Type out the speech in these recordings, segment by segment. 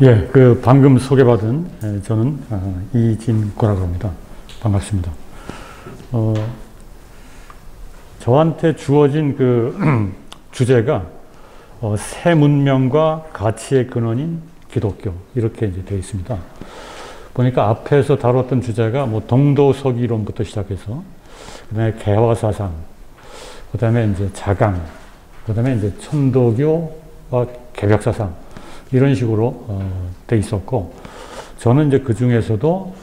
예, 방금 소개받은 저는 이진구라고 합니다. 반갑습니다. 저한테 주어진 주제가 새 문명과 가치의 근원인 기독교 이렇게 이제 되어 있습니다. 보니까 앞에서 다뤘던 주제가 뭐 동도서기론부터 시작해서 그다음에 개화사상, 그다음에 이제 자강, 그다음에 이제 천도교와 개벽사상 이런 식으로 돼 있었고, 저는 이제 그 중에서도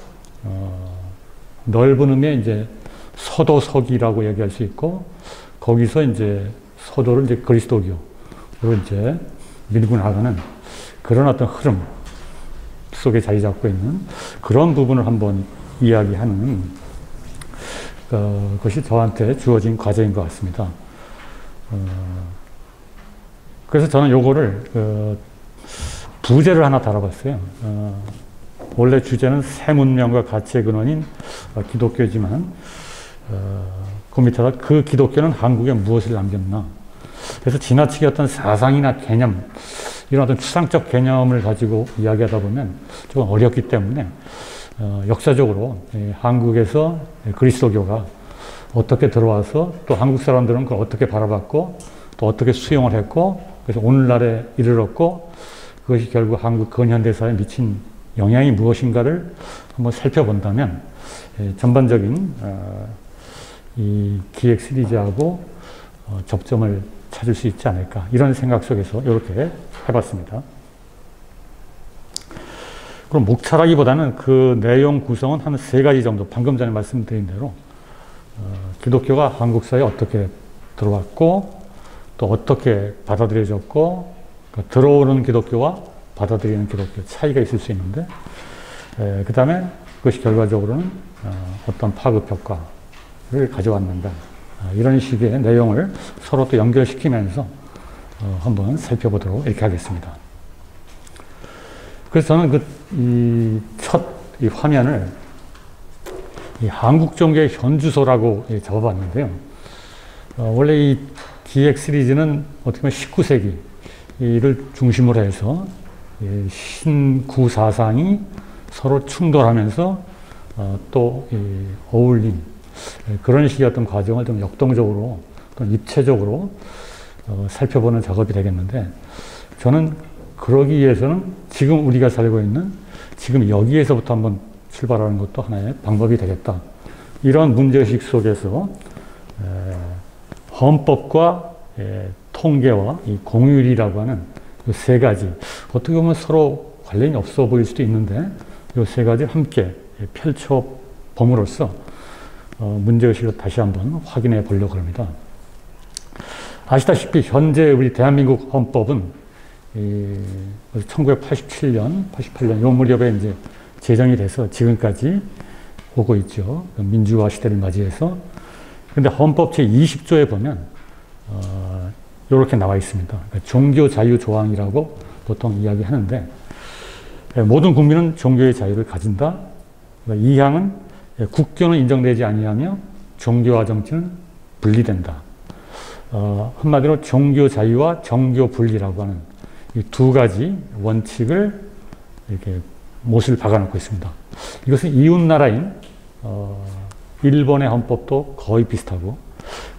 넓은 의미의 이제 서도서기라고 얘기할 수 있고, 거기서 이제 서도를 이제 그리스도교로 이제 밀고 나가는 그런 어떤 흐름 속에 자리 잡고 있는 그런 부분을 한번 이야기하는 것이 저한테 주어진 과제인 것 같습니다. 그래서 저는 요거를 부제를 하나 달아봤어요. 원래 주제는 새 문명과 가치의 근원인 기독교지만 그 밑에다 그 기독교는 한국에 무엇을 남겼나. 그래서 지나치게 어떤 사상이나 개념, 이런 어떤 추상적 개념을 가지고 이야기하다 보면 좀 어렵기 때문에 역사적으로 한국에서 그리스도교가 어떻게 들어와서 또 한국 사람들은 그걸 어떻게 바라봤고 또 어떻게 수용을 했고, 그래서 오늘날에 이르렀고, 그것이 결국 한국 근현대사에 미친 영향이 무엇인가를 한번 살펴본다면 전반적인 이 기획 시리즈하고 접점을 찾을 수 있지 않을까, 이런 생각 속에서 이렇게 해봤습니다. 그럼 목차라기보다는 그 내용 구성은 한 3가지 정도, 방금 전에 말씀드린 대로 기독교가 한국 사회에 어떻게 들어왔고 또 어떻게 받아들여졌고, 들어오는 기독교와 받아들이는 기독교 차이가 있을 수 있는데, 그 다음에 그것이 결과적으로는 어떤 파급 효과를 가져왔는가, 이런 식의 내용을 서로 또 연결시키면서 한번 살펴보도록 이렇게 하겠습니다. 그래서 저는 이 화면을 이 한국 종교의 현주소라고 잡아봤는데요. 원래 이 기획 시리즈는 어떻게 보면 19세기를 중심으로 해서 신구 사상이 서로 충돌하면서 또 어울린 그런 식의 어떤 과정을 좀 역동적으로 또 입체적으로 살펴보는 작업이 되겠는데, 저는 그러기 위해서는 지금 우리가 살고 있는 지금 여기에서부터 한번 출발하는 것도 하나의 방법이 되겠다. 이런 문제의식 속에서 헌법과 통계와 이 공율이라고 하는 이 3가지, 어떻게 보면 서로 관련이 없어 보일 수도 있는데 이 3가지를 함께 펼쳐봄으로써 문제의식을 다시 한번 확인해 보려고 합니다. 아시다시피 현재 우리 대한민국 헌법은 1987년, 88년 요 무렵에 이제 제정이 돼서 지금까지 오고 있죠. 민주화 시대를 맞이해서. 근데 헌법 제20조에 보면 이렇게 나와 있습니다. 종교 자유 조항이라고 보통 이야기하는데, 모든 국민은 종교의 자유를 가진다. 2항은 국교는 인정되지 아니하며 종교와 정치는 분리된다. 한마디로 종교 자유와 정교 분리라고 하는 이 2가지 원칙을 이렇게 못을 박아놓고 있습니다. 이것은 이웃나라인 일본의 헌법도 거의 비슷하고,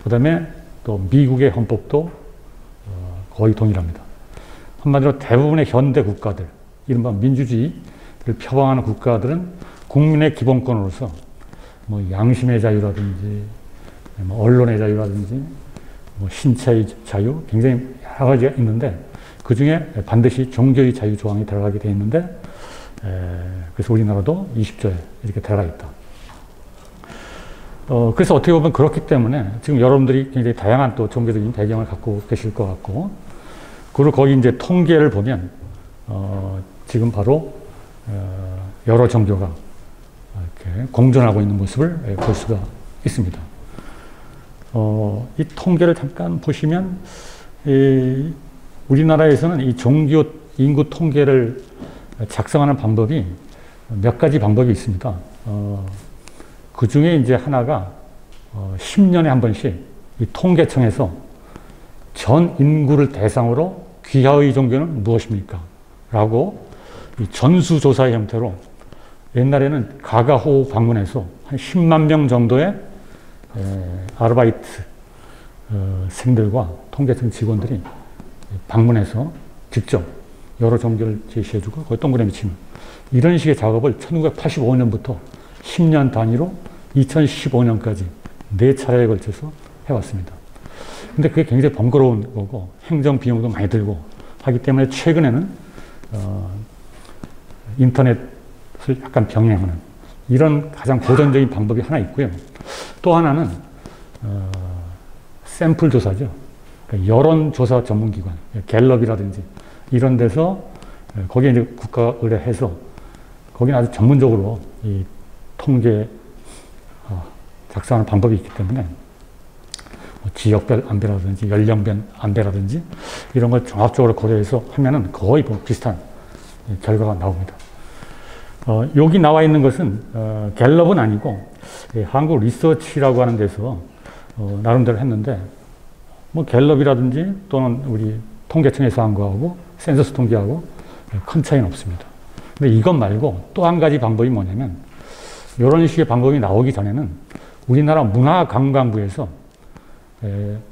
그 다음에 또 미국의 헌법도 거의 동일합니다. 한마디로 대부분의 현대 국가들, 이른바 민주주의를 표방하는 국가들은 국민의 기본권으로서 뭐 양심의 자유라든지 뭐 언론의 자유라든지 뭐 신체의 자유, 굉장히 여러 가지가 있는데 그 중에 반드시 종교의 자유 조항이 들어가게 되어 있는데, 그래서 우리나라도 20조에 이렇게 들어가 있다. 그래서 어떻게 보면 그렇기 때문에 지금 여러분들이 굉장히 다양한 또 종교적인 배경을 갖고 계실 것 같고, 그리고 거기 이제 통계를 보면 지금 바로 여러 종교가 이렇게 공존하고 있는 모습을 볼 수가 있습니다. 이 통계를 잠깐 보시면 우리나라에서는 이 종교 인구 통계를 작성하는 방법이 몇 가지 방법이 있습니다. 그 중에 이제 하나가 10년에 한 번씩 이 통계청에서 전 인구를 대상으로 귀하의 종교는 무엇입니까? 라고 이 전수조사의 형태로 옛날에는 가가호 방문해서 한 10만 명 정도의 아르바이트 생들과 통계청 직원들이 방문해서 직접 여러 종교를 제시해주고 거기 동그라미 치는 이런 식의 작업을 1985년부터 10년 단위로 2015년까지 4차례에 걸쳐서 해왔습니다. 근데 그게 굉장히 번거로운 거고 행정 비용도 많이 들고 하기 때문에 최근에는 인터넷을 약간 병행하는 이런 가장 고전적인 방법이 하나 있고요. 또 하나는 샘플 조사죠. 그러니까 여론조사 전문기관, 갤럽이라든지 이런 데서 거기에 이제 국가가 의뢰해서 거기는 아주 전문적으로 이 통계 작성하는 방법이 있기 때문에 뭐 지역별 안배라든지 연령별 안배라든지 이런 걸 종합적으로 고려해서 하면은 거의 뭐 비슷한 결과가 나옵니다. 여기 나와 있는 것은 갤럽은 아니고 한국 리서치라고 하는 데서 나름대로 했는데 뭐 갤럽이라든지 또는 우리 통계청에서 한 거하고 센서스 통계하고 큰 차이는 없습니다. 근데 이것 말고 또 한 가지 방법이 뭐냐면 이런 식의 방법이 나오기 전에는 우리나라 문화관광부에서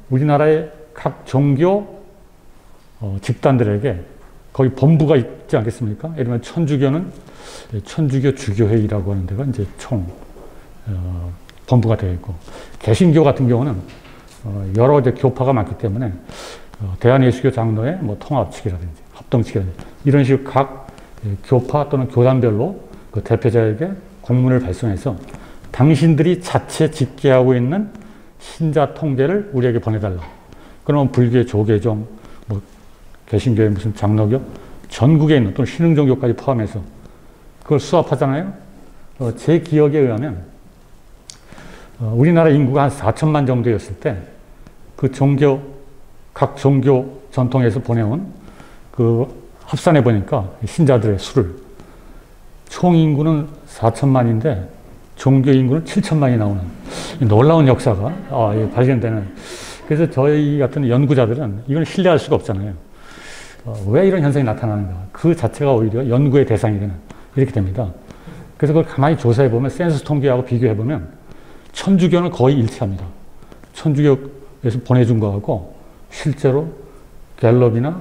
우리나라의 각 종교 집단들에게 거기 본부가 있지 않겠습니까? 예를 들면 천주교는 천주교 주교회의라고 하는 데가 이제 총 본부가 되어 있고 개신교 같은 경우는 여러 이제 교파가 많기 때문에 대한예수교 장로의 뭐 통합측이라든지 합동측이라든지 이런 식으로 각 교파 또는 교단별로 그 대표자에게 공문을 발송해서 당신들이 자체 집계하고 있는 신자 통계를 우리에게 보내달라. 그러면 불교의 조계종, 뭐 개신교의 무슨 장로교, 전국에 있는 또는 신흥종교까지 포함해서 그걸 수합하잖아요. 제 기억에 의하면 우리나라 인구가 한 4천만 정도였을 때 그 종교, 각 종교 전통에서 보내온 그 합산해 보니까 신자들의 수를 총 인구는 4천만인데 종교 인구는 7천만이 나오는 놀라운 역사가 발견되는. 그래서 저희 같은 연구자들은 이걸 신뢰할 수가 없잖아요. 왜 이런 현상이 나타나는가? 그 자체가 오히려 연구의 대상이 되는 이렇게 됩니다. 그래서 그걸 가만히 조사해 보면 센서스 통계하고 비교해 보면 천주교는 거의 일치합니다. 천주교에서 보내준 거하고 실제로 갤럽이나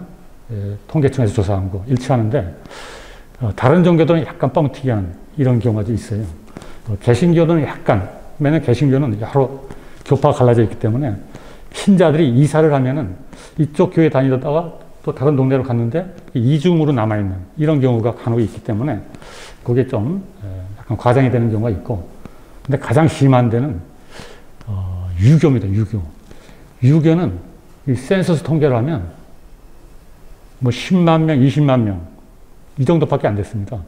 통계청에서 조사한 거 일치하는데 다른 종교들은 약간 뻥튀기 하는 이런 경우가 있어요. 개신교는 약간, 왜냐면 개신교는 여러 교파가 갈라져 있기 때문에 신자들이 이사를 하면은 이쪽 교회 다니다가 또 다른 동네로 갔는데 이중으로 남아있는 이런 경우가 간혹 있기 때문에 그게 좀 약간 과장이 되는 경우가 있고, 근데 가장 심한 데는 유교입니다. 유교는 이 센서스 통계를 하면 뭐 10만 명, 20만 명 이 정도밖에 안 됐습니다.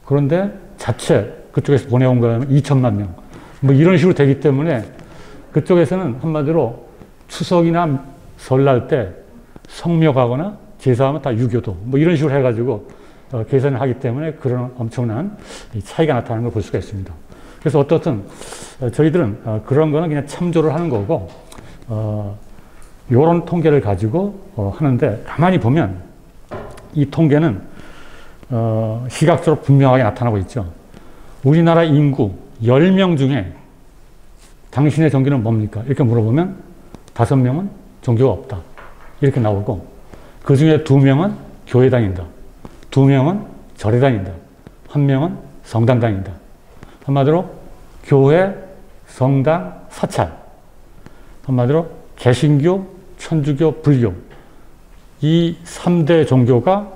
그런데 자체 그쪽에서 보내온 거라면 2천만 명 뭐 이런 식으로 되기 때문에 그쪽에서는 한마디로 추석이나 설날 때 성묘하거나 제사하면 다 유교도 뭐 이런 식으로 해가지고 계산을 하기 때문에 그런 엄청난 차이가 나타나는 걸 볼 수가 있습니다. 그래서 어떻든 저희들은 그런 거는 그냥 참조를 하는 거고 이런 통계를 가지고 하는데 가만히 보면 이 통계는 시각적으로 분명하게 나타나고 있죠. 우리나라 인구 10명 중에 당신의 종교는 뭡니까? 이렇게 물어보면 5명은 종교가 없다. 이렇게 나오고 그 중에 2명은 교회 다닌다. 2명은 절에 다닌다. 1명은 성당 다닌다. 한마디로 교회, 성당, 사찰. 한마디로 개신교, 천주교, 불교. 이 3대 종교가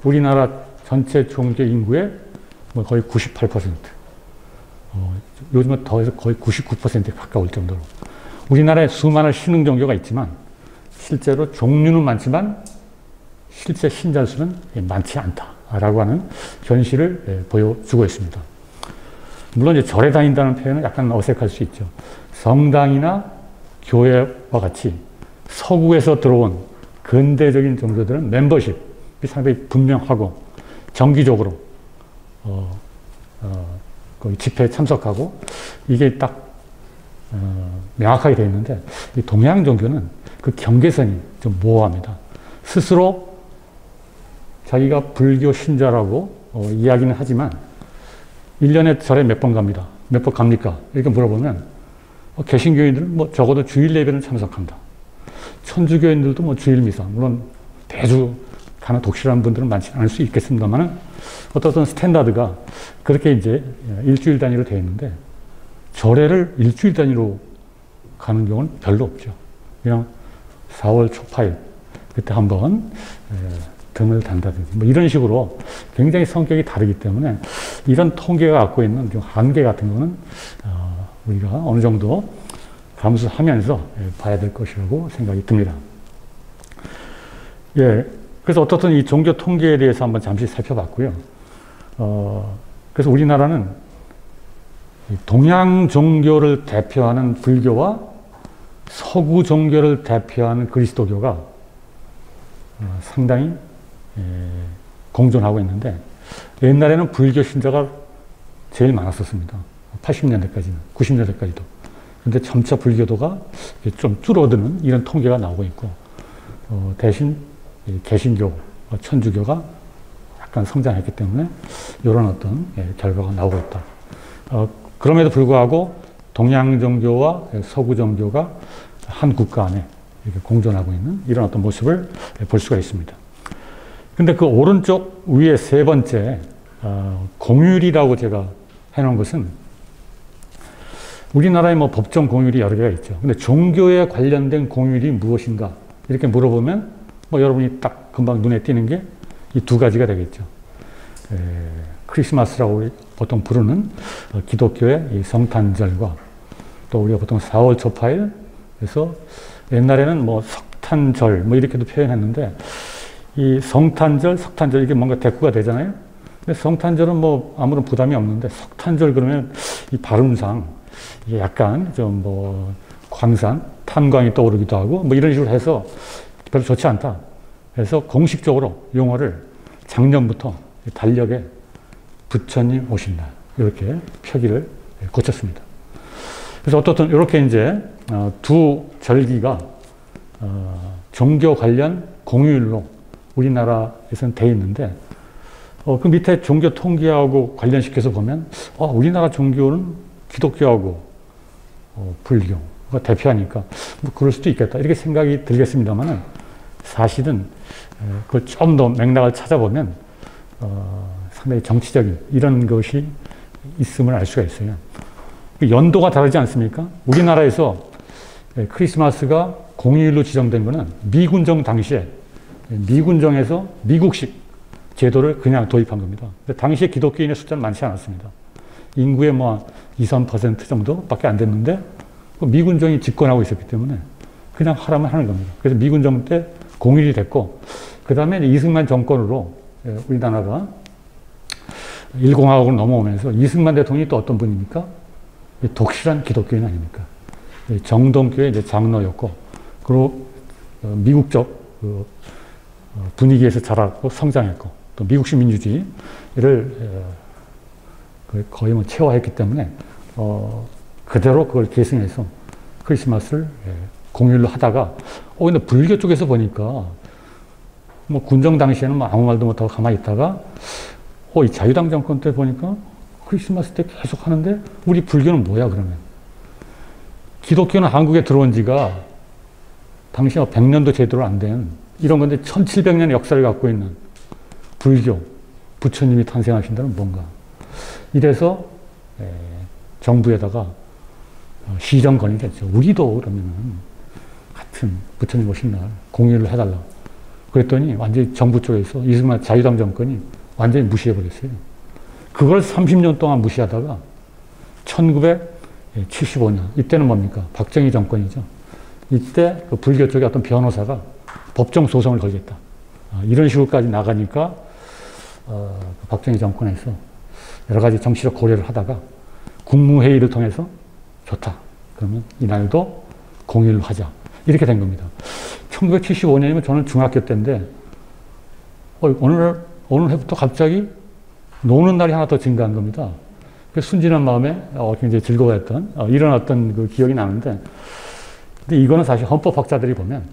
우리나라 전체 종교 인구의 뭐 거의 98%. 요즘은 더해서 거의 99%에 가까울 정도로. 우리나라에 수많은 신흥 종교가 있지만 실제로 종류는 많지만 실제 신자 수는 많지 않다라고 하는 현실을 보여주고 있습니다. 물론 이제 절에 다닌다는 표현은 약간 어색할 수 있죠. 성당이나 교회와 같이 서구에서 들어온 근대적인 종교들은 멤버십이 상당히 분명하고 정기적으로 거기 집회에 참석하고 이게 딱 명확하게 되어 있는데 이 동양 종교는 그 경계선이 좀 모호합니다. 스스로 자기가 불교 신자라고 이야기는 하지만 1년에 절에 몇 번 갑니다. 몇 번 갑니까? 이렇게 물어보면 개신교인들은 뭐 적어도 주일 예배는 참석한다. 천주교인들도 뭐 주일 미사, 물론 대주 가는 독실한 분들은 많지 않을 수 있겠습니다만 어떤 스탠다드가 그렇게 이제 일주일 단위로 되어 있는데 절에를 일주일 단위로 가는 경우는 별로 없죠. 그냥 4월 초파일 그때 한번 등을 단다든지 뭐 이런 식으로 굉장히 성격이 다르기 때문에 이런 통계가 갖고 있는 좀 한계 같은 거는 우리가 어느 정도 감수하면서 봐야 될 것이라고 생각이 듭니다. 예, 그래서 어떻든 이 종교 통계에 대해서 한번 잠시 살펴봤고요. 그래서 우리나라는 동양 종교를 대표하는 불교와 서구 종교를 대표하는 그리스도교가 상당히 공존하고 있는데 옛날에는 불교 신자가 제일 많았었습니다. 80년대까지는, 90년대까지도. 근데 점차 불교도가 좀 줄어드는 이런 통계가 나오고 있고 대신 개신교, 천주교가 약간 성장했기 때문에 이런 어떤 결과가 나오고 있다. 그럼에도 불구하고 동양 종교와 서구 종교가 한 국가 안에 이렇게 공존하고 있는 이런 어떤 모습을 볼 수가 있습니다. 근데 그 오른쪽 위에 세 번째 공율이라고 제가 해놓은 것은 우리나라에 뭐 법정 공율이 여러 개가 있죠. 근데 종교에 관련된 공율이 무엇인가 이렇게 물어보면 뭐 여러분이 딱 금방 눈에 띄는 게 이 두 가지가 되겠죠. 크리스마스라고 보통 부르는 기독교의 이 성탄절과 또 우리가 보통 4월 초파일 그래서 옛날에는 뭐 석탄절 뭐 이렇게도 표현했는데 이 성탄절, 석탄절 이게 뭔가 대꾸가 되잖아요. 근데 성탄절은 뭐 아무런 부담이 없는데 석탄절 그러면 이 발음상 이게 약간 좀 뭐 광산, 탄광이 떠오르기도 하고 뭐 이런 식으로 해서 별로 좋지 않다. 그래서 공식적으로 용어를 작년부터 달력에 부처님 오신다. 이렇게 표기를 고쳤습니다. 그래서 어떻든 이렇게 이제 두 절기가 종교 관련 공휴일로 우리나라에서는 돼 있는데 그 밑에 종교 통계하고 관련시켜서 보면 우리나라 종교는 기독교하고 불교가 대표하니까 뭐 그럴 수도 있겠다 이렇게 생각이 들겠습니다만은 사실은 그걸 좀 더 맥락을 찾아보면 상당히 정치적인 이런 것이 있음을 알 수가 있어요. 연도가 다르지 않습니까? 우리나라에서 크리스마스가 공휴일로 지정된 것은 미군정 당시에 미군정에서 미국식 제도를 그냥 도입한 겁니다. 당시에 기독교인의 숫자는 많지 않았습니다. 인구의 뭐 2, 3% 정도밖에 안 됐는데 미군정이 집권하고 있었기 때문에 그냥 하라면 하는 겁니다. 그래서 미군정 때 공휴일이 됐고 그 다음에 이승만 정권으로 우리나라가 1공화국으로 넘어오면서 이승만 대통령이 또 어떤 분입니까? 독실한 기독교인 아닙니까? 정동교의 이제 장로였고 그리고 미국적 분위기에서 자랐고 성장했고 또 미국식 민주주의를 거의 뭐 체화했기 때문에 그대로 그걸 계승해서 크리스마스를 공휴일로 하다가 근데 불교 쪽에서 보니까 뭐 군정 당시에는 뭐 아무 말도 못하고 가만히 있다가 이 자유당 정권 때 보니까 크리스마스 때 계속 하는데 우리 불교는 뭐야 그러면? 기독교는 한국에 들어온 지가 당시 100년도 제대로 안 된 이런 건데 1700년의 역사를 갖고 있는 불교, 부처님이 탄생하신다는 뭔가. 이래서 정부에다가 시정 건의했죠. 우리도 그러면은 같은 부처님 오신 날 공휴일을 해달라. 그랬더니 완전히 정부 쪽에서 이승만 자유당 정권이 완전히 무시해버렸어요. 그걸 30년 동안 무시하다가 1975년, 이때는 뭡니까? 박정희 정권이죠. 이때 그 불교 쪽의 어떤 변호사가 법정 소송을 걸겠다. 이런 식으로까지 나가니까 박정희 정권에서 여러 가지 정치적 고려를 하다가 국무회의를 통해서 좋다. 그러면 이날도 공휴일로 하자. 이렇게 된 겁니다. 1975년이면 저는 중학교 때인데 어느 해부터 갑자기 노는 날이 하나 더 증가한 겁니다. 순진한 마음에 굉장히 즐거워했던 이런 어떤 그 기억이 나는데 근데 이거는 사실 헌법학자들이 보면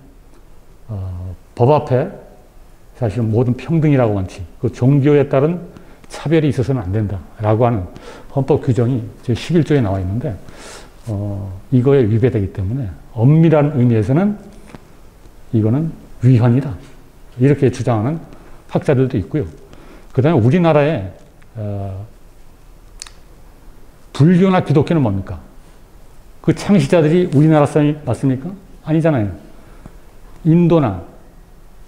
법 앞에 사실은 모든 평등이라고 원칙, 그 종교에 따른 차별이 있어서는 안 된다라고 하는 헌법 규정이 제11조에 나와 있는데 이거에 위배되기 때문에 엄밀한 의미에서는 이거는 위헌이다. 이렇게 주장하는 학자들도 있고요. 그 다음에 우리나라에 불교나 기독교는 뭡니까? 그 창시자들이 우리나라 사람이 맞습니까? 아니잖아요. 인도나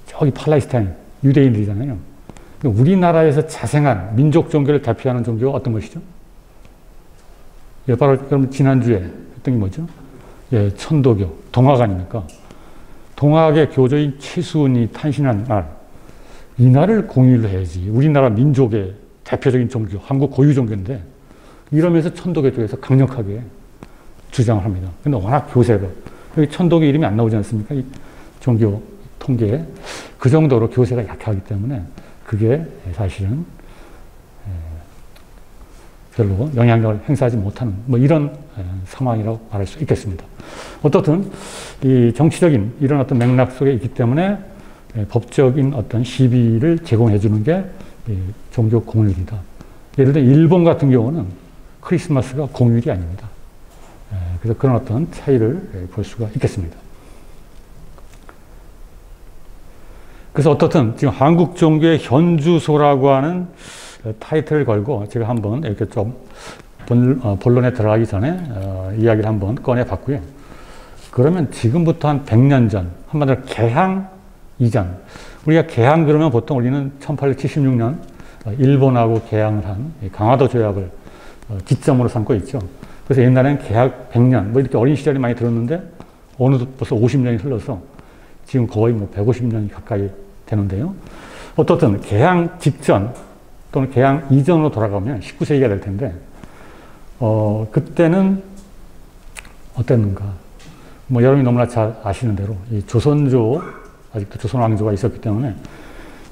저기 팔레스타인 유대인들이잖아요. 우리나라에서 자생한 민족 종교를 대표하는 종교가 어떤 것이죠? 예, 바로 그럼 지난주에 했던 게 뭐죠? 예, 천도교, 동학 아닙니까? 동학의 교조인 최수은이 탄신한 날, 이 날을 공휴일로 해야지. 우리나라 민족의 대표적인 종교, 한국 고유 종교인데 이러면서 천도교 쪽에서 강력하게 주장을 합니다. 근데 워낙 교세가 여기 천도교 이름이 안 나오지 않습니까? 이 종교 통계에 그 정도로 교세가 약하기 때문에 그게 사실은 별로 영향력을 행사하지 못하는 뭐 이런 상황이라고 말할 수 있겠습니다. 어떻든 이 정치적인 이런 어떤 맥락 속에 있기 때문에 법적인 어떤 시비를 제공해 주는 게 종교 공휴일이다. 예를 들어 일본 같은 경우는 크리스마스가 공휴일이 아닙니다. 그래서 그런 어떤 차이를 볼 수가 있겠습니다. 그래서 어떻든 지금 한국 종교의 현주소라고 하는 타이틀을 걸고 제가 한번 이렇게 좀 본론에 들어가기 전에 이야기를 한번 꺼내봤고요. 그러면 지금부터 한 100년 전, 한마디로 개항 이전, 우리가 개항 그러면 보통 우리는 1876년 일본하고 개항을 한 강화도 조약을 기점으로 삼고 있죠. 그래서 옛날에는 개항 100년, 뭐 이렇게 어린 시절이 많이 들었는데 어느덧 벌써 50년이 흘러서 지금 거의 뭐 150년이 가까이 되는데요. 어떻든 개항 직전 또는 개항 이전으로 돌아가면 19세기가 될 텐데 그때는 어땠는가? 뭐 여러분이 너무나 잘 아시는 대로 이 조선조, 아직도 조선 왕조가 있었기 때문에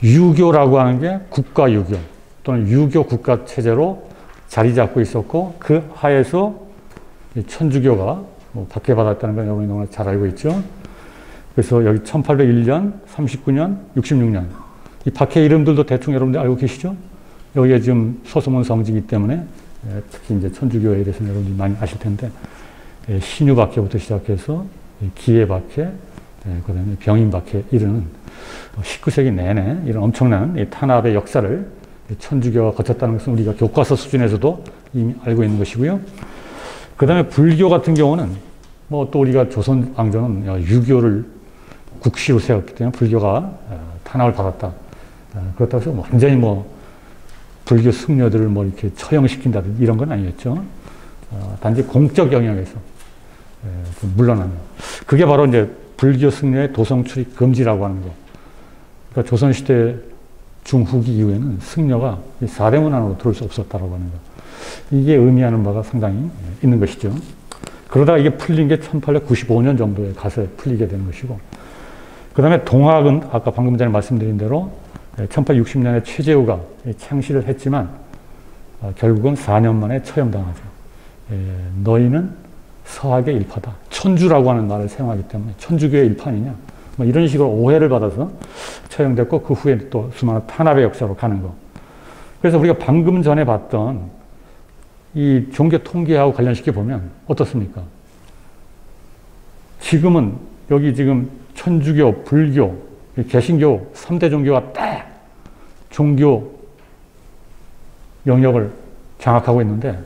유교라고 하는 게 국가 유교 또는 유교 국가 체제로 자리 잡고 있었고 그 하에서 천주교가 뭐 박해받았다는 걸 여러분이 너무나 잘 알고 있죠. 그래서 여기 1801년, 39년, 66년 이 박해 이름들도 대충 여러분들 알고 계시죠? 여기에 지금 소소문 성지이기 때문에 특히 이제 천주교에 대해서는 여러분들이 많이 아실 텐데 신유 박해부터 시작해서 기해 박해, 그다음에 병인 박해 이르는 19세기 내내 이런 엄청난 탄압의 역사를 천주교가 거쳤다는 것은 우리가 교과서 수준에서도 이미 알고 있는 것이고요. 그 다음에 불교 같은 경우는 뭐 또 우리가 조선 왕조는 유교를 국시로 세웠기 때문에 불교가 탄압을 받았다. 그렇다고 해서 완전히 뭐 불교 승려들을 뭐 이렇게 처형시킨다든지 이런 건 아니었죠. 단지 공적 영역에서 물러나는. 그게 바로 이제 불교 승려의 도성 출입 금지라고 하는 거. 그러니까 조선시대 중후기 이후에는 승려가 사대문 안으로 들어올 수 없었다라고 하는 거. 이게 의미하는 바가 상당히 있는 것이죠. 그러다가 이게 풀린 게 1895년 정도에 가서 풀리게 되는 것이고, 그 다음에 동학은 아까 방금 전에 말씀드린 대로 1860년에 최재우가 창시를 했지만 결국은 4년 만에 처형당하죠. 너희는 서학의 일파다. 천주라고 하는 말을 사용하기 때문에 천주교의 일파이냐 뭐 이런 식으로 오해를 받아서 처형됐고 그 후에 또 수많은 탄압의 역사로 가는 거. 그래서 우리가 방금 전에 봤던 이 종교 통계하고 관련시켜 보면 어떻습니까? 지금은 여기 지금 천주교, 불교, 개신교 3대 종교가 딱 종교 영역을 장악하고 있는데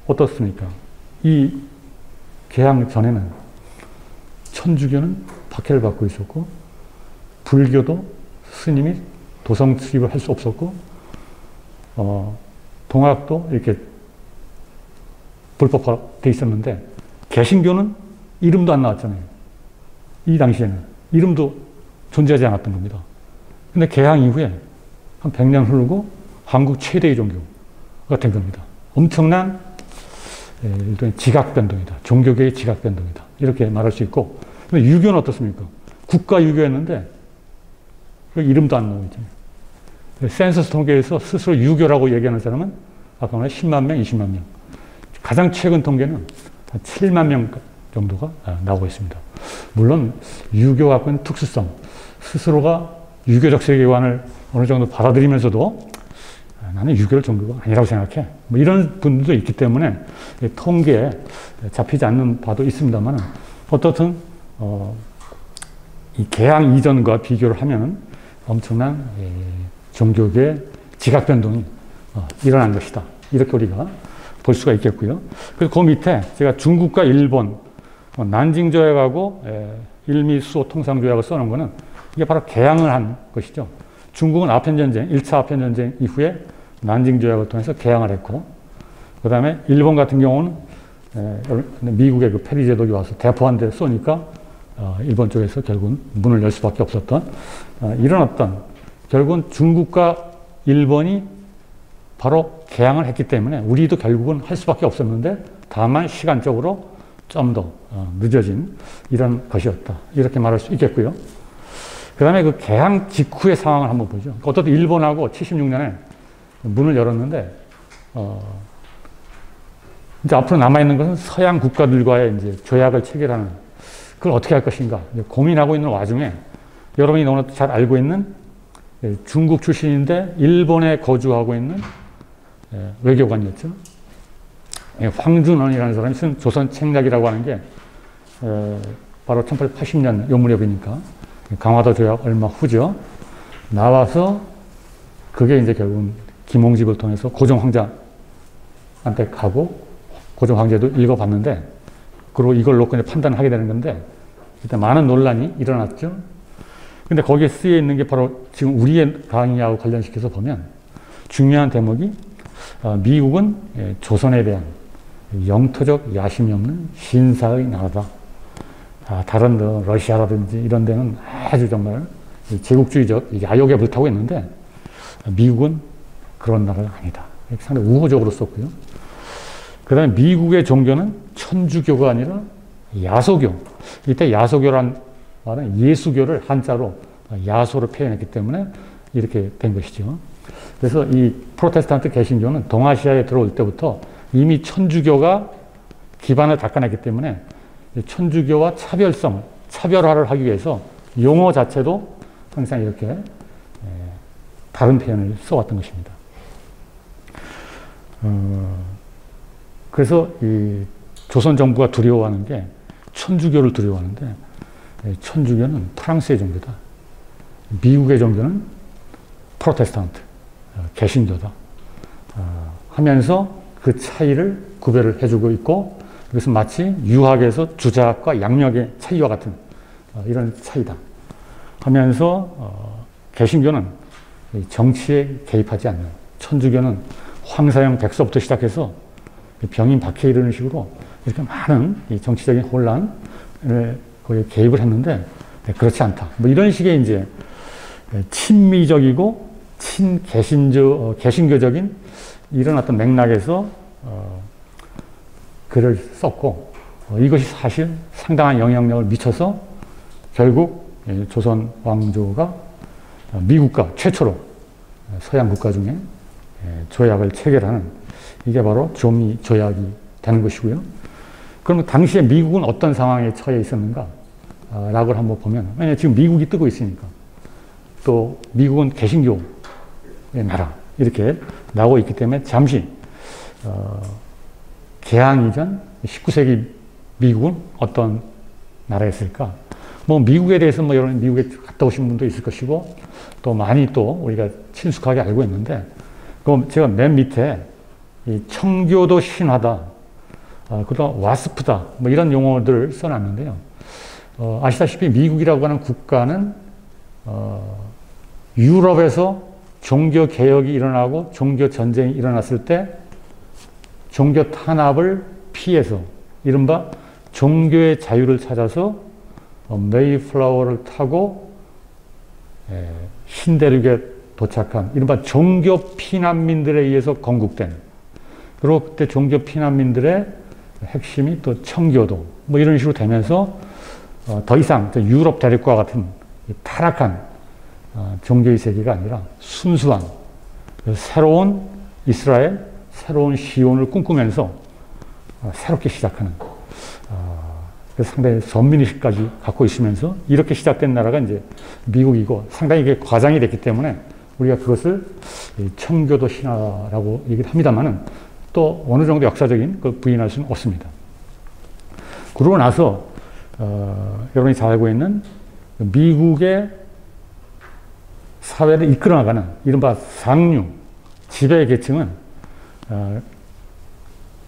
어떻습니까? 이 개항 전에는 천주교는 박해를 받고 있었고 불교도 스님이 도성 출입을 할 수 없었고 동학도 이렇게 불법화되어 있었는데 개신교는 이름도 안 나왔잖아요. 이 당시에는 이름도 존재하지 않았던 겁니다. 근데 개항 이후에 한 100년 흐르고 한국 최대의 종교가 된 겁니다. 엄청난 일종의 지각 변동이다. 종교계의 지각 변동이다. 이렇게 말할 수 있고, 근데 유교는 어떻습니까? 국가 유교였는데 이름도 안 나오고 있잖아요. 센서스 통계에서 스스로 유교라고 얘기하는 사람은 아까 말한 10만 명, 20만 명. 가장 최근 통계는 한 7만 명 정도가 나오고 있습니다. 물론 유교가 갖고 있는 특수성, 스스로가 유교적 세계관을 어느 정도 받아들이면서도 나는 유교를 종교가 아니라고 생각해. 뭐 이런 분들도 있기 때문에 통계에 잡히지 않는 바도 있습니다만 어떻든 이 개항 이전과 비교를 하면 엄청난 종교계 지각 변동이 일어난 것이다. 이렇게 우리가 볼 수가 있겠고요. 그래서 그 밑에 제가 중국과 일본 난징 조약하고 일미 수호 통상 조약을 써놓은 거는 이게 바로 개항을 한 것이죠. 중국은 아편전쟁, 1차 아편전쟁 이후에 난징 조약을 통해서 개항을 했고, 그 다음에 일본 같은 경우는 미국의 그 페리 제독이 와서 대포 한 대 쏘니까 일본 쪽에서 결국은 문을 열 수밖에 없었던 이런 어떤 결국은 중국과 일본이 바로 개항을 했기 때문에 우리도 결국은 할 수밖에 없었는데 다만 시간적으로 좀 더 늦어진 이런 것이었다. 이렇게 말할 수 있겠고요. 그 다음에 그 개항 직후의 상황을 한번 보죠. 어떻든 일본하고 76년에 문을 열었는데, 이제 앞으로 남아있는 것은 서양 국가들과의 이제 조약을 체결하는, 그걸 어떻게 할 것인가 고민하고 있는 와중에 여러분이 너무나 잘 알고 있는 중국 출신인데 일본에 거주하고 있는 외교관이었죠. 황준원이라는 사람이 쓴 조선 책략이라고 하는 게 바로 1880년 요 무렵이니까 강화도 조약 얼마 후죠. 나와서 그게 이제 결국은 김홍집을 통해서 고종 황제한테 가고 고종 황제도 읽어봤는데 그리고 이걸 놓고 이제 판단을 하게 되는 건데 일단 많은 논란이 일어났죠. 근데 거기에 쓰여 있는 게 바로 지금 우리의 강의하고 관련시켜서 보면 중요한 대목이 미국은 조선에 대한 영토적 야심이 없는 신사의 나라다. 다른 러시아라든지 이런 데는 아주 정말 제국주의적 야욕에 불타고 있는데 미국은 그런 나라가 아니다. 상당히 우호적으로 썼고요. 그 다음에 미국의 종교는 천주교가 아니라 야소교. 이때 야소교란 말은 예수교를 한자로 야소로 표현했기 때문에 이렇게 된 것이죠. 그래서 이 프로테스탄트 개신교는 동아시아에 들어올 때부터 이미 천주교가 기반을 닦아냈기 때문에 천주교와 차별화를 하기 위해서 용어 자체도 항상 이렇게 다른 표현을 써왔던 것입니다. 그래서 이 조선 정부가 두려워하는 게 천주교를 두려워하는데 천주교는 프랑스의 종교다. 미국의 종교는 프로테스탄트, 개신교다. 하면서 그 차이를 구별을 해주고 있고 이것은 마치 유학에서 주작과 양력의 차이와 같은 이런 차이다. 하면서 개신교는 정치에 개입하지 않는, 천주교는 황사형 백서부터 시작해서 병인 박해 이런 식으로 이렇게 많은 이 정치적인 혼란을 거기에 개입을 했는데 그렇지 않다. 뭐 이런 식의 이제 친미적이고 개신교적인 이런 어떤 맥락에서 글을 썼고 이것이 사실 상당한 영향력을 미쳐서 결국 조선 왕조가 미국과 최초로 서양 국가 중에 조약을 체결하는 이게 바로 조미 조약이 되는 것이고요. 그러면 당시에 미국은 어떤 상황에 처해 있었는가? 라고 한번 보면, 왜냐하면 지금 미국이 뜨고 있으니까. 또 미국은 개신교의 나라 이렇게 나오고 있기 때문에 잠시 개항 이전 19세기 미국은 어떤 나라였을까? 뭐 미국에 대해서 뭐 여러분 미국에 갔다 오신 분도 있을 것이고 또 많이 또 우리가 친숙하게 알고 있는데 그럼 제가 맨 밑에 이 청교도 신화다, 그다음 와스프다 뭐 이런 용어들을 써놨는데요. 아시다시피 미국이라고 하는 국가는 유럽에서 종교 개혁이 일어나고 종교 전쟁이 일어났을 때 종교 탄압을 피해서 이른바 종교의 자유를 찾아서 메이플라워를 타고 신대륙에 도착한 이른바 종교 피난민들에 의해서 건국된, 그리고 그때 종교 피난민들의 핵심이 또 청교도 뭐 이런 식으로 되면서 더 이상 유럽 대륙과 같은 타락한 종교의 세계가 아니라 순수한 새로운 이스라엘, 새로운 시온을 꿈꾸면서 새롭게 시작하는 그래서 상당히 선민의식까지 갖고 있으면서 이렇게 시작된 나라가 이제 미국이고 상당히 이게 과장이 됐기 때문에 우리가 그것을 청교도 신화라고 얘기를 합니다만은 또 어느 정도 역사적인 걸 부인할 수는 없습니다. 그러고 나서 여러분이 잘 알고 있는 미국의 사회를 이끌어 나가는 이른바 상류 지배 계층은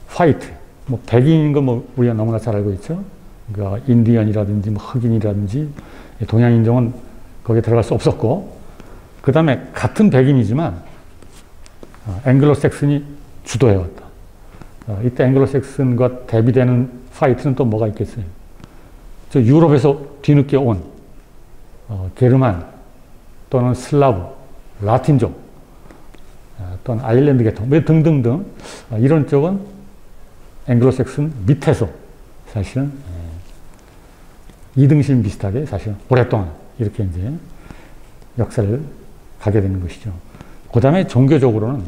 화이트, 뭐 백인인 거 뭐 우리가 너무나 잘 알고 있죠. 그러니까 인디언이라든지 뭐 흑인이라든지 동양인종은 거기에 들어갈 수 없었고, 그 다음에 같은 백인이지만 앵글로색슨이 주도해왔다. 이때 앵글로색슨과 대비되는 화이트는 또 뭐가 있겠어요? 저 유럽에서 뒤늦게 온 게르만 또는 슬라브, 라틴족 또는 아일랜드 계통 등등등 이런 쪽은 앵글로색슨 밑에서 사실은 이등신 비슷하게 사실은 오랫동안 이렇게 이제 역사를 가게 되는 것이죠. 그 다음에 종교적으로는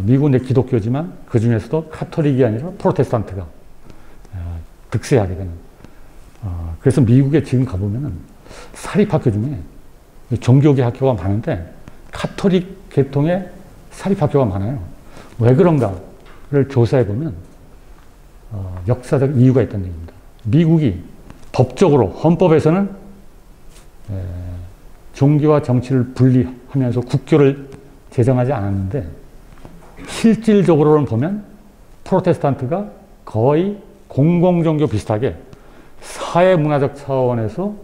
미국은 기독교지만 그 중에서도 카톨릭이 아니라 프로테스탄트가 득세하게 되는. 그래서 미국에 지금 가보면은 사립학교 중에 종교계 학교가 많은데 카톨릭 계통의 사립학교가 많아요. 왜 그런가를 조사해보면 역사적 이유가 있다는 얘기입니다. 미국이 법적으로 헌법에서는 종교와 정치를 분리하면서 국교를 제정하지 않았는데 실질적으로는 보면 프로테스탄트가 거의 공공종교 비슷하게 사회문화적 차원에서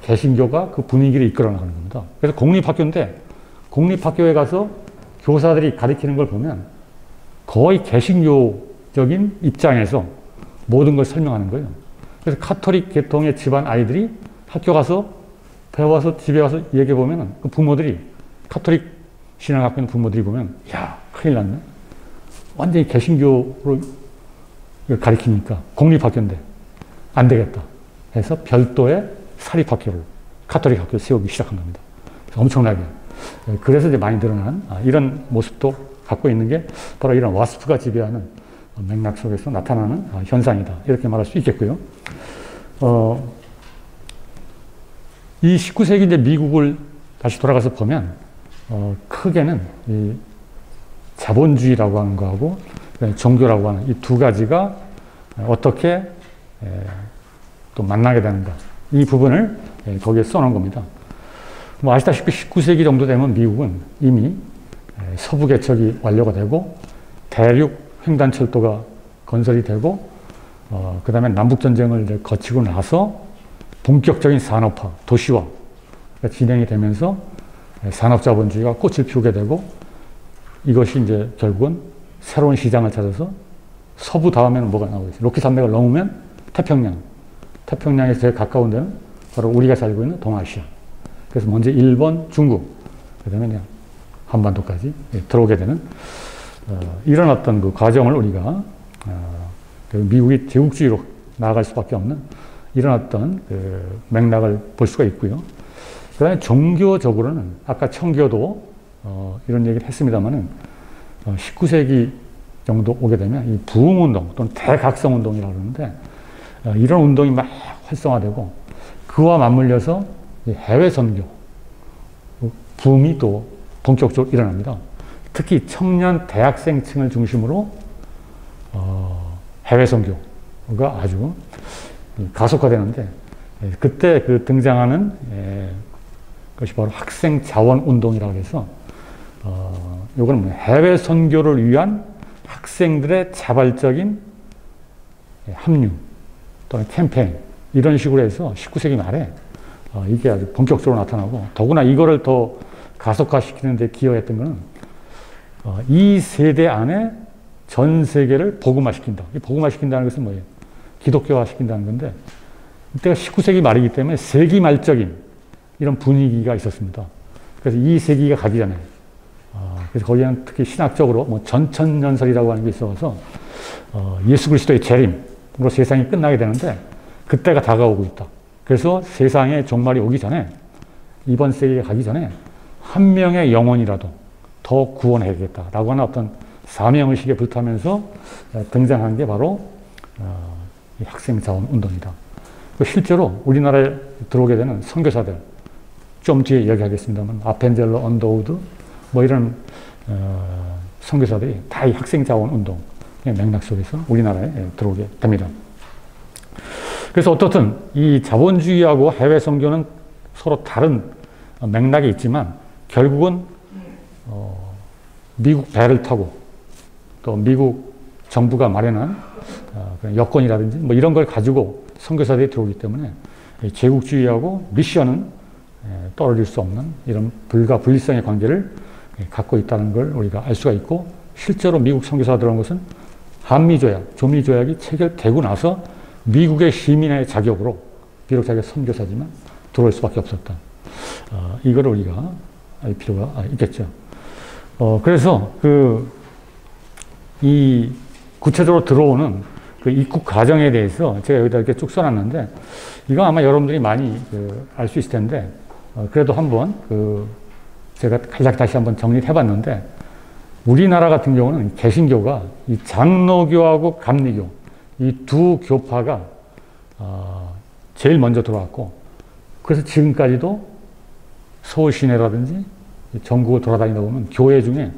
개신교가 그 분위기를 이끌어 나가는 겁니다. 그래서 공립학교인데 공립학교에 가서 교사들이 가르치는 걸 보면 거의 개신교적인 입장에서 모든 걸 설명하는 거예요. 그래서 카톨릭 계통의 집안 아이들이 학교 가서 배워서 집에 와서 얘기해 보면 그 부모들이 카톨릭 신앙을 갖고 있는 부모들이 보면 야 큰일 났네. 완전히 개신교로 가르치니까 공립학교인데 안 되겠다 해서 별도의 사립학교를 카톨릭 학교를 세우기 시작한 겁니다. 엄청나게. 그래서 이제 많이 늘어난 이런 모습도 갖고 있는 게 바로 이런 와스프가 지배하는 맥락 속에서 나타나는 현상이다. 이렇게 말할 수 있겠고요. 이 19세기 이제 미국을 다시 돌아가서 보면 크게는 이 자본주의라고 하는 거하고 종교라고 하는 이 두 가지가 어떻게 또 만나게 되는가 이 부분을 거기에 써놓은 겁니다. 뭐 아시다시피 19세기 정도 되면 미국은 이미 서부 개척이 완료가 되고 대륙 횡단철도가 건설이 되고 그 다음에 남북전쟁을 거치고 나서 본격적인 산업화, 도시화가 진행이 되면서 산업자본주의가 꽃을 피우게 되고 이것이 이제 결국은 새로운 시장을 찾아서 서부 다음에는 뭐가 나오겠어요? 로키 산맥을 넘으면 태평양에서 제일 가까운 데는 바로 우리가 살고 있는 동아시아. 그래서 먼저 일본, 중국, 그 다음에 그냥 한반도까지 들어오게 되는 이런 어떤 그 과정을 우리가 미국이 제국주의로 나아갈 수밖에 없는 이런 어떤 그 맥락을 볼 수가 있고요. 그 다음에 종교적으로는 아까 청교도 이런 얘기를 했습니다만은 19세기 정도 오게 되면 이 부흥운동 또는 대각성운동이라고 그러는데 이런 운동이 막 활성화되고 그와 맞물려서 해외 선교 붐이 또 본격적으로 일어납니다. 특히 청년 대학생층을 중심으로 해외 선교가 아주 가속화되는데 그때 그 등장하는 것이 바로 학생 자원 운동이라고 해서 요거는 해외 선교를 위한 학생들의 자발적인 합류 또는 캠페인 이런 식으로 해서 19세기 말에 이게 아주 본격적으로 나타나고 더구나 이거를 더 가속화시키는 데 기여했던 것은 이 세대 안에 전 세계를 복음화시킨다. 이 복음화시킨다는 것은 뭐예요? 기독교화시킨다는 건데 이때가 19세기 말이기 때문에 세기말적인 이런 분위기가 있었습니다. 그래서 이 세기가 가기 전에 그래서 거기는 특히 신학적으로 뭐 전천년설이라고 하는 게 있어서 예수 그리스도의 재림으로 세상이 끝나게 되는데 그때가 다가오고 있다. 그래서 세상의 종말이 오기 전에 이번 세기가 가기 전에 한 명의 영혼이라도 더 구원해야겠다라고 하는 어떤 사명의식에 불타면서 등장한 게 바로 이 학생자원 운동이다. 실제로 우리나라에 들어오게 되는 선교사들, 좀 뒤에 이야기하겠습니다만, 아펜젤러 언더우드, 뭐 이런, 선교사들이 다 이 학생 자원 운동의 맥락 속에서 우리나라에 들어오게 됩니다. 그래서 어떻든 이 자본주의하고 해외 선교는 서로 다른 맥락이 있지만 결국은 미국 배를 타고 또 미국 정부가 마련한 여건이라든지 뭐 이런 걸 가지고 선교사들이 들어오기 때문에 제국주의하고 미션은 떨어질 수 없는 이런 불가분리성의 관계를 갖고 있다는 걸 우리가 알 수가 있고, 실제로 미국 선교사가 들어온 것은 한미조약, 조미조약이 체결되고 나서 미국의 시민의 자격으로, 비록 자기가 선교사지만 들어올 수밖에 없었다. 이걸 우리가 알 필요가 있겠죠. 그래서 이 구체적으로 들어오는 그 입국 과정에 대해서 제가 여기다 이렇게 쭉 써놨는데, 이거 아마 여러분들이 많이 알 수 있을 텐데, 그래도 한번 제가 간략히 다시 한번 정리를 해봤는데, 우리나라 같은 경우는 개신교가 이 장로교하고 감리교 이 두 교파가 제일 먼저 들어왔고, 그래서 지금까지도 서울 시내라든지 전국을 돌아다니다 보면 교회 중에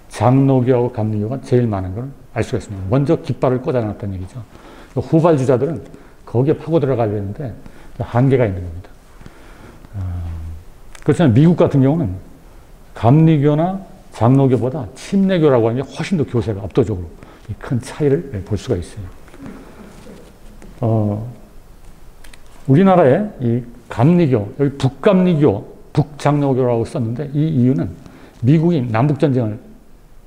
장로교하고 감리교가 제일 많은 걸 알 수가 있습니다. 먼저 깃발을 꽂아놨다는 얘기죠. 후발주자들은 거기에 파고 들어가야 되는데 한계가 있는 겁니다. 그렇지만 미국 같은 경우는 감리교나 장로교보다 침례교라고 하는 게 훨씬 더 교세가 압도적으로 큰 차이를 볼 수가 있어요. 우리나라에 이 감리교, 여기 북감리교, 북장로교라고 썼는데, 이 이유는 미국이 남북전쟁을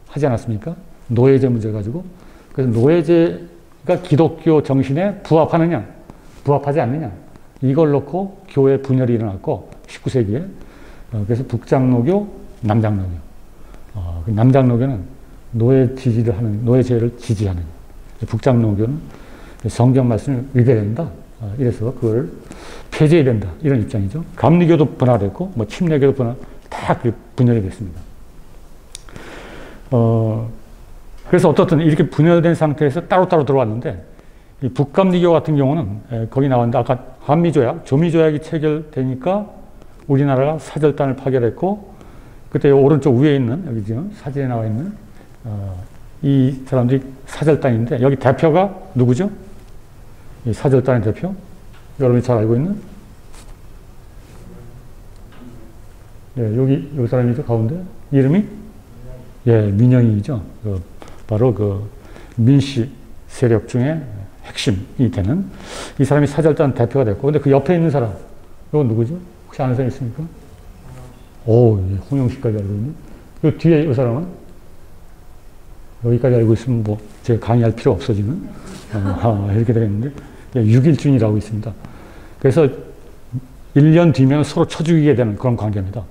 하지 않았습니까? 노예제 문제 가지고. 그래서 노예제가 기독교 정신에 부합하느냐, 부합하지 않느냐, 이걸 놓고 교회 분열이 일어났고, 19세기에. 그래서 북장로교, 남장로교. 남장로교는 노예제를 지지하는. 북장로교는 성경 말씀을 위배된다. 이래서 그걸 폐지해야 된다. 이런 입장이죠. 감리교도 분화됐고, 뭐 침례교도 다 분열이 됐습니다. 그래서 어떻든 이렇게 분열된 상태에서 따로따로 들어왔는데, 이 북감리교 같은 경우는 거기 나왔는데, 아까 한미조약, 조미조약이 체결되니까 우리나라가 사절단을 파견했고, 그때 오른쪽 위에 있는, 여기 지금 사진에 나와 있는 이 사람들이 사절단인데, 여기 대표가 누구죠? 이 사절단의 대표? 여러분이 잘 알고 있는? 예, 여기 사람이죠, 가운데? 이름이? 예, 민영이죠. 바로 민씨 세력 중에 핵심이 되는 이 사람이 사절단 대표가 됐고, 근데 그 옆에 있는 사람, 이건 누구죠? 혹시 아는 사람 있습니까? 오, 홍영 씨까지 알고 있는. 그 뒤에 이 사람은? 여기까지 알고 있으면 뭐, 제가 강의할 필요 없어지는? 이렇게 되겠는데, 6일준이라고 있습니다. 그래서 1년 뒤면 서로 쳐 죽이게 되는 그런 관계입니다.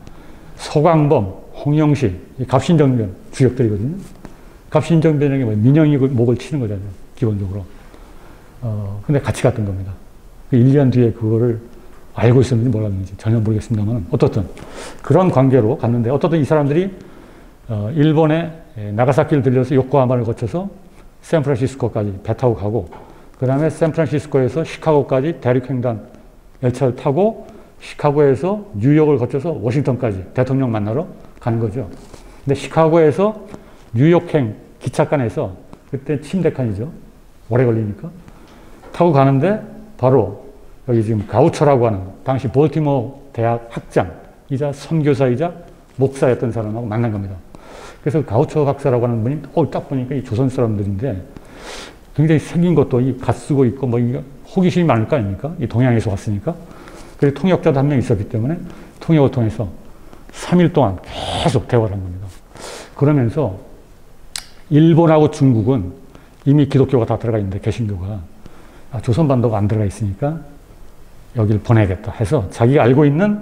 서광범, 홍영실, 갑신정변 주역들이거든요. 갑신정변에게 민영이 목을 치는 거잖아요, 기본적으로. 근데 같이 갔던 겁니다. 1년 뒤에 그거를 알고 있었는지 몰랐는지 전혀 모르겠습니다만, 어떻든 그런 관계로 갔는데, 어떻든 이 사람들이 일본의 나가사키를 들려서 요코하마를 거쳐서 샌프란시스코까지 배 타고 가고, 그 다음에 샌프란시스코에서 시카고까지 대륙횡단 열차를 타고 시카고에서 뉴욕을 거쳐서 워싱턴까지 대통령 만나러 가는 거죠. 근데 시카고에서 뉴욕행 기차칸에서, 그때 침대칸이죠. 오래 걸리니까. 타고 가는데 바로 여기 지금 가우처라고 하는 당시 볼티모어 대학 학장이자 선교사이자 목사였던 사람하고 만난 겁니다. 그래서 가우처 박사라고 하는 분이 딱 보니까 이 조선 사람들인데 굉장히 생긴 것도 이 갓 쓰고 있고 뭐 호기심이 많을 거 아닙니까? 이 동양에서 왔으니까. 그리고 통역자도 한 명 있었기 때문에 통역을 통해서 3일 동안 계속 대화를 한 겁니다. 그러면서 일본하고 중국은 이미 기독교가 다 들어가 있는데 개신교가 조선반도가 안 들어가 있으니까 여기를 보내야겠다 해서 자기가 알고 있는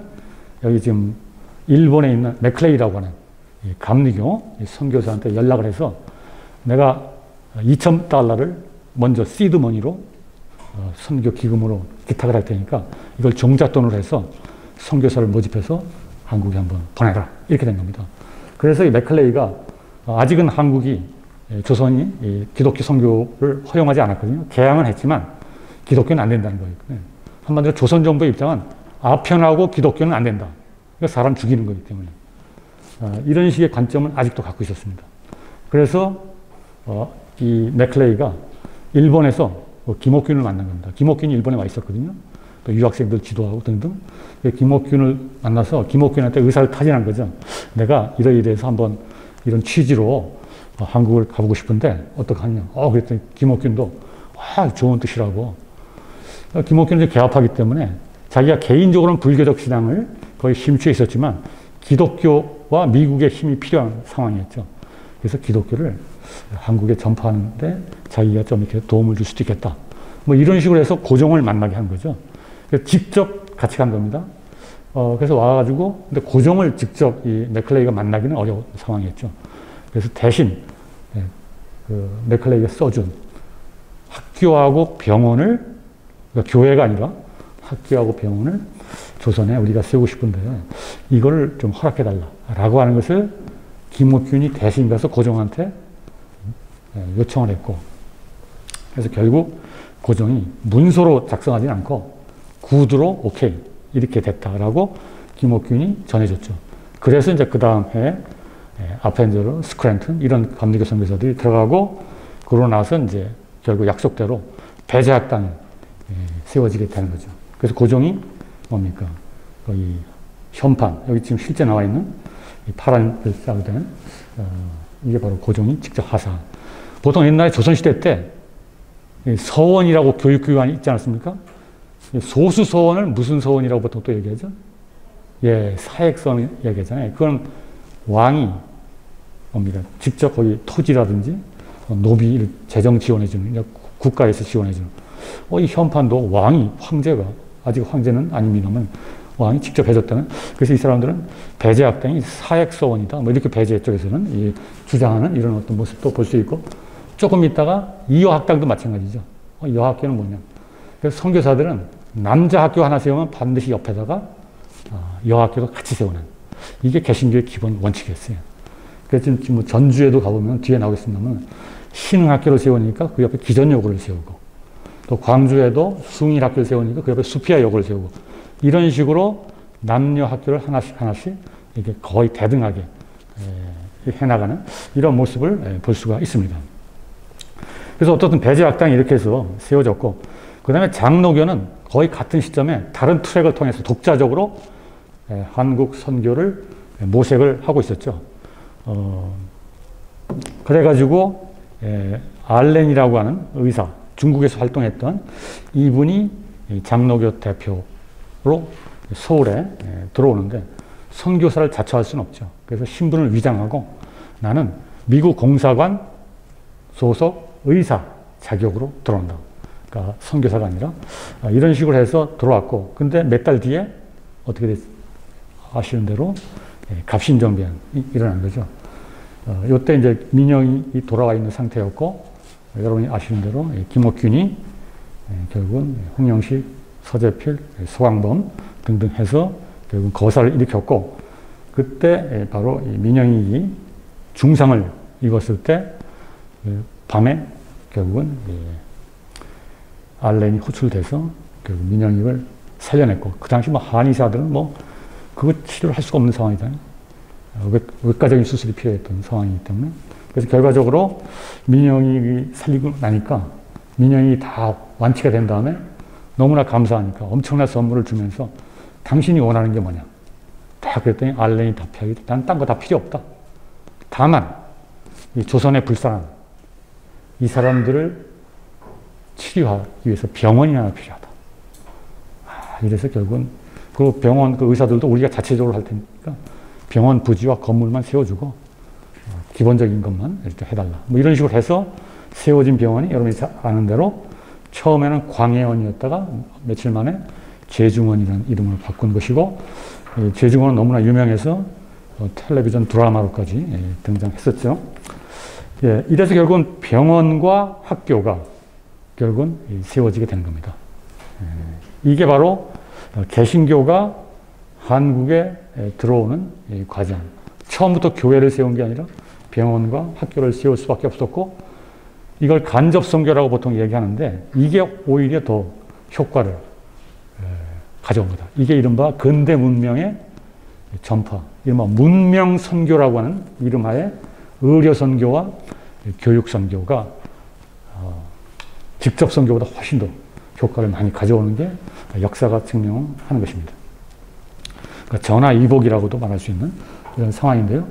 여기 지금 일본에 있는 맥클레이라고 하는 감리교 선교사한테 연락을 해서 내가 $2,000를 먼저 시드머니로 선교 기금으로 기탁을 할 테니까 이걸 종잣돈으로 해서 선교사를 모집해서 한국에 한번 보내라. 이렇게 된 겁니다. 그래서 이 맥클레이가 아직은 한국이 조선이 기독교 선교를 허용하지 않았거든요. 개항은 했지만 기독교는 안 된다는 거예요. 한마디로 조선 정부의 입장은 아편하고 기독교는 안 된다. 그러니까 사람 죽이는 거기 때문에. 이런 식의 관점을 아직도 갖고 있었습니다. 그래서 이 맥클레이가 일본에서 김옥균을 만난 겁니다. 김옥균이 일본에 와 있었거든요. 또 유학생들 지도하고 등등. 김옥균을 만나서 김옥균한테 의사를 타진한 거죠. 내가 이래서 한번 이런 취지로 한국을 가보고 싶은데 어떡하냐. 그랬더니 김옥균도 좋은 뜻이라고. 김옥균은 개합하기 때문에 자기가 개인적으로는 불교적 신앙을 거의 심취해 있었지만 기독교와 미국의 힘이 필요한 상황이었죠. 그래서 기독교를 한국에 전파하는데 자기가 좀 이렇게 도움을 줄 수도 있겠다. 뭐 이런 식으로 해서 고종을 만나게 한 거죠. 그래서 직접 같이 간 겁니다. 그래서 와가지고, 근데 고종을 직접 이 맥클레이가 만나기는 어려운 상황이었죠. 그래서 대신, 그 맥클레이가 써준 학교하고 병원을, 그러니까 교회가 아니라 학교하고 병원을 조선에 우리가 세우고 싶은데, 이거를 좀 허락해달라라고 하는 것을 김옥균이 대신 가서 고종한테 요청을 했고, 그래서 결국 고종이 문서로 작성하지는 않고 구두로 오케이 이렇게 됐다라고 김옥균이 전해줬죠. 그래서 이제 그 다음 해에 아펜저로, 스크랜튼 이런 감리교 선교사들이 들어가고 그러고 나서 이제 결국 약속대로 배제학당이 세워지게 되는 거죠. 그래서 고종이 뭡니까? 거의 현판, 여기 지금 실제 나와 있는 이 파란 글자로 된 이게 바로 고종이 직접 하사한. 보통 옛날에 조선시대 때 서원이라고 교육기관이 있지 않았습니까? 소수 서원을 무슨 서원이라고 보통 또 얘기하죠? 사액서원 얘기하잖아요. 그건 왕이 옵니다. 직접 거기 토지라든지 노비를 재정 지원해주는, 국가에서 지원해주는. 이 현판도 왕이, 황제가, 아직 황제는 아닙니다만 왕이 직접 해줬다는. 그래서 이 사람들은 배제학당이 사액서원이다. 뭐 이렇게 배제 쪽에서는 주장하는 이런 어떤 모습도 볼 수 있고, 조금 있다가 이어학당도 마찬가지죠. 여학교는 뭐냐. 그래서 선교사들은 남자 학교 하나 세우면 반드시 옆에다가 여학교도 같이 세우는. 이게 개신교의 기본 원칙이었어요. 그래서 지금 뭐 전주에도 가보면 뒤에 나오겠습니다만 신흥학교를 세우니까 그 옆에 기전여고를 세우고, 또 광주에도 숭일학교를 세우니까 그 옆에 수피아여고를 세우고, 이런 식으로 남녀 학교를 하나씩 이렇게 거의 대등하게 해나가는 이런 모습을 볼 수가 있습니다. 그래서 어떻든 배제학당이 이렇게 해서 세워졌고, 그 다음에 장로교는 거의 같은 시점에 다른 트랙을 통해서 독자적으로 한국 선교를 모색을 하고 있었죠. 그래가지고 알렌이라고 하는 의사, 중국에서 활동했던 이분이 장로교 대표로 서울에 들어오는데 선교사를 자처할 수는 없죠. 그래서 신분을 위장하고 나는 미국 공사관 소속 의사 자격으로 들어온다. 그러니까 선교사가 아니라 이런 식으로 해서 들어왔고, 근데 몇 달 뒤에 어떻게 됐 아시는 대로 갑신정변이 일어난 거죠. 이때 이제 민영이 돌아와 있는 상태였고, 여러분이 아시는 대로 김옥균이 결국은 홍영식, 서재필, 소강범 등등 해서 결국 거사를 일으켰고, 그때 바로 민영이 중상을 입었을 때 밤에 결국은 알렌이 호출돼서 결국 민영익을 살려냈고, 그 당시 뭐 한의사들은 뭐 그거 치료를 할 수가 없는 상황이잖아요. 외과적인 수술이 필요했던 상황이기 때문에. 그래서 결과적으로 민영익이 살리고 나니까 민영익이 다 완치가 된 다음에 너무나 감사하니까 엄청난 선물을 주면서 당신이 원하는 게 뭐냐. 딱 그랬더니 알렌이 답하기를 난 딴 거 다 필요 없다. 다만 이 조선의 불사람, 이 사람들을 치료하기 위해서 병원이 하나 필요하다. 이래서 결국은 그 병원 그 의사들도 우리가 자체적으로 할 테니까 병원 부지와 건물만 세워주고 기본적인 것만 이렇게 해달라. 뭐 이런 식으로 해서 세워진 병원이 여러분이 아는 대로 처음에는 광해원이었다가 며칠 만에 제중원이라는 이름을 바꾼 것이고, 제중원은 너무나 유명해서 텔레비전 드라마로까지 등장했었죠. 이래서 결국은 병원과 학교가 결국은 세워지게 된 겁니다. 이게 바로 개신교가 한국에 들어오는 과정. 처음부터 교회를 세운 게 아니라 병원과 학교를 세울 수밖에 없었고, 이걸 간접선교라고 보통 얘기하는데 이게 오히려 더 효과를 가져옵니다. 이게 이른바 근대 문명의 전파, 이른바 문명 선교라고 하는 이름하에 의료 선교와 교육 선교가 직접 선교보다 훨씬 더 효과를 많이 가져오는 게 역사가 증명하는 것입니다. 그러니까 전화위복이라고도 말할 수 있는 이런 상황인데요.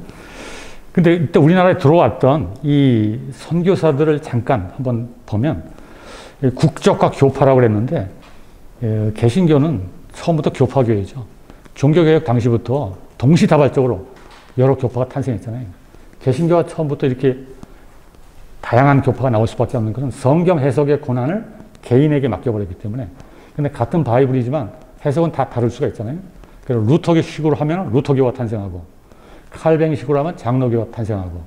근데 이때 우리나라에 들어왔던 이 선교사들을 잠깐 한번 보면 국적과 교파라고 그랬는데 개신교는 처음부터 교파교회죠. 종교개혁 당시부터 동시다발적으로 여러 교파가 탄생했잖아요. 개신교가 처음부터 이렇게 다양한 교파가 나올 수밖에 없는 것은 성경 해석의 권한을 개인에게 맡겨버렸기 때문에. 근데 같은 바이블이지만 해석은 다 다를 수가 있잖아요. 그래서 루터교식으로 하면 루터교가 탄생하고, 칼뱅식으로 하면 장로교가 탄생하고,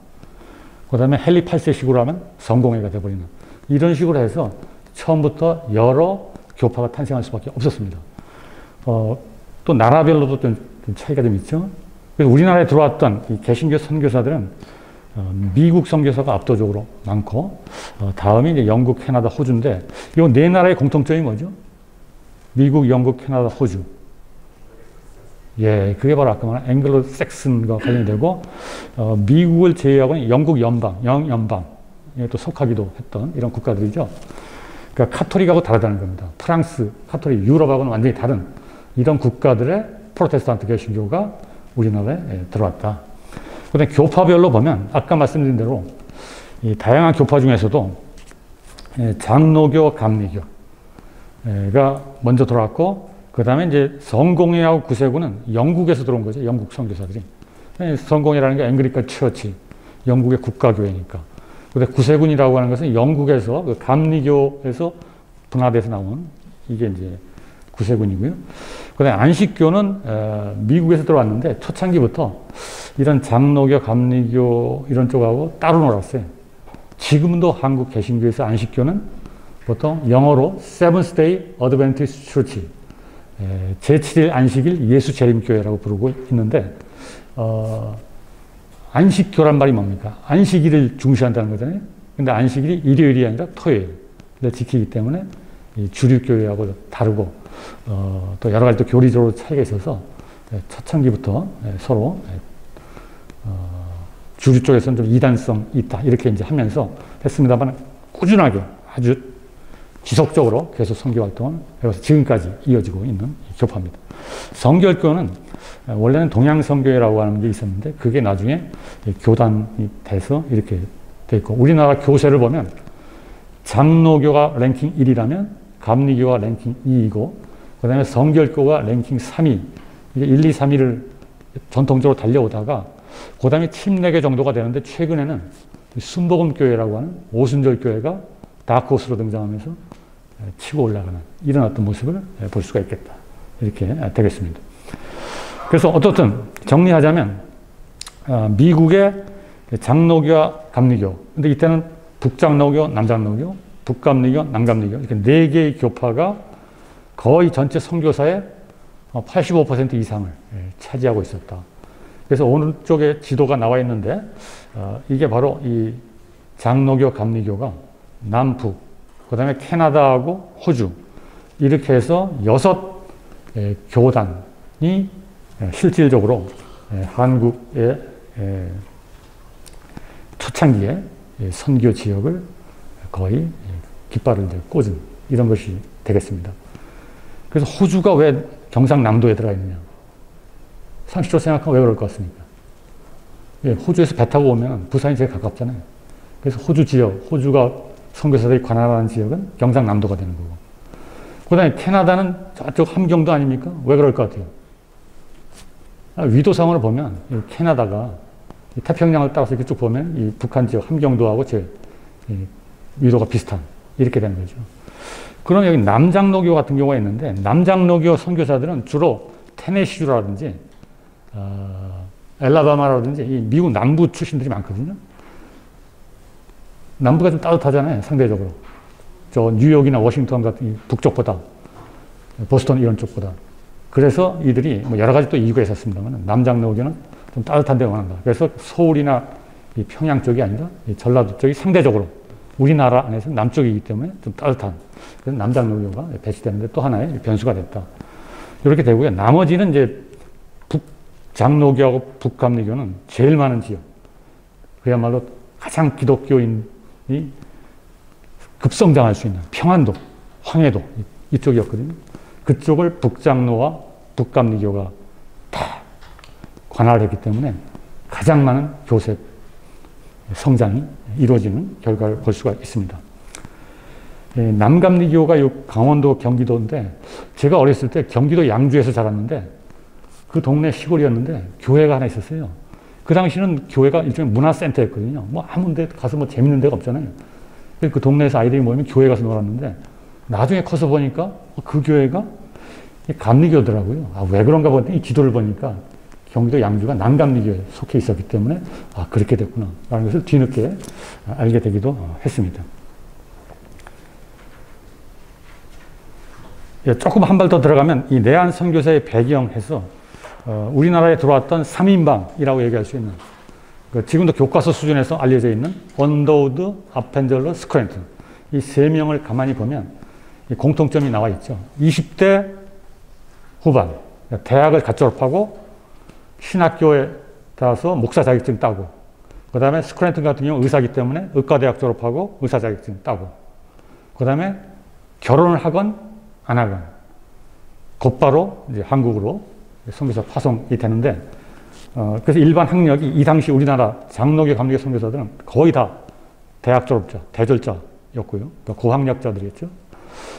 그 다음에 헨리 8세식으로 하면 성공회가 되어버리는, 이런 식으로 해서 처음부터 여러 교파가 탄생할 수밖에 없었습니다. 또 나라별로도 좀 차이가 좀 있죠. 그래서 우리나라에 들어왔던 이 개신교 선교사들은 미국 선교사가 압도적으로 많고, 다음이 이제 영국, 캐나다, 호주인데, 이 네 나라의 공통점이 뭐죠? 미국, 영국, 캐나다, 호주. 예, 그게 바로 아까 말한 앵글로 섹슨과 관련이 되고, 미국을 제외하고는 영국 연방, 영연방에 또 속하기도 했던 이런 국가들이죠. 그러니까 카톨릭하고 다르다는 겁니다. 프랑스, 카톨릭, 유럽하고는 완전히 다른 이런 국가들의 프로테스탄트 개신교가 우리나라에 들어왔다. 그다음에 교파별로 보면 아까 말씀드린 대로 이 다양한 교파 중에서도 장로교, 감리교가 먼저 들어왔고, 그 다음에 이제 성공회하고 구세군은 영국에서 들어온 거죠. 영국 선교사들이. 성공회라는 게 앵글리칸 처치, 영국의 국가교회니까. 근데 구세군이라고 하는 것은 영국에서, 그 감리교에서 분화돼서 나온 이게 이제 구세군이고요. 그 다음에 안식교는 미국에서 들어왔는데 초창기부터 이런 장로교, 감리교 이런 쪽하고 따로 놀았어요. 지금도 한국 개신교에서 안식교는 보통 영어로 Seventh Day Adventist Church, 제7일 안식일 예수 재림교회라고 부르고 있는데, 안식교란 말이 뭡니까? 안식일을 중시한다는 거잖아요. 근데 안식일이 일요일이 아니라 토요일을 지키기 때문에 주류교회하고 다르고, 또 여러 가지 또 교리적으로 차이가 있어서 초창기부터 서로 주류 쪽에서는 좀 이단성이 있다, 이렇게 이제 하면서 했습니다만, 꾸준하게 아주 지속적으로 계속 선교 활동을 해서 지금까지 이어지고 있는 교파입니다. 성결교는 원래는 동양성교회라고 하는 게 있었는데, 그게 나중에 교단이 돼서 이렇게 돼 있고, 우리나라 교세를 보면 장로교가 랭킹 1위라면 감리교가 랭킹 2위고, 그 다음에 성결교가 랭킹 3위, 이게 1, 2, 3위를 전통적으로 달려오다가, 그 다음에 침례교 정도가 되는데, 최근에는 순복음교회라고 하는 오순절교회가 다크호스로 등장하면서 치고 올라가는 이런 어떤 모습을 볼 수가 있겠다, 이렇게 되겠습니다. 그래서 어떻든 정리하자면, 미국의 장로교와 감리교, 근데 이때는 북장로교, 남장로교, 북감리교, 남감리교, 이렇게 네 개의 교파가 거의 전체 선교사의 85% 이상을 차지하고 있었다. 그래서 오른쪽에 지도가 나와 있는데, 이게 바로 이 장로교, 감리교가 남북, 그 다음에 캐나다하고 호주, 이렇게 해서 6 교단이 실질적으로 한국의 초창기에 선교 지역을 거의 깃발을 꽂은 이런 것이 되겠습니다. 그래서 호주가 왜 경상남도에 들어가 있느냐? 상식적으로 생각하면 왜 그럴 것 같습니까? 호주에서 배 타고 오면 부산이 제일 가깝잖아요. 그래서 호주 지역, 호주가 선교사들이 관할하는 지역은 경상남도가 되는 거고, 그 다음에 캐나다는 저쪽 함경도 아닙니까? 왜 그럴 것 같아요? 위도상으로 보면 캐나다가 태평양을 따라서 이렇게 쭉 보면 이 북한 지역 함경도하고 제 위도가 비슷한, 이렇게 되는 거죠. 그럼 여기 남장로교 같은 경우가 있는데, 남장로교 선교사들은 주로 테네시주라든지 엘라바마라든지 이 미국 남부 출신들이 많거든요. 남부가 좀 따뜻하잖아요, 상대적으로. 저 뉴욕이나 워싱턴 같은 북쪽보다, 보스턴 이런 쪽보다. 그래서 이들이 뭐 여러 가지 또 이유가 있었습니다만, 남장로교는 좀 따뜻한 데가 원한다. 그래서 서울이나 이 평양 쪽이 아니라 이 전라도 쪽이 상대적으로 우리나라 안에서 남쪽이기 때문에 좀 따뜻한, 그래서 남장로교가 배치되는데 또 하나의 변수가 됐다. 이렇게 되고요. 나머지는 이제 북장로교하고 북감리교는 제일 많은 지역. 그야말로 가장 기독교인이 급성장할 수 있는 평안도, 황해도 이쪽이었거든요. 그쪽을 북장로와 북감리교가 다 관할을 했기 때문에 가장 많은 교세 성장이 이루어지는 결과를 볼 수가 있습니다. 남감리교가 강원도 경기도인데 제가 어렸을 때 경기도 양주에서 자랐는데 그 동네 시골이었는데 교회가 하나 있었어요. 그 당시는 교회가 일종의 문화센터였거든요. 뭐 아무 데 가서 뭐 재밌는 데가 없잖아요. 그 동네에서 아이들이 모이면 교회 가서 놀았는데 나중에 커서 보니까 그 교회가 감리교더라고요. 아, 왜 그런가 보니 지도를 보니까 경기도 양주가 남감리교에 속해 있었기 때문에 아, 그렇게 됐구나 라는 것을 뒤늦게 알게 되기도 했습니다. 조금 한 발 더 들어가면 이 내한 선교사의 배경에서 우리나라에 들어왔던 3인방이라고 얘기할 수 있는 지금도 교과서 수준에서 알려져 있는 언더우드, 아펜젤러, 스크랜튼 이 세 명을 가만히 보면 공통점이 나와 있죠. 20대 후반 대학을 갓 졸업하고 신학교에 가서 목사 자격증 따고 그 다음에 스크랜튼 같은 경우 의사이기 때문에 의과대학 졸업하고 의사 자격증 따고 그 다음에 결혼을 하건 안 하건 곧바로 이제 한국으로 선교사 파송이 되는데 그래서 일반 학력이 이 당시 우리나라 장로교, 감리교 선교사들은 거의 다 대학 졸업자, 대졸자였고요. 또 고학력자들이었죠.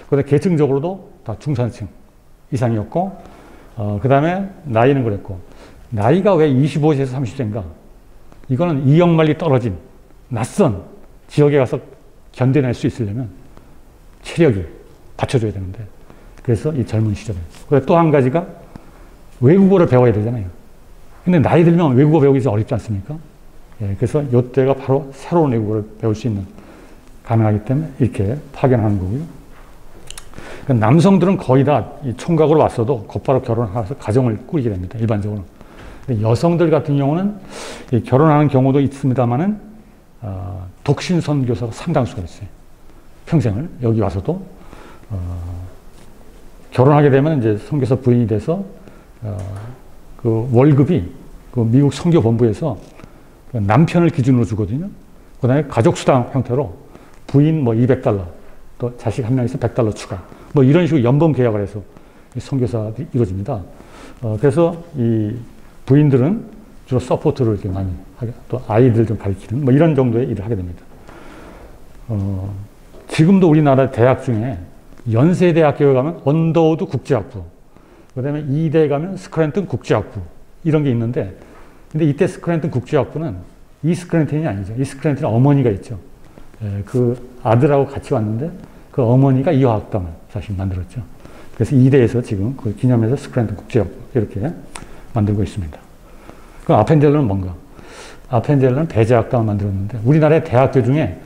그다음에 계층적으로도 다 중산층 이상이었고 그 다음에 나이는 그랬고 나이가 왜 25세에서 30세인가? 이거는 이역만리 떨어진 낯선 지역에 가서 견뎌낼 수 있으려면 체력이 받쳐줘야 되는데 그래서 이 젊은 시절에 그리고 또 한 가지가 외국어를 배워야 되잖아요. 근데 나이 들면 외국어 배우기 좀 어렵지 않습니까? 예, 그래서 이때가 바로 새로운 외국어를 배울 수 있는 가능하기 때문에 이렇게 파견하는 거고요. 그러니까 남성들은 거의 다 총각으로 왔어도 곧바로 결혼해서 가정을 꾸리게 됩니다. 일반적으로. 근데 여성들 같은 경우는 결혼하는 경우도 있습니다만은 독신 선교사가 상당수가 있어요. 평생을 여기 와서도 결혼하게 되면 이제 선교사 부인이 돼서 그 월급이 그 미국 선교본부에서 남편을 기준으로 주거든요. 그 다음에 가족수당 형태로 부인 뭐 $200, 또 자식 한 명 있으면 $100 추가. 뭐 이런 식으로 연봉 계약을 해서 선교사들이 이루어집니다. 그래서 이 부인들은 주로 서포트를 이렇게 많이 하게, 또 아이들 좀 가르치는 뭐 이런 정도의 일을 하게 됩니다. 지금도 우리나라 대학 중에 연세대학교에 가면 언더우드 국제학부, 그 다음에 이대에 가면 스크랜튼 국제학부 이런 게 있는데 근데 이때 스크랜튼 국제학부는 이 스크랜튼이 아니죠. 이 스크랜튼은 어머니가 있죠. 그 아들하고 같이 왔는데 그 어머니가 이 화학당을 사실 만들었죠. 그래서 이대에서 지금 그 기념해서 스크랜튼 국제학부 이렇게 만들고 있습니다. 그럼 아펜젤러는 뭔가? 아펜젤러는 배제학당을 만들었는데 우리나라의 대학교 중에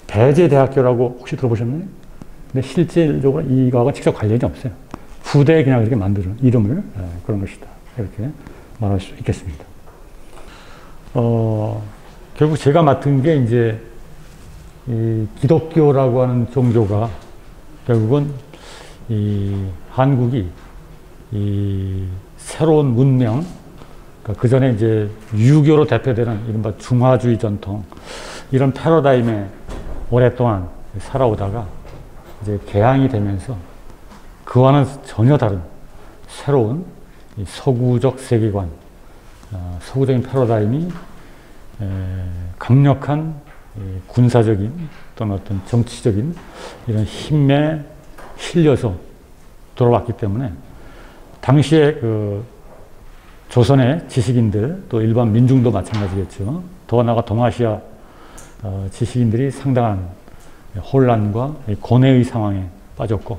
배제대학교라고 혹시 들어보셨나요? 근데 실질적으로 이거하고 직접 관련이 없어요. 후대에 그냥 이렇게 만드는 이름을 그런 것이다. 이렇게 말할 수 있겠습니다. 결국 제가 맡은 게 이제 이 기독교라고 하는 종교가 결국은 이 한국이 이 새로운 문명, 그러니까 그 전에 이제 유교로 대표되는 이른바 중화주의 전통, 이런 패러다임에 오랫동안 살아오다가 이제 개항이 되면서 그와는 전혀 다른 새로운 이 서구적 세계관, 서구적인 패러다임이 강력한 군사적인 또는 어떤 정치적인 이런 힘에 실려서 돌아왔기 때문에 당시에 그 조선의 지식인들 또 일반 민중도 마찬가지겠죠. 더 나아가 동아시아 지식인들이 상당한 혼란과 고뇌의 상황에 빠졌고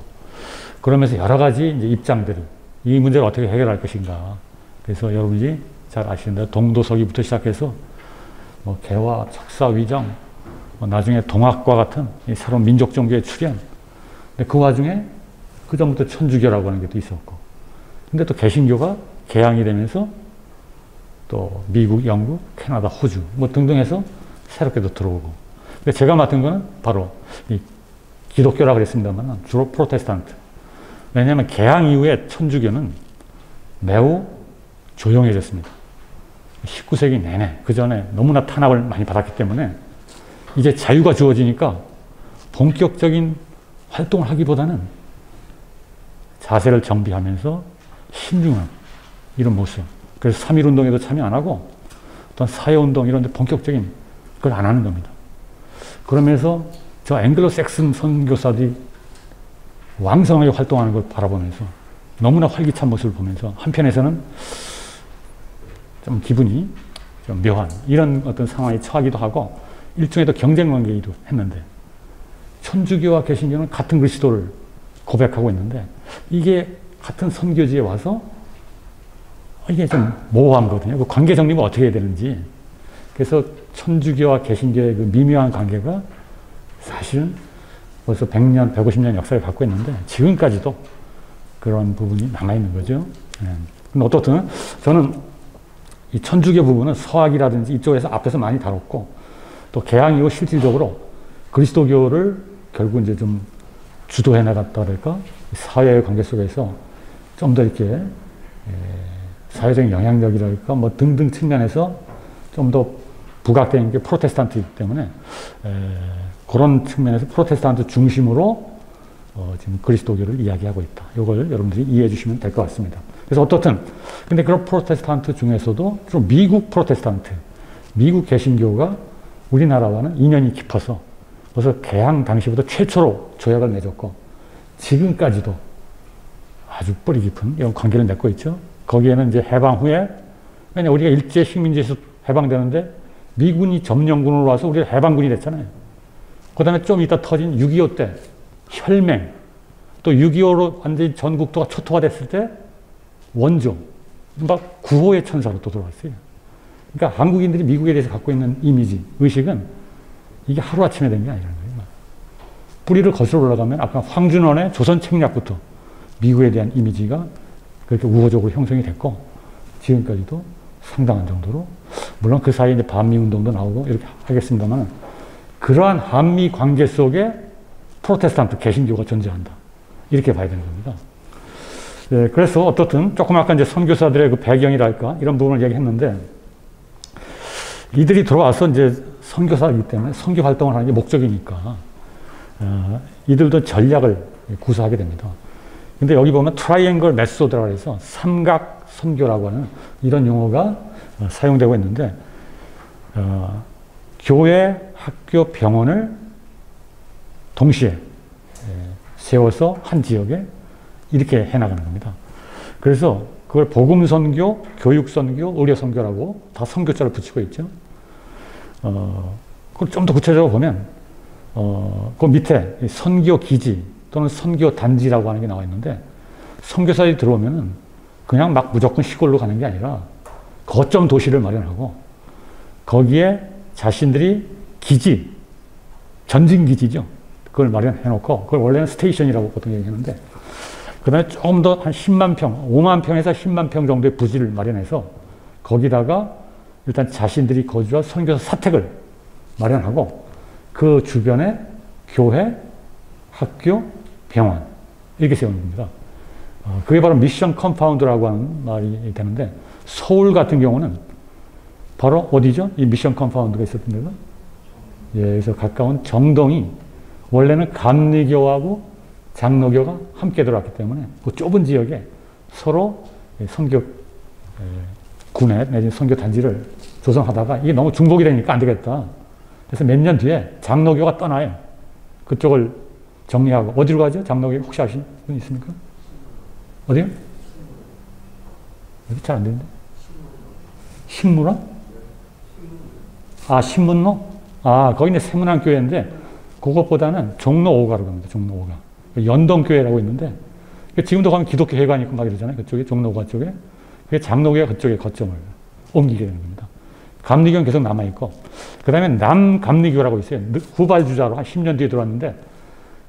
그러면서 여러 가지 이제 입장들이 이 문제를 어떻게 해결할 것인가. 그래서 여러분이 잘 아시는 대로 동도서기부터 시작해서 뭐 개화, 척사, 위정, 뭐 나중에 동학과 같은 이 새로운 민족 종교의 출현. 근데 그 와중에 그 전부터 천주교라고 하는 게 또 있었고. 근데 또 개신교가 개항이 되면서 또 미국, 영국, 캐나다, 호주 뭐 등등 해서 새롭게도 들어오고. 근데 제가 맡은 거는 바로 이 기독교라고 그랬습니다만 주로 프로테스탄트. 왜냐하면 개항 이후에 천주교는 매우 조용해졌습니다. 19세기 내내 그 전에 너무나 탄압을 많이 받았기 때문에 이제 자유가 주어지니까 본격적인 활동을 하기보다는 자세를 정비하면서 신중한 이런 모습. 그래서 3.1운동에도 참여 안 하고 어떤 사회운동 이런 데 본격적인 걸 안 하는 겁니다. 그러면서 저 앵글로색슨 선교사들이 왕성하게 활동하는 걸 바라보면서 너무나 활기찬 모습을 보면서 한편에서는 좀 기분이 좀 묘한 이런 어떤 상황에 처하기도 하고 일종의 경쟁 관계이기도 했는데 천주교와 개신교는 같은 그리스도를 고백하고 있는데 이게 같은 선교지에 와서 이게 좀 모호한 거거든요. 그 관계 정립은 어떻게 해야 되는지. 그래서 천주교와 개신교의 그 미묘한 관계가 사실은 벌써 100년, 150년 역사를 갖고 있는데 지금까지도 그런 부분이 남아있는 거죠. 근데 어떻든 저는 이 천주교 부분은 서학이라든지 이쪽에서 앞에서 많이 다뤘고 또 개항 이후 실질적으로 그리스도교를 결국 이제 좀 주도해 나갔다 그럴까? 사회의 관계 속에서 좀 더 이렇게 사회적인 영향력이랄까 뭐 등등 측면에서 좀 더 부각된 게 프로테스탄트이기 때문에 그런 측면에서 프로테스탄트 중심으로 지금 그리스도교를 이야기하고 있다. 이걸 여러분들이 이해해 주시면 될 것 같습니다. 그래서 어떻든 근데 그런 프로테스탄트 중에서도 좀 미국 프로테스탄트, 미국 개신교가 우리나라와는 인연이 깊어서 벌써 개항 당시부터 최초로 조약을 맺었고 지금까지도 아주 뿌리 깊은 이런 관계를 맺고 있죠. 거기에는 이제 해방 후에 왜냐 우리가 일제 식민지에서 해방되는데 미군이 점령군으로 와서 우리가 해방군이 됐잖아요. 그 다음에 좀 이따 터진 6.25 때 혈맹 또 6.25로 완전히 전국도가 초토화됐을 때 원조 막 구호의 천사로 또 들어왔어요. 그러니까 한국인들이 미국에 대해서 갖고 있는 이미지, 의식은 이게 하루아침에 된 게 아니라는 거예요. 뿌리를 거슬러 올라가면 아까 황준원의 조선 책략부터 미국에 대한 이미지가 그렇게 우호적으로 형성이 됐고 지금까지도 상당한 정도로 물론 그 사이에 이제 반미 운동도 나오고 이렇게 하겠습니다만 그러한 한미 관계 속에 프로테스탄트 개신교가 존재한다. 이렇게 봐야 되는 겁니다. 네, 그래서 어떻든 조금 아까 이제 선교사들의 그 배경이랄까 이런 부분을 얘기했는데 이들이 들어와서 이제 선교사이기 때문에 선교 활동을 하는 게 목적이니까 이들도 전략을 구사하게 됩니다. 근데 여기 보면 트라이앵글 메소드라고 해서 삼각 선교라고 하는 이런 용어가 사용되고 있는데 교회, 학교, 병원을 동시에 세워서 한 지역에 이렇게 해나가는 겁니다. 그래서 그걸 복음선교, 교육선교, 의료선교라고 다 선교자를 붙이고 있죠. 그걸 좀 더 구체적으로 보면 그 밑에 선교기지 또는 선교단지라고 하는 게 나와 있는데 선교사들이 들어오면은 그냥 막 무조건 시골로 가는 게 아니라 거점 도시를 마련하고 거기에 자신들이 기지, 전진기지죠. 그걸 마련해 놓고 그걸 원래는 스테이션이라고 보통 얘기하는데 그 다음에 조금 더 한 10만 평, 5만 평에서 10만 평 정도의 부지를 마련해서 거기다가 일단 자신들이 거주할 선교사 사택을 마련하고 그 주변에 교회, 학교, 병원 이렇게 세우는 겁니다. 그게 바로 미션 컴파운드라고 하는 말이 되는데 서울 같은 경우는 바로 어디죠? 이 미션 컴파운드가 있었던 데가 예, 그래서 가까운 정동이 원래는 감리교하고 장로교가 함께 들어왔기 때문에 그 좁은 지역에 서로 선교 군에 내지는 선교 단지를 조성하다가 이게 너무 중복이 되니까 안 되겠다. 그래서 몇 년 뒤에 장로교가 떠나요. 그쪽을 정리하고 어디로 가죠? 장로교 혹시 아시는 분 있습니까? 어디요? 여기 잘 안 되는데. 식물원? 아, 신문로? 아, 거기는 세문안교회인데 그것보다는 종로 5가로 갑니다. 종로 5가. 연동교회라고 있는데 지금도 가면 기독교 회관이 있고 막 이러잖아요. 그쪽에 종로 5가 쪽에. 그게 장로교가 그쪽에 거점을 옮기게 되는 겁니다. 감리교는 계속 남아있고 그 다음에 남감리교라고 있어요. 후발주자로 한 10년 뒤에 들어왔는데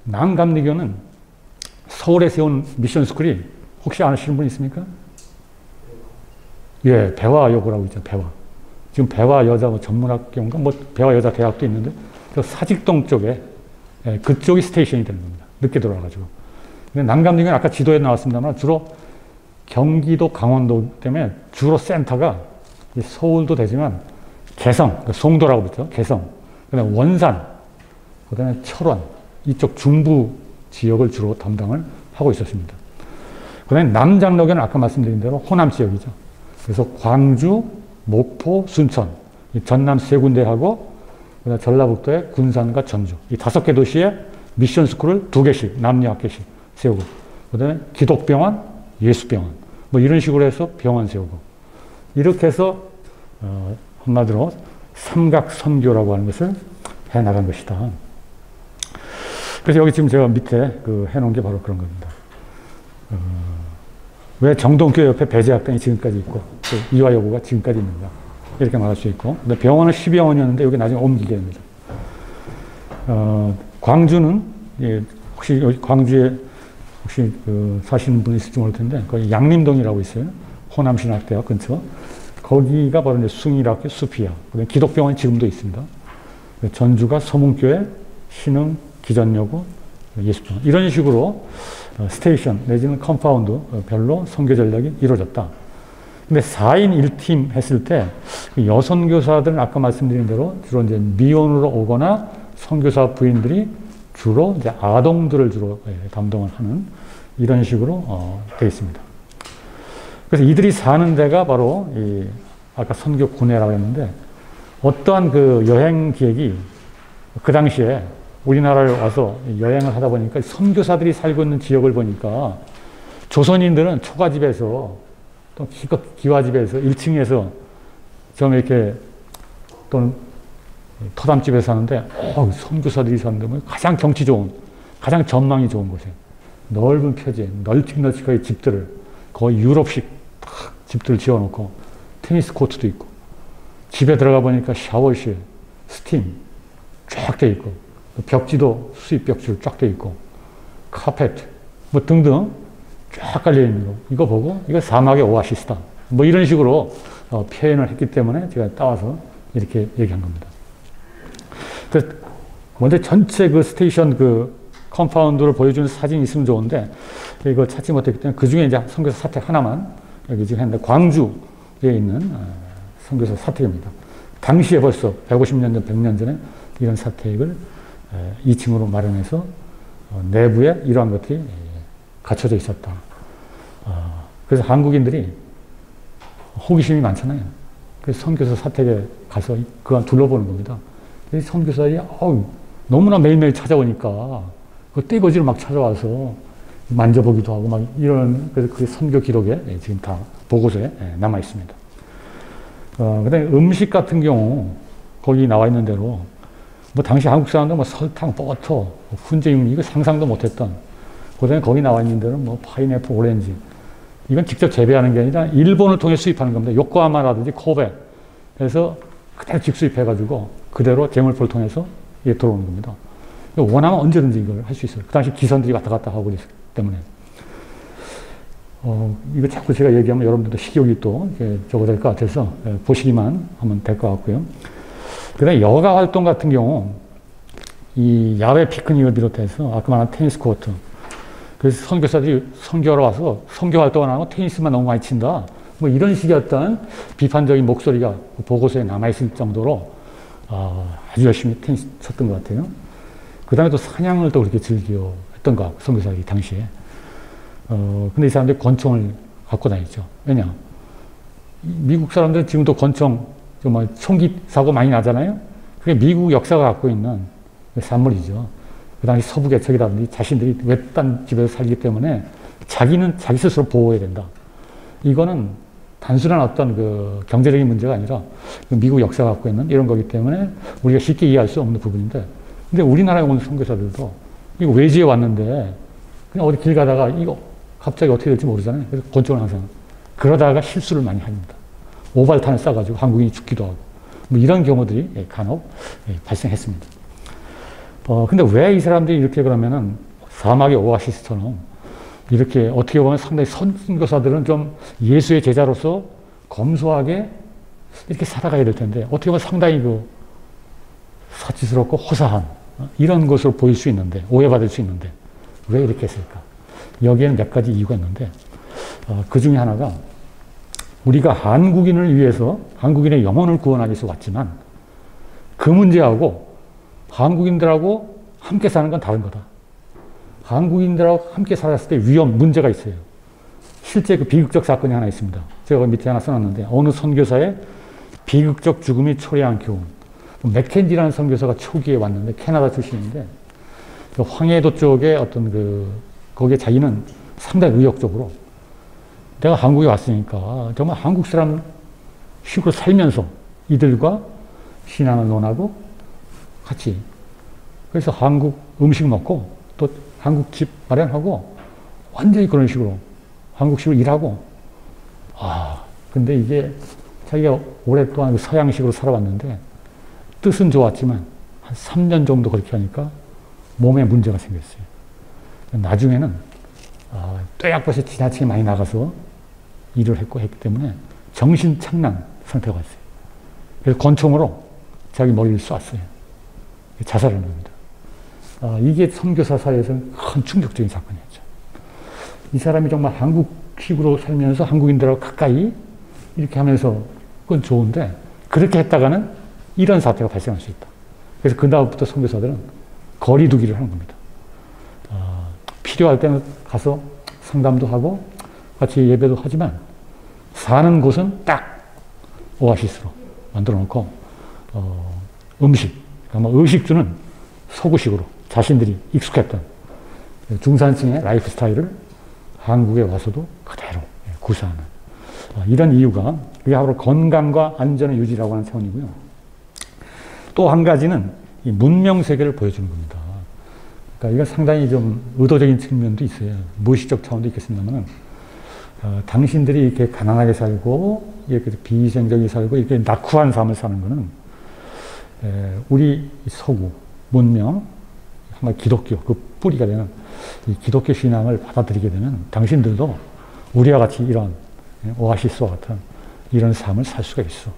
남감리교는 서울에 세운 미션스쿨이 혹시 아시는 분 있습니까? 예, 배화여고라고 있죠. 배화. 지금 배화 여자 전문학교인가 뭐 배화 여자 대학도 있는데 그 사직동 쪽에 예, 그쪽이 스테이션이 되는 겁니다. 늦게 돌아가지고. 근데 남감리교는 아까 지도에 나왔습니다만 주로 경기도, 강원도 때문에 주로 센터가 서울도 되지만 개성, 송도라고 그러죠. 개성, 그다음에 원산, 그다음에 철원 이쪽 중부 지역을 주로 담당을 하고 있었습니다. 그다음에 남장로교는 아까 말씀드린 대로 호남 지역이죠. 그래서 광주, 목포, 순천 이 전남 세 군데하고 그다음에 전라북도의 군산과 전주 이 5개 도시에 미션 스쿨을 2개씩 남녀 학교씩 세우고 그다음에 기독병원, 예수병원 뭐 이런 식으로 해서 병원 세우고 이렇게 해서 한마디로 삼각선교라고 하는 것을 해나간 것이다. 그래서 여기 지금 제가 밑에 해놓은 게 바로 그런 겁니다. 왜 정동교 옆에 배재학당이 지금까지 있고 이화여고가 지금까지 있는가 이렇게 말할 수 있고 근데 병원은 12병원이었는데 여기 나중에 옮기게 됩니다. 광주는 혹시 여기 광주에 혹시 사시는 분이 있을지 모를 텐데 거기 양림동이라고 있어요. 호남신학대학 근처. 거기가 바로 이제 숭일학교 수피아. 기독병원이 지금도 있습니다. 전주가 서문교회, 신흥, 기전여고, 예수병원. 이런 식으로 스테이션 내지는 컴파운드 별로 선교 전략이 이루어졌다. 근데 4인 1팀 했을 때 여선교사들은 아까 말씀드린 대로 주로 이제 미혼으로 오거나 선교사 부인들이 주로 이제 아동들을 주로 담당을 하는 이런 식으로 되어 있습니다. 그래서 이들이 사는 데가 바로 아까 선교 구내라고 했는데 어떠한 여행 기획이 그 당시에 우리나라에 와서 여행을 하다 보니까 선교사들이 살고 있는 지역을 보니까 조선인들은 초가집에서 또 기와집에서 1층에서 좀 이렇게 또는 토담집에 사는데 선교사들이 사는 데는 가장 경치 좋은 가장 전망이 좋은 곳에 넓은 표지에 널찍널찍하게 집들을 거의 유럽식 집들을 지어놓고 테니스 코트도 있고 집에 들어가 보니까 샤워실, 스팀 쫙 돼 있고 벽지도 수입 벽지로 쫙 돼 있고 카펫 뭐 등등 쫙 깔려 있는 거 이거 보고 이거 사막의 오아시스다 뭐 이런 식으로 표현을 했기 때문에 제가 따와서 이렇게 얘기한 겁니다. 그래서 먼저 전체 스테이션 컴파운드를 보여주는 사진이 있으면 좋은데 이거 찾지 못했기 때문에 그 중에 이제 선교사 사택 하나만 여기 지금 했는데 광주에 있는 선교사 사택입니다. 당시에 벌써 150년 전, 100년 전에 이런 사택을 2층으로 마련해서 내부에 이러한 것들이 갖춰져 있었다. 그래서 한국인들이 호기심이 많잖아요. 그래서 선교사 사택에 가서 그간 둘러보는 겁니다. 선교사들이 너무나 매일매일 찾아오니까 그 떼거지로 막 찾아와서 만져보기도 하고 막 이런 그래서 그 선교 기록에 지금 다 보고서에 남아 있습니다. 그다음에 음식 같은 경우 거기 나와 있는 대로 뭐 당시 한국 사람들 뭐 설탕, 버터, 훈제 육류 이거 상상도 못했던 그다음에 거기 나와 있는 대로 뭐 파인애플, 오렌지 이건 직접 재배하는 게 아니라 일본을 통해 수입하는 겁니다. 요코하마라든지 코베에서 그대로 직수입해가지고 그대로 재물포를 통해서 들어오는 겁니다. 원하면 언제든지 이걸 할 수 있어요. 그 당시 기선들이 왔다 갔다 하고 그랬기 때문에. 이거 자꾸 제가 얘기하면 여러분들도 식욕이 또 적어질 것 같아서 보시기만 하면 될 것 같고요. 그 다음에 여가 활동 같은 경우, 이 야외 피크닉을 비롯해서 아까 말한 테니스 코트. 그래서 선교사들이 선교하러 와서 선교 활동을 안 하고 테니스만 너무 많이 친다. 뭐 이런 식의 어떤 비판적인 목소리가 보고서에 남아있을 정도로 아주 열심히 테니스 쳤던 것 같아요. 그 다음에 또 사냥을 또 그렇게 즐겨 했던 것 같고, 선교사들이 당시에. 근데 이 사람들이 권총을 갖고 다니죠. 왜냐? 미국 사람들은 지금도 권총, 정말 총기 사고 많이 나잖아요? 그게 미국 역사가 갖고 있는 산물이죠. 그 당시 서부 개척이라든지 자신들이 외딴 집에서 살기 때문에 자기는 자기 스스로 보호해야 된다. 이거는 단순한 어떤 경제적인 문제가 아니라 미국 역사가 갖고 있는 이런 거기 때문에 우리가 쉽게 이해할 수 없는 부분인데, 근데 우리나라에 온 선교사들도 이거 외지에 왔는데 그냥 어디 길 가다가 이거 갑자기 어떻게 될지 모르잖아요. 그래서 권총을 항상 그러다가 실수를 많이 합니다. 오발탄을 쏴가지고 한국인이 죽기도 하고 뭐 이런 경우들이 간혹 발생했습니다. 근데 왜 이 사람들이 이렇게 그러면은 사막의 오아시스처럼 이렇게 어떻게 보면 상당히 선교사들은 좀 예수의 제자로서 검소하게 이렇게 살아가야 될 텐데 어떻게 보면 상당히 사치스럽고 호사한 이런 것으로 보일 수 있는데 오해받을 수 있는데 왜 이렇게 했을까? 여기에는 몇 가지 이유가 있는데 그 중에 하나가 우리가 한국인을 위해서 한국인의 영혼을 구원하기 위해서 왔지만 그 문제하고 한국인들하고 함께 사는 건 다른 거다. 한국인들하고 함께 살았을 때 문제가 있어요. 실제 그 비극적 사건이 하나 있습니다. 제가 밑에 하나 써놨는데 어느 선교사의 비극적 죽음이 초래한 교훈. 맥켄지라는 선교사가 초기에 왔는데 캐나다 출신인데 그 황해도 쪽에 어떤 거기에 자기는 상당히 의욕적으로 내가 한국에 왔으니까 정말 한국 사람 식으로 살면서 이들과 신앙을 논하고 같이 그래서 한국 음식 먹고 또 한국 집 마련하고 완전히 그런 식으로 한국식으로 일하고 근데 이게 자기가 오랫동안 서양식으로 살아왔는데 뜻은 좋았지만 한 3년 정도 그렇게 하니까 몸에 문제가 생겼어요. 나중에는 뙤약볕에 지나치게 많이 나가서 일을 했기 때문에 정신착란 상태가 왔어요. 그래서 권총으로 자기 머리를 쐈어요. 자살을 합니다. 이게 선교사 사회에서는 큰 충격적인 사건이었죠. 이 사람이 정말 한국식으로 살면서 한국인들하고 가까이 이렇게 하면서 그건 좋은데 그렇게 했다가는 이런 사태가 발생할 수 있다. 그래서 그다음부터 선교사들은 거리 두기를 하는 겁니다. 필요할 때는 가서 상담도 하고 같이 예배도 하지만 사는 곳은 딱 오아시스로 만들어 놓고 음식, 아마 의식주는 서구식으로 자신들이 익숙했던 중산층의 라이프 스타일을 한국에 와서도 그대로 구사하는 이런 이유가 그게 바로 건강과 안전의 유지라고 하는 차원이고요. 또 한 가지는 이 문명 세계를 보여주는 겁니다. 그러니까 이건 상당히 좀 의도적인 측면도 있어요. 무의식적 차원도 있겠습니다만 당신들이 이렇게 가난하게 살고 이렇게 비위생적이 살고 이렇게 낙후한 삶을 사는 것은 우리 서구 문명, 정말 기독교 그 뿌리가 되는 이 기독교 신앙을 받아들이게 되면 당신들도 우리와 같이 이런 오아시스와 같은 이런 삶을 살 수가 있어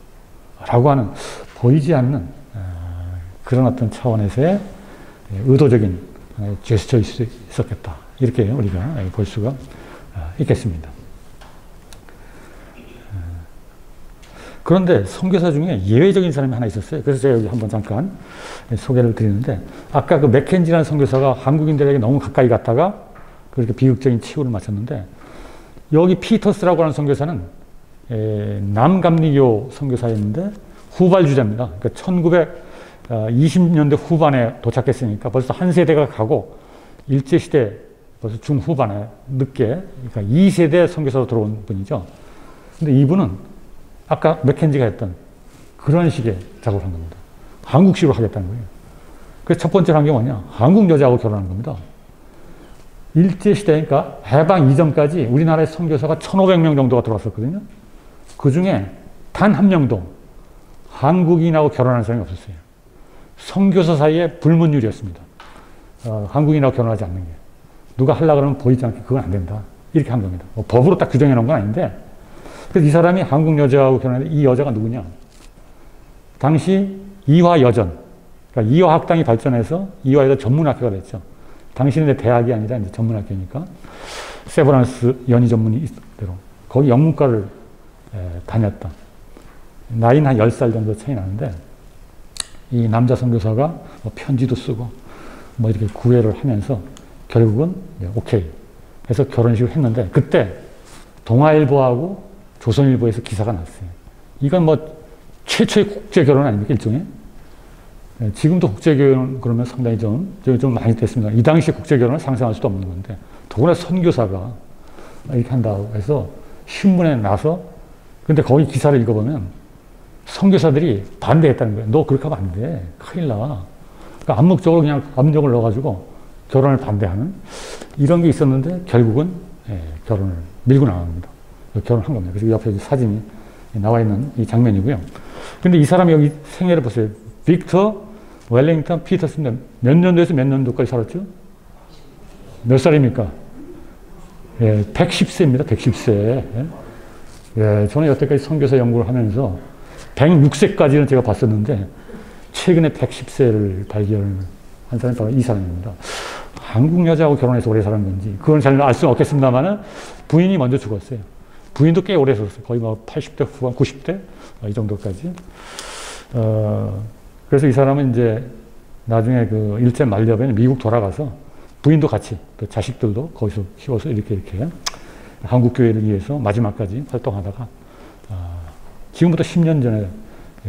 라고 하는 보이지 않는 그런 어떤 차원에서의 의도적인 제스처일 수 있었겠다. 이렇게 우리가 볼 수가 있겠습니다. 그런데 선교사 중에 예외적인 사람이 하나 있었어요. 그래서 제가 여기 한번 잠깐 소개를 드리는데 아까 그 맥켄지라는 선교사가 한국인들에게 너무 가까이 갔다가 그렇게 비극적인 치유를 마쳤는데 여기 피터스라고 하는 선교사는 남감리교 선교사였는데 후발주자입니다. 그러니까 1920년대 후반에 도착했으니까 벌써 한 세대가 가고 일제시대 벌써 중후반에 늦게 그러니까 2세대 선교사로 들어온 분이죠. 근데 이분은 아까 맥켄지가 했던 그런 식의 작업을 한 겁니다. 한국식으로 하겠다는 거예요. 그래서 첫 번째로 한 게 뭐냐? 한국 여자하고 결혼한 겁니다. 일제시대, 그러니까 해방 이전까지 우리나라의 선교사가 1,500명 정도가 들어왔었거든요. 그 중에 단 한 명도 한국인하고 결혼한 사람이 없었어요. 선교사 사이에 불문율이었습니다. 한국인하고 결혼하지 않는 게. 누가 하려고 그러면 보이지 않게 그건 안 된다. 이렇게 한 겁니다. 법으로 딱 규정해 놓은 건 아닌데 그래서 이 사람이 한국 여자하고 결혼했는데 이 여자가 누구냐? 당시 이화여전, 그러니까 이화학당이 발전해서 이화여자 전문학교가 됐죠. 당시는 대학이 아니라 이제 전문학교니까 세브란스 연희 전문의 대로 거기 영문과를 다녔다. 나이는 한 10살 정도 차이 나는데 이 남자 선교사가 뭐 편지도 쓰고 뭐 이렇게 구애를 하면서 결국은 오케이 해서 결혼식을 했는데 그때 동아일보하고 조선일보에서 기사가 났어요. 이건 뭐 최초의 국제결혼 아닙니까? 일종의. 지금도 국제결혼 그러면 상당히 좀 많이 됐습니다. 이 당시 국제결혼을 상상할 수도 없는 건데 더구나 선교사가 이렇게 한다고 해서 신문에 나서 근데 거기 기사를 읽어보면 선교사들이 반대했다는 거예요. 너 그렇게 하면 안 돼. 큰일 나. 그러니까 암묵적으로 그냥 압력을 넣어가지고 결혼을 반대하는 이런 게 있었는데 결국은 결혼을 밀고 나갑니다. 결혼한 겁니다. 그래서 옆에 사진이 나와 있는 이 장면이고요. 근데 이 사람이 여기 생애를 보세요. 빅터 웰링턴 피터스인데 몇 년도에서 몇 년도까지 살았죠? 몇 살입니까? 110세입니다. 110세. 저는 여태까지 선교사 연구를 하면서 106세까지는 제가 봤었는데 최근에 110세를 발견한 사람이 바로 이 사람입니다. 한국 여자하고 결혼해서 오래 사는 건지 그건 잘 알 수는 없겠습니다만은 부인이 먼저 죽었어요. 부인도 꽤 오래 살았어요. 거의 뭐 80대 후반, 90대 이 정도까지. 그래서 이 사람은 이제 나중에 그 일제 만렙에 미국 돌아가서 부인도 같이 또 자식들도 거기서 키워서 이렇게 한국 교회를 위해서 마지막까지 활동하다가 지금부터 10년 전에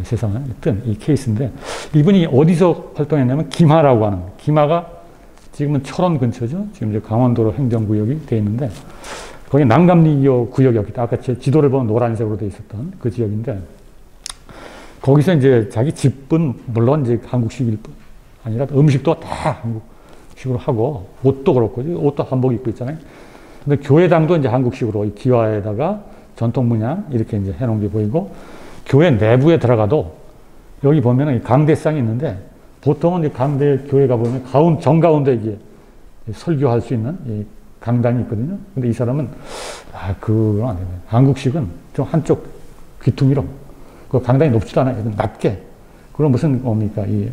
세상에 뜬 이 케이스인데 이분이 어디서 활동했냐면 김하라고 하는 김하가 지금은 철원 근처죠. 지금 이제 강원도로 행정구역이 되어 있는데 거기 난감리교 구역이었기 때문에 아까 제 지도를 보면 노란색으로 되어 있었던 그 지역인데 거기서 이제 자기 집은 물론 이제 한국식일 뿐 아니라 음식도 다 한국식으로 하고 옷도 그렇고 옷도 한복 입고 있잖아요. 근데 교회당도 이제 한국식으로 이 기와에다가 전통 문양 이렇게 이제 해놓은 게 보이고 교회 내부에 들어가도 여기 보면은 강대상이 있는데 보통은 이 강대 교회 가보면 정가운데 이게 설교할 수 있는 이 강단이 있거든요. 근데 이 사람은 그건 안 돼요. 한국식은 좀 한쪽 귀퉁이로 그 강단이 높지도 않아요. 낮게. 그럼 무슨 뭡니까 이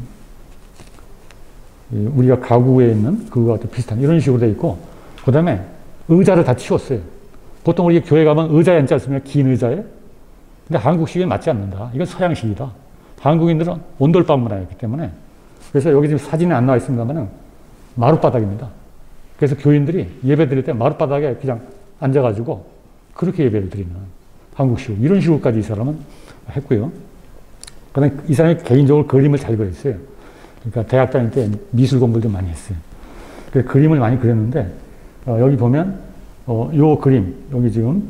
우리가 가구에 있는 그거와 비슷한 이런 식으로 돼 있고 그 다음에 의자를 다 치웠어요. 보통 우리 교회 가면 의자에 앉지 않습니까? 긴 의자에. 근데 한국식에 맞지 않는다. 이건 서양식이다. 한국인들은 온돌방 문화였기 때문에 그래서 여기 지금 사진에 안 나와 있습니다만은 마룻바닥입니다. 그래서 교인들이 예배 드릴 때 마룻바닥에 그냥 앉아가지고 그렇게 예배를 드리는 한국식으로 이런 식으로까지 이 사람은 했고요. 그다음에 이 사람이 개인적으로 그림을 잘 그렸어요. 그러니까 대학 다닐 때 미술 공부를 좀 많이 했어요. 그래서 그림을 많이 그렸는데 여기 보면 요 그림 여기 지금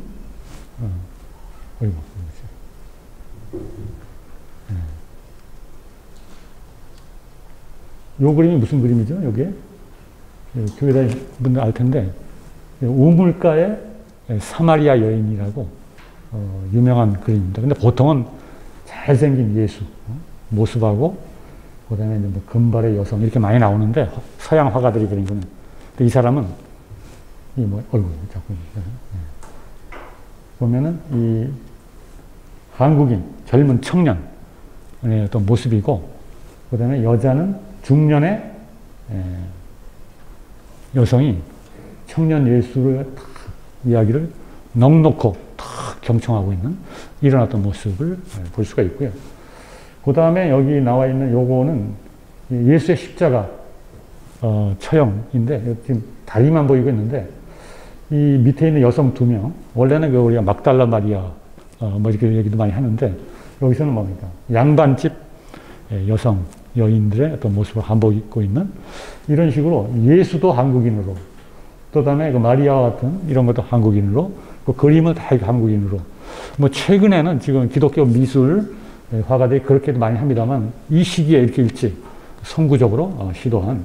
요 그림이 무슨 그림이죠? 여기에 교회 다니는 분들 알 텐데 우물가의 사마리아 여인이라고 유명한 그림입니다. 근데 보통은 잘생긴 예수 모습하고 그다음에 뭐 금발의 여성 이렇게 많이 나오는데 서양 화가들이 그린 거는. 근데 이 사람은 이 뭐 얼굴 자꾸 보면은 이 한국인 젊은 청년의 어떤 모습이고 그다음에 여자는 중년의 여성이 청년 예수를 이야기를 넉넉고 탁 경청하고 있는 이런 어떤 모습을 볼 수가 있고요. 그 다음에 여기 나와 있는 요거는 예수의 십자가 처형인데 지금 다리만 보이고 있는데 이 밑에 있는 여성 2명 원래는 그 우리가 막달라 마리아 뭐 이렇게 얘기도 많이 하는데 여기서는 뭡니까 양반집 여성 여인들의 어떤 모습을 한복 입고 있는 이런 식으로 예수도 한국인으로 또 다음에 그 마리아와 같은 이런 것도 한국인으로 그 그림은 다 한국인으로 뭐 최근에는 지금 기독교 미술 화가들이 그렇게도 많이 합니다만 이 시기에 이렇게 일찍 선구적으로 시도한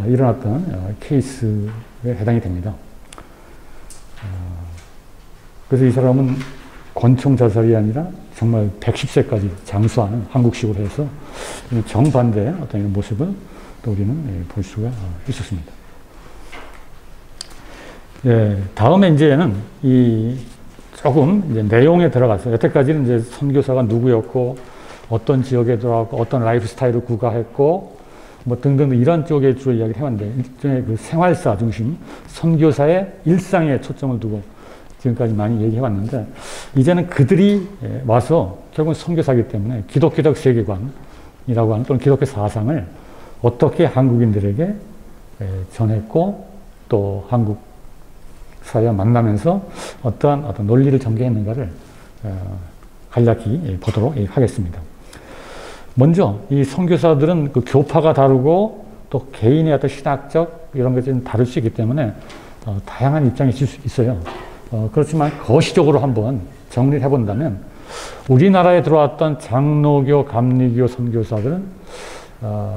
이런 어떤 케이스에 해당이 됩니다. 그래서 이 사람은 권총 자살이 아니라 정말 110세까지 장수하는 한국식으로 해서 정반대의 어떤 이런 모습을 또 우리는 볼 수가 있었습니다. 예, 다음에 이제는 이 조금 이제 내용에 들어가서 여태까지는 이제 선교사가 누구였고 어떤 지역에 들어가고 어떤 라이프 스타일을 구가했고 뭐 등등 이런 쪽에 주로 이야기를 해왔는데 일종의 그 생활사 중심 선교사의 일상에 초점을 두고 지금까지 많이 얘기해왔는데 이제는 그들이 와서 결국은 선교사이기 때문에 기독교적 세계관이라고 하는 또는 기독교 사상을 어떻게 한국인들에게 전했고 또 한국 사회와 만나면서 어떤 논리를 전개했는가를 간략히 보도록 하겠습니다. 먼저 이 선교사들은 그 교파가 다르고 또 개인의 어떤 신학적 이런 것이 좀 다를 수 있기 때문에 다양한 입장이 있을 수 있어요. 그렇지만 거시적으로 한번 정리를 해본다면 우리나라에 들어왔던 장로교, 감리교 선교사들은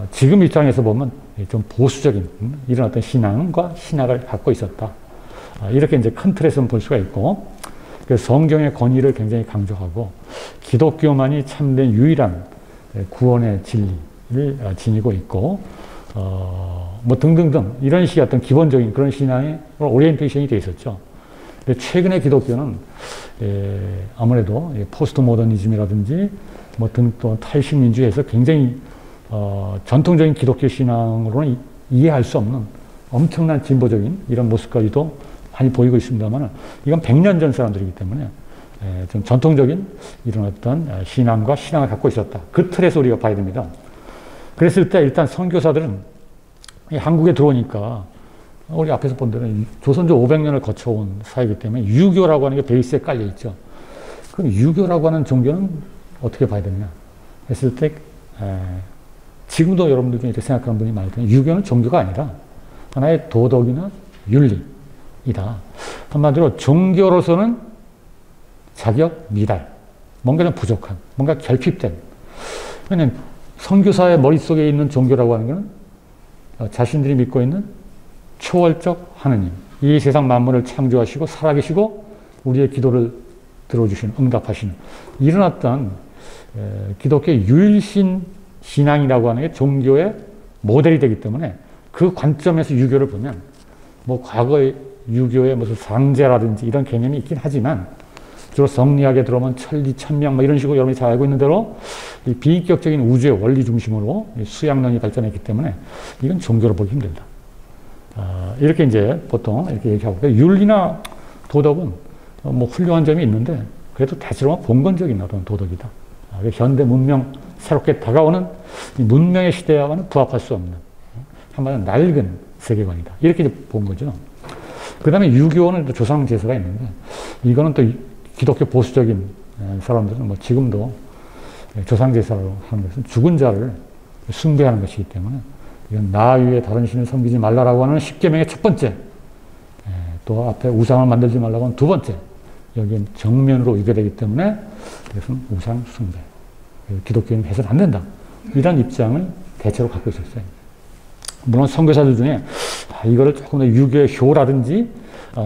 지금 입장에서 보면 좀 보수적인 이런 어떤 신앙과 신학을 갖고 있었다. 이렇게 이제 큰 틀에서 볼 수가 있고 성경의 권위를 굉장히 강조하고 기독교만이 참된 유일한 구원의 진리를 지니고 있고 뭐 등등등 이런 식의 어떤 기본적인 그런 신앙의 오리엔테이션이 되어 있었죠. 근데 최근의 기독교는 아무래도 포스트 모더니즘이라든지 뭐 등 또 탈식민주에서 굉장히 전통적인 기독교 신앙으로는 이해할 수 없는 엄청난 진보적인 이런 모습까지도 많이 보이고 있습니다만 이건 100년 전 사람들이기 때문에 좀 전통적인 이런 어떤 신앙과 신앙을 갖고 있었다. 그 틀에서 우리가 봐야 됩니다. 그랬을 때 일단 선교사들은 한국에 들어오니까 우리 앞에서 본 대로 조선조 500년을 거쳐온 사회이기 때문에 유교라고 하는 게 베이스에 깔려 있죠. 그럼 유교라고 하는 종교는 어떻게 봐야 되느냐 했을 때 지금도 여러분들 중에 이렇게 생각하는 분이 많을 텐데 유교는 종교가 아니라 하나의 도덕이나 윤리이다. 한마디로 종교로서는 자격 미달, 뭔가 좀 부족한, 뭔가 결핍된. 그냥 선교사의 머릿속에 있는 종교라고 하는 것은 자신들이 믿고 있는 초월적 하느님, 이 세상 만물을 창조하시고 살아계시고 우리의 기도를 들어주시는, 응답하시는 이런 어떤 기독교의 유일신 신앙이라고 하는 게 종교의 모델이 되기 때문에 그 관점에서 유교를 보면 뭐 과거의 유교의 무슨 상제라든지 이런 개념이 있긴 하지만 주로 성리학에 들어오면 천리, 천명 뭐 이런 식으로 여러분이 잘 알고 있는 대로 이 비인격적인 우주의 원리 중심으로 수양론이 발전했기 때문에 이건 종교로 보기 힘들다. 이렇게 이제 보통 이렇게 얘기하고 윤리나 도덕은 뭐 훌륭한 점이 있는데 그래도 대체로 봉건적인 어떤 도덕이다. 현대 문명 새롭게 다가오는 이 문명의 시대와는 부합할 수 없는 한마디로 낡은 세계관이다. 이렇게 이제 본 거죠. 그 다음에 유교는 또 조상 제사가 있는데 이거는 또 기독교 보수적인 사람들은 뭐 지금도 조상 제사로 하는 것은 죽은 자를 숭배하는 것이기 때문에 이건 나 위에 다른 신을 섬기지 말라라고 하는 십계명의 첫 번째, 또 앞에 우상을 만들지 말라고 하는 두 번째, 여기는 정면으로 위배되기 때문에 이것은 우상 숭배, 기독교는 해서는 안 된다. 이런 입장을 대체로 갖고 있었어요. 물론 선교사들 중에 이거를 조금 더 유교의 효라든지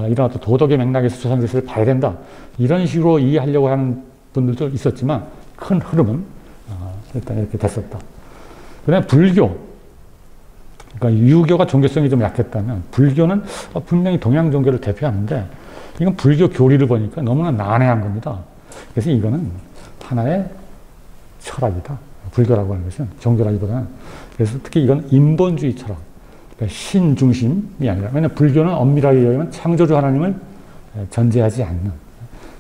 이런 어떤 도덕의 맥락에서 조상 제사를 봐야 된다. 이런 식으로 이해하려고 하는 분들도 있었지만 큰 흐름은 일단 이렇게 됐었다. 그 다음에 불교. 그러니까 유교가 종교성이 좀 약했다면 불교는 분명히 동양 종교를 대표하는데 이건 불교 교리를 보니까 너무나 난해한 겁니다. 그래서 이거는 하나의 철학이다. 불교라고 하는 것은 종교라기보다는. 그래서 특히 이건 인본주의 철학. 그러니까 신 중심이 아니라. 왜냐하면 불교는 엄밀하게 얘기하면 창조주 하나님을 전제하지 않는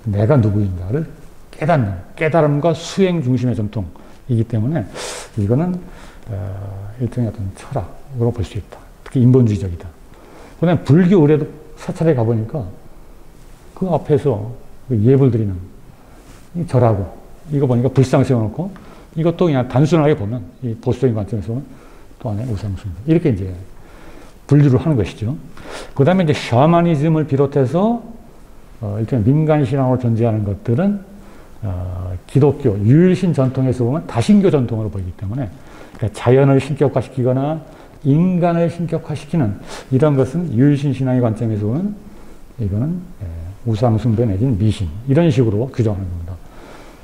내가 누구인가를 깨닫는 깨달음과 수행 중심의 전통이기 때문에 이거는 일종의 어떤 철학으로 볼 수 있다. 특히 인본주의적이다. 그 다음에 불교 의례도 사찰에 가보니까 그 앞에서 예불 드리는 이 절하고 이거 보니까 불상 세워놓고 이것도 그냥 단순하게 보면 이 보수적인 관점에서 보면 또 안에 우상숭배 이렇게 이제 분류를 하는 것이죠. 그 다음에 이제 샤머니즘을 비롯해서 일종의 민간 신앙으로 존재하는 것들은 기독교 유일신 전통에서 보면 다신교 전통으로 보이기 때문에 그러니까 자연을 신격화시키거나 인간을 신격화시키는 이런 것은 유일신 신앙의 관점에서 보면 이거는 우상숭배 내지는 미신 이런 식으로 규정하는 겁니다.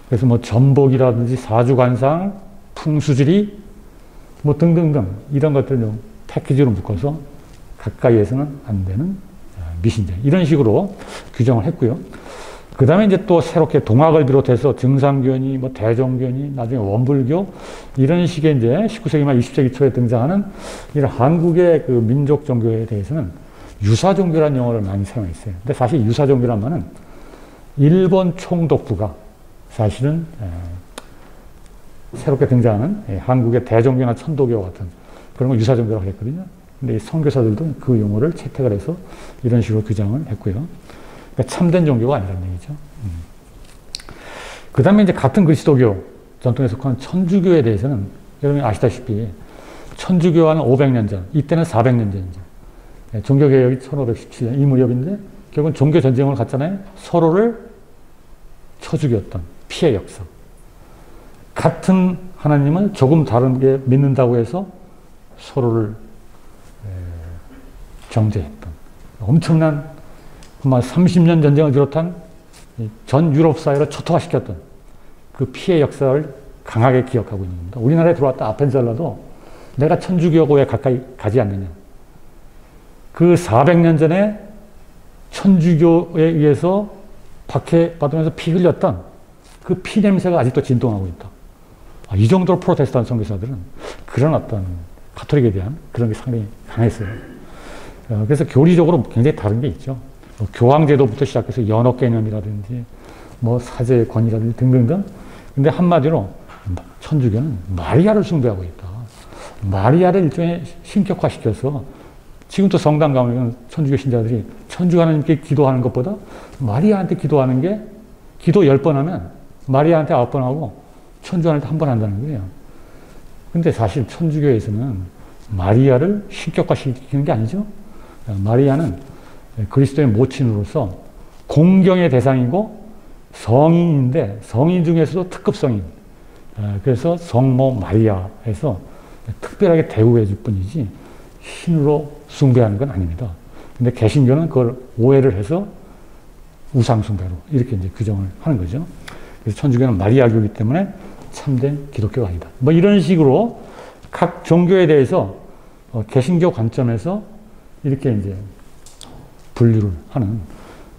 그래서 뭐 전복이라든지 사주관상, 풍수지리 뭐 등등등 이런 것들을 좀 패키지로 묶어서 가까이에서는 안 되는 미신제 이런 식으로 규정을 했고요. 그 다음에 이제 또 새롭게 동학을 비롯해서 증상교니 뭐 대종교니 나중에 원불교 이런 식의 이제 19세기 말 20세기 초에 등장하는 이런 한국의 그 민족 종교에 대해서는 유사종교라는 용어를 많이 사용했어요. 근데 사실 유사종교란 말은 일본 총독부가 사실은 새롭게 등장하는 한국의 대종교나 천도교 같은 그런 걸 유사종교라고 했거든요. 근데 선교사들도 그 용어를 채택을 해서 이런 식으로 규정을 했고요. 그러니까 참된 종교가 아니라는 얘기죠. 그 다음에 이제 같은 그리스도교 전통에 속하는 천주교에 대해서는 여러분이 아시다시피 천주교와는 500년 전, 이때는 400년 전이죠. 종교개혁이 1517년 이 무렵인데 결국은 종교전쟁을 갔잖아요. 서로를 쳐 죽였던 피해 역사. 같은 하나님을 조금 다르게 믿는다고 해서 서로를 정죄했던 엄청난 30년 전쟁을 비롯한 전 유럽 사회를 초토화시켰던 그 피해 역사를 강하게 기억하고 있는 겁니다. 우리나라에 들어왔다 아펜셀러도 내가 천주교하고 왜 가까이 가지 않느냐. 그 400년 전에 천주교에 의해서 박해받으면서 피 흘렸던 그 피 냄새가 아직도 진동하고 있다. 이 정도로 프로테스탄트 선교사들은 그런 어떤 가톨릭에 대한 그런 게 상당히 강했어요. 그래서 교리적으로 굉장히 다른 게 있죠. 교황제도부터 시작해서 연옥 개념이라든지 뭐 사제의 권위라든지 등등등. 근데 한마디로 천주교는 마리아를 숭배하고 있다. 마리아를 일종의 신격화시켜서 지금도 성당 가면 천주교 신자들이 천주 하나님께 기도하는 것보다 마리아한테 기도하는 게 기도 10번 하면 마리아한테 9번 하고 천주 하나님께 1번 한다는 거예요. 근데 사실 천주교에서는 마리아를 신격화시키는 게 아니죠. 마리아는 그리스도의 모친으로서 공경의 대상이고 성인인데 성인 중에서도 특급 성인. 그래서 성모 마리아에서 특별하게 대우해 줄 뿐이지 신으로 숭배하는 건 아닙니다. 근데 개신교는 그걸 오해를 해서 우상숭배로 이렇게 이제 규정을 하는 거죠. 그래서 천주교는 마리아교이기 때문에 참된 기독교가 아니다. 뭐 이런 식으로 각 종교에 대해서 개신교 관점에서 이렇게 이제 분류를 하는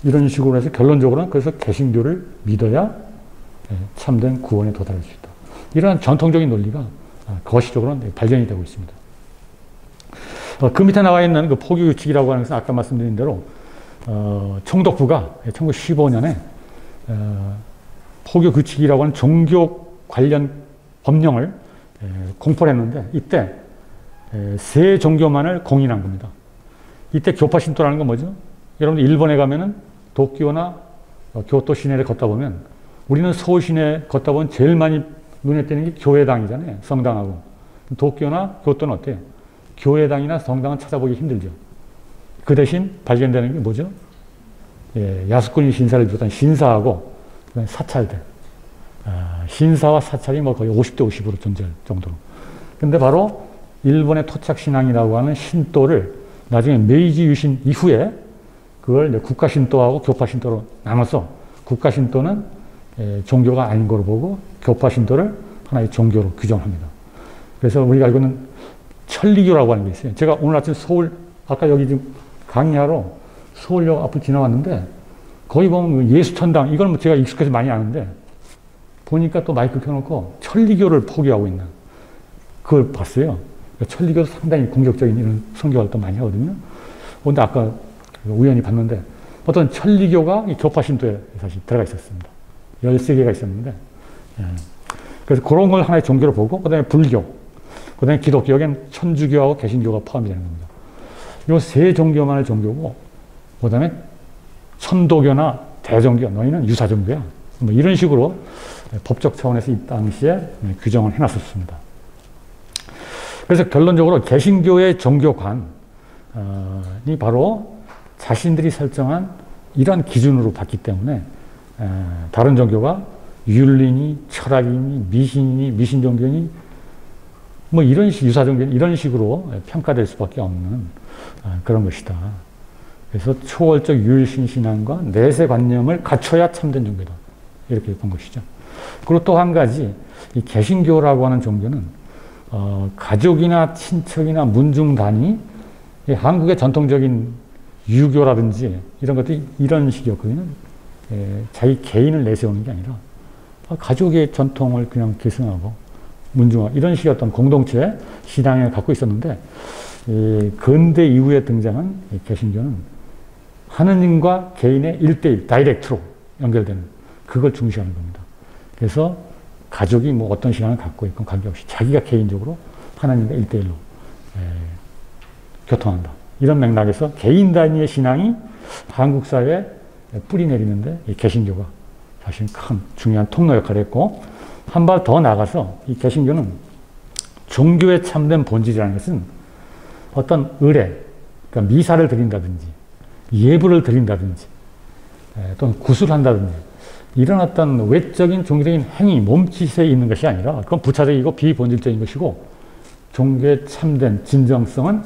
이런 식으로 해서 결론적으로는 그래서 개신교를 믿어야 참된 구원에 도달할 수 있다. 이러한 전통적인 논리가 거시적으로는 발견이 되고 있습니다. 그 밑에 나와 있는 그 포교규칙이라고 하는 것은 아까 말씀드린 대로 총독부가 1915년에 포교규칙이라고 하는 종교 관련 법령을 공포를 했는데 이때 세 종교만을 공인한 겁니다. 이때 교파 신도라는 건 뭐죠? 여러분들 일본에 가면은 도쿄나 교토 시내를 걷다 보면 우리는 서울 시내 걷다 보면 제일 많이 눈에 띄는 게 교회당이잖아요. 성당하고. 도쿄나 교토는 어때요? 교회당이나 성당은 찾아보기 힘들죠. 그 대신 발견되는 게 뭐죠? 야스쿠니 신사를 비롯한 신사하고 사찰들. 신사와 사찰이 뭐 거의 50대 50으로 존재할 정도로. 근데 바로 일본의 토착신앙이라고 하는 신도를 나중에 메이지 유신 이후에 그걸 국가신도하고 교파신도로 나눠서 국가신도는 종교가 아닌 거로 보고 교파신도를 하나의 종교로 규정합니다. 그래서 우리가 알고 있는 천리교라고 하는 게 있어요. 제가 오늘 아침 서울, 아까 여기 지금 강의하러 서울역 앞을 지나왔는데 거기 보면 예수천당, 이건 뭐 제가 익숙해서 많이 아는데 보니까 또 마이크 켜놓고 천리교를 포기하고 있는 그걸 봤어요. 천리교도 상당히 공격적인 이런 선교 활동 많이 하거든요. 그런데 아까 우연히 봤는데 어떤 천리교가 이 교파신도에 사실 들어가 있었습니다. 13개가 있었는데 그래서 그런 걸 하나의 종교로 보고 그 다음에 불교, 그 다음에 기독교, 여기는 천주교하고 개신교가 포함이 되는 겁니다. 이 세 종교만의 종교고 그 다음에 천도교나 대종교, 너희는 유사종교야. 뭐 이런 식으로 법적 차원에서 이 당시에 규정을 해놨었습니다. 그래서 결론적으로 개신교의 종교관이 바로 자신들이 설정한 이러한 기준으로 봤기 때문에 다른 종교가 윤리니 철학이니 미신이니 미신종교니 뭐 이런 유사종교 이런 식으로 평가될 수밖에 없는 그런 것이다. 그래서 초월적 유일신신앙과 내세관념을 갖춰야 참된 종교다. 이렇게 본 것이죠. 그리고 또 한 가지 이 개신교라고 하는 종교는 가족이나 친척이나 문중단이 한국의 전통적인 유교라든지 이런 것들이 이런 식이었거든요. 자기 개인을 내세우는 게 아니라 가족의 전통을 그냥 계승하고 문중화 이런 식의 어떤 공동체 신앙을 갖고 있었는데 근대 이후에 등장한 개신교는 하느님과 개인의 1대1 다이렉트로 연결되는 그걸 중시하는 겁니다. 그래서 가족이 뭐 어떤 신앙을 갖고 있건 관계없이 자기가 개인적으로 하나님과 1대1로 교통한다. 이런 맥락에서 개인 단위의 신앙이 한국 사회에 뿌리 내리는데 이 개신교가 사실 큰 중요한 통로 역할을 했고 한 발 더 나가서 이 개신교는 종교의 참된 본질이라는 것은 어떤 의례, 그러니까 미사를 드린다든지 예불을 드린다든지 또는 구술한다든지 이런 어떤 외적인 종교적인 행위, 몸짓에 있는 것이 아니라 그건 부차적이고 비본질적인 것이고 종교의 참된 진정성은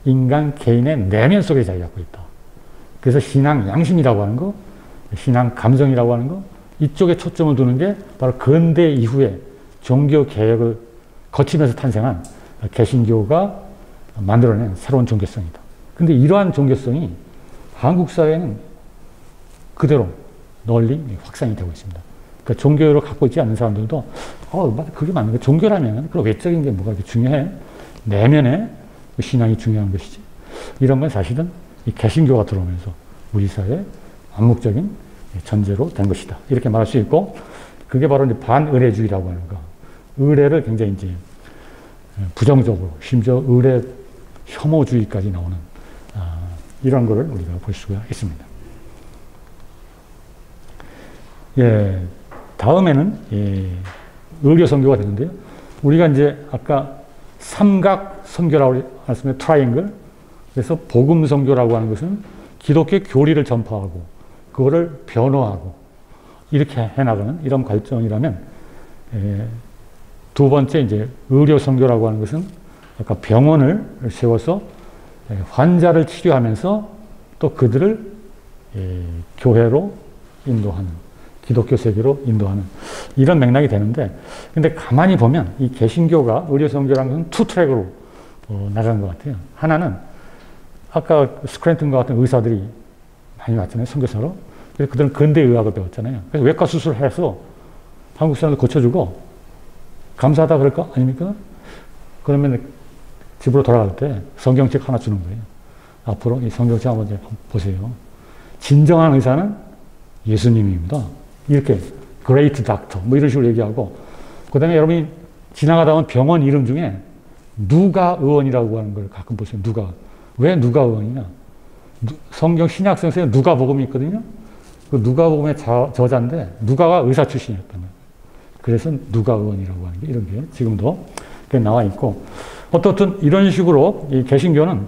인간 개인의 내면 속에 자리 잡고 있다. 그래서 신앙 양심이라고 하는 거, 신앙 감정이라고 하는 거 이쪽에 초점을 두는 게 바로 근대 이후에 종교 개혁을 거치면서 탄생한 개신교가 만들어낸 새로운 종교성이다. 근데 이러한 종교성이 한국 사회는 그대로 널리 확산이 되고 있습니다. 그러니까 종교를 갖고 있지 않는 사람들도 맞아, 그게 맞는 거야. 종교라면 그런 외적인 게 뭐가 이렇게 중요해? 내면의 신앙이 중요한 것이지. 이런 건 사실은 이 개신교가 들어오면서 우리 사회의 암묵적인 전제로 된 것이다. 이렇게 말할 수 있고, 그게 바로 이제 반의례주의라고 하는 거. 의례를 굉장히 이제 부정적으로, 심지어 의례 혐오주의까지 나오는 이런 거를 우리가 볼 수가 있습니다. 예, 다음에는 의료 선교가 되는데요. 우리가 이제 아까 삼각 선교라고 했으면 트라이앵글. 그래서 복음 선교라고 하는 것은 기독교 교리를 전파하고 그거를 변호하고 이렇게 해나가는 이런 과정이라면, 두 번째 이제 의료 선교라고 하는 것은 아까 병원을 세워서 환자를 치료하면서 또 그들을 교회로 인도하는, 기독교 세계로 인도하는 이런 맥락이 되는데, 근데 가만히 보면 이 개신교가 의료 선교라는 것은 투 트랙으로 나간 것 같아요. 하나는 아까 스크랜턴과 같은 의사들이 많이 왔잖아요, 선교사로. 그래서 그들은 근대의학을 배웠잖아요. 그래서 외과 수술을 해서 한국 사람들 고쳐주고 감사하다 그럴까? 아닙니까? 그러면 집으로 돌아갈 때 성경책 하나 주는 거예요. 앞으로 이 성경책 한번 보세요. 진정한 의사는 예수님입니다. 이렇게 great doctor 뭐 이런 식으로 얘기하고, 그 다음에 여러분이 지나가다 보면 병원 이름 중에 누가 의원이라고 하는 걸 가끔 보세요. 누가. 왜 누가 의원이냐? 성경 신약성서에 누가복음이 있거든요. 그 누가복음의 저자인데 누가가 의사 출신이었던 거예요. 그래서 누가 의원이라고 하는 게 이런 게 지금도 나와 있고, 어떻든 이런 식으로 이 개신교는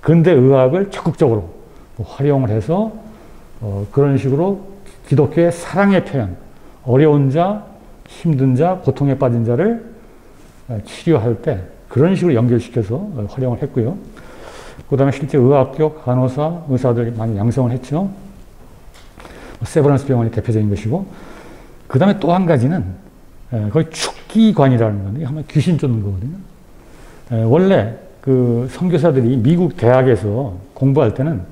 근대 의학을 적극적으로 활용을 해서 그런 식으로 기독교의 사랑의 표현, 어려운 자, 힘든 자, 고통에 빠진 자를 치료할 때 그런 식으로 연결시켜서 활용을 했고요. 그 다음에 실제 의학교, 간호사, 의사들이 많이 양성을 했죠. 세브란스 병원이 대표적인 것이고, 그 다음에 또 한 가지는 거의 축기관이라는 건데, 한번 귀신 쫓는 거거든요. 원래 그 선교사들이 미국 대학에서 공부할 때는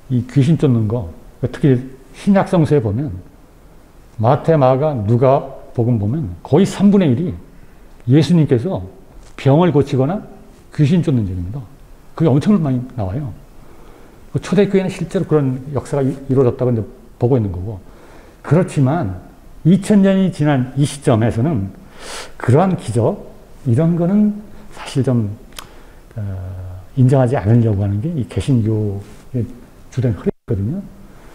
이 귀신 쫓는 거, 특히 신약성서에 보면 마태, 마가, 누가 복음 보면 거의 3분의 1이 예수님께서 병을 고치거나 귀신 쫓는 적입니다. 그게 엄청 많이 나와요. 초대교회는 실제로 그런 역사가 이루어졌다고 이제 보고 있는 거고, 그렇지만 2000년이 지난 이 시점에서는 그러한 기적, 이런 거는 사실 좀 인정하지 않으려고 하는 게 이 개신교의 주된 흐름이거든요.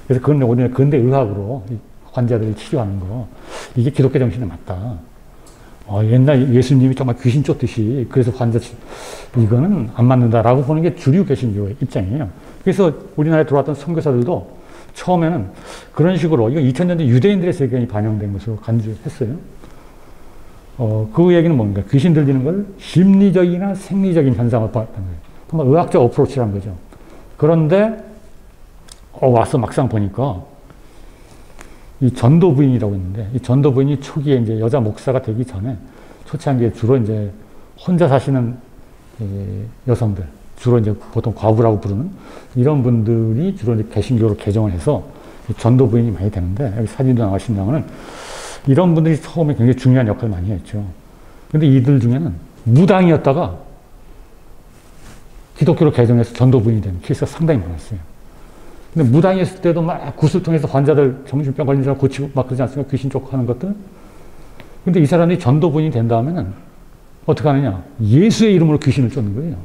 그래서 그건 오늘 근대 의학으로 환자들을 치료하는 거, 이게 기독교 정신에 맞다. 옛날 예수님이 정말 귀신 쫓듯이 그래서 환자 이거는 안 맞는다라고 보는 게 주류 개신교의 입장이에요. 그래서 우리나라에 들어왔던 선교사들도 처음에는 그런 식으로, 이거 2000년대 유대인들의 세계관이 반영된 것으로 간주했어요. 그 얘기는 뭡니까? 귀신 들리는 걸 심리적이나 생리적인 현상을 봤다는 거예요. 정말 의학적 어프로치라는 거죠. 그런데 와서 막상 보니까 이 전도 부인이라고 있는데, 이 전도 부인이 초기에 이제 여자 목사가 되기 전에 초창기에 주로 이제 혼자 사시는 여성들, 주로 이제 보통 과부라고 부르는 이런 분들이 주로 이제 개신교로 개종을 해서 전도 부인이 많이 되는데, 여기 사진도 나가신다면은 이런 분들이 처음에 굉장히 중요한 역할을 많이 했죠. 근데 이들 중에는 무당이었다가 기독교로 개종해서 전도 부인이 된 케이스가 상당히 많았어요. 근데 무당이었을 때도 막 굿을 통해서 환자들, 정신병 걸린 사람 고치고 막 그러지 않습니까? 귀신 쫓고 하는 것들. 근데 이 사람이 전도 부인이 된 다음에는 어떻게 하느냐? 예수의 이름으로 귀신을 쫓는 거예요.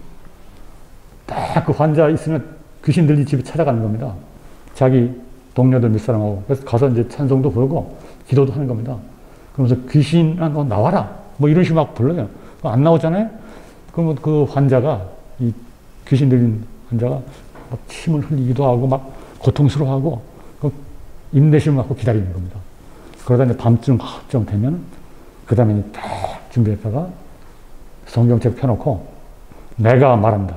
딱 그 환자 있으면 귀신들이 집에 찾아가는 겁니다. 자기 동료들 몇 사람하고. 그래서 가서 이제 찬송도 부르고 기도도 하는 겁니다. 그러면서 귀신아, 너 나와라. 뭐 이런 식으로 막 불러요. 안 나오잖아요? 그러면 그 환자가, 이 귀신 들린 환자가 막 침을 흘리기도 하고 막 고통스러워하고 인내심을 갖고 기다리는 겁니다. 그러다 이제 밤쯤 되면 그 다음에 딱 준비했다가 성경책 펴놓고 내가 말한다.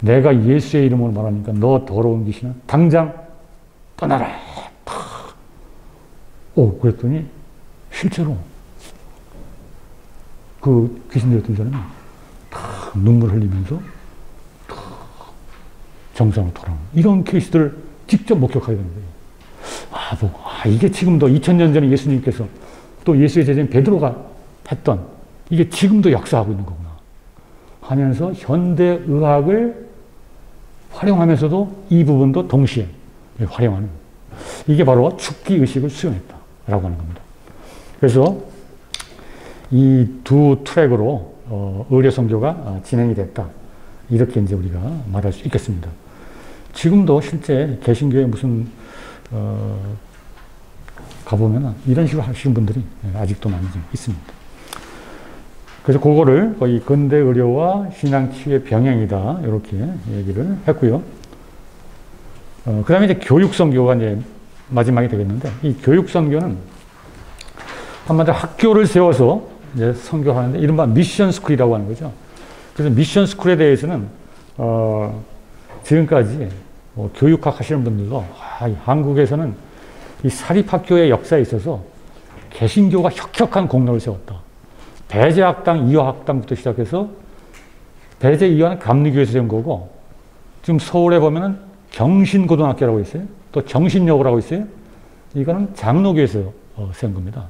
내가 예수의 이름으로 말하니까 너 더러운 귀신은 당장 떠나라. 그랬더니 실제로 그 귀신들이 들잖아요. 다 눈물 흘리면서 정상으로 돌아오는 이런 케이스들을 직접 목격하게 되는 거예요. 이게 지금도 2000년 전에 예수님께서 또 예수의 제자인 베드로가 했던, 이게 지금도 역사하고 있는 거구나. 하면서 현대의학을 활용하면서도 이 부분도 동시에 활용하는, 이게 바로 축기의식을 수용했다라고 하는 겁니다. 그래서 이 두 트랙으로 의료 선교가 진행이 됐다, 이렇게 이제 우리가 말할 수 있겠습니다. 지금도 실제 개신교에 무슨 가보면 이런 식으로 하시는 분들이 아직도 많이 있습니다. 그래서 그거를 거의 근대 의료와 신앙 치유의 병행이다, 이렇게 얘기를 했고요. 그 다음에 이제 교육 선교가 이제 마지막이 되겠는데, 이 교육 선교는 한마디로 학교를 세워서 이제 선교하는데, 이른바 미션 스쿨이라고 하는 거죠. 그래서 미션 스쿨에 대해서는 지금까지 교육학 하시는 분들도 한국에서는 이 사립학교의 역사에 있어서 개신교가 혁혁한 공로를 세웠다. 배제학당, 이화학당부터 시작해서, 배제 이화는 감리교에서 된 거고, 지금 서울에 보면은 경신고등학교라고 있어요. 또 정신여고라고 있어요. 이거는 장로교에서 세운 겁니다.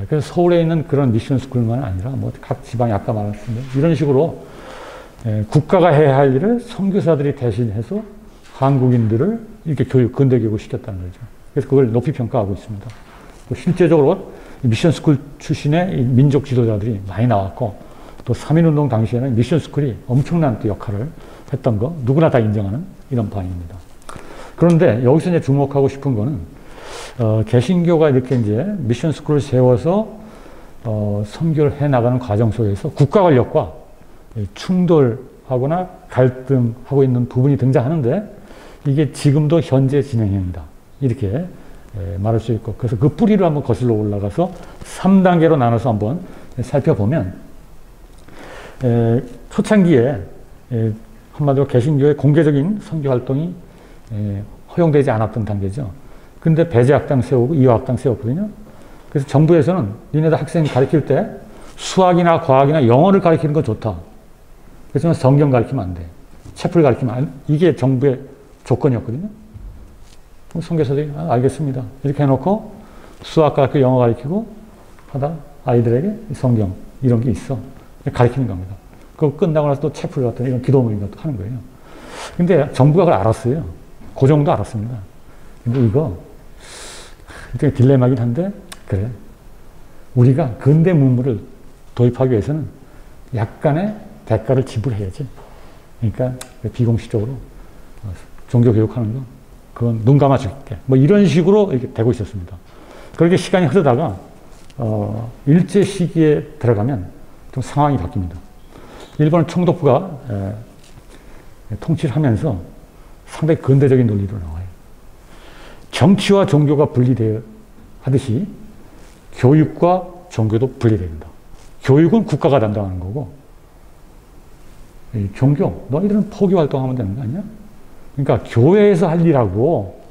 그래서 서울에 있는 그런 미션 스쿨만 아니라 뭐 각 지방이 아까 말했습니다. 이런 식으로 국가가 해야 할 일을 선교사들이 대신해서 한국인들을 이렇게 근대 교육을 시켰다는 거죠. 그래서 그걸 높이 평가하고 있습니다. 실제적으로 미션 스쿨 출신의 민족 지도자들이 많이 나왔고, 또 3.1운동 당시에는 미션 스쿨이 엄청난 또 역할을 했던 거 누구나 다 인정하는 이런 바입니다. 그런데 여기서 이제 주목하고 싶은 거는 개신교가 이렇게 이제 미션 스쿨을 세워서 선교를 해 나가는 과정 속에서 국가 권력과 충돌하거나 갈등하고 있는 부분이 등장하는데, 이게 지금도 현재 진행형이다, 이렇게 말할 수 있고, 그래서 그 뿌리를 한번 거슬러 올라가서 3단계로 나눠서 한번 살펴보면, 초창기에 한마디로 개신교의 공개적인 선교 활동이 허용되지 않았던 단계죠. 근데 배제학당 세우고 이화학당 세웠거든요. 그래서 정부에서는 니네들 학생 가르칠 때 수학이나 과학이나 영어를 가르치는 건 좋다. 그렇지만 성경 가르치면 안 돼. 책을 가르치면 안 돼. 이게 정부의 조건이었거든요. 선교사들이 알겠습니다, 이렇게 해놓고 수학 가르치고 영어 가르치고 하다 아이들에게 성경 이런 게 있어, 가르치는 겁니다. 그거 끝나고 나서 또 책을 갖다 이런 기도 모임 같은 거 하는 거예요. 근데 정부가 그걸 알았어요. 그 정도 알았습니다. 근데 이거 일종의 딜레마긴 한데, 그래, 우리가 근대 문물을 도입하기 위해서는 약간의 대가를 지불해야지. 그러니까 비공식적으로 종교 교육하는 거, 그건 눈 감아줄게, 뭐 이런 식으로 이렇게 되고 있었습니다. 그렇게 시간이 흐르다가 일제 시기에 들어가면 좀 상황이 바뀝니다. 일본 총독부가 통치를 하면서 상당히 근대적인 논리로 나와요. 정치와 종교가 분리되어 하듯이 교육과 종교도 분리된다. 교육은 국가가 담당하는 거고, 종교, 너희들은 포교 활동하면 되는 거 아니야? 그러니까 교회에서 할 일하고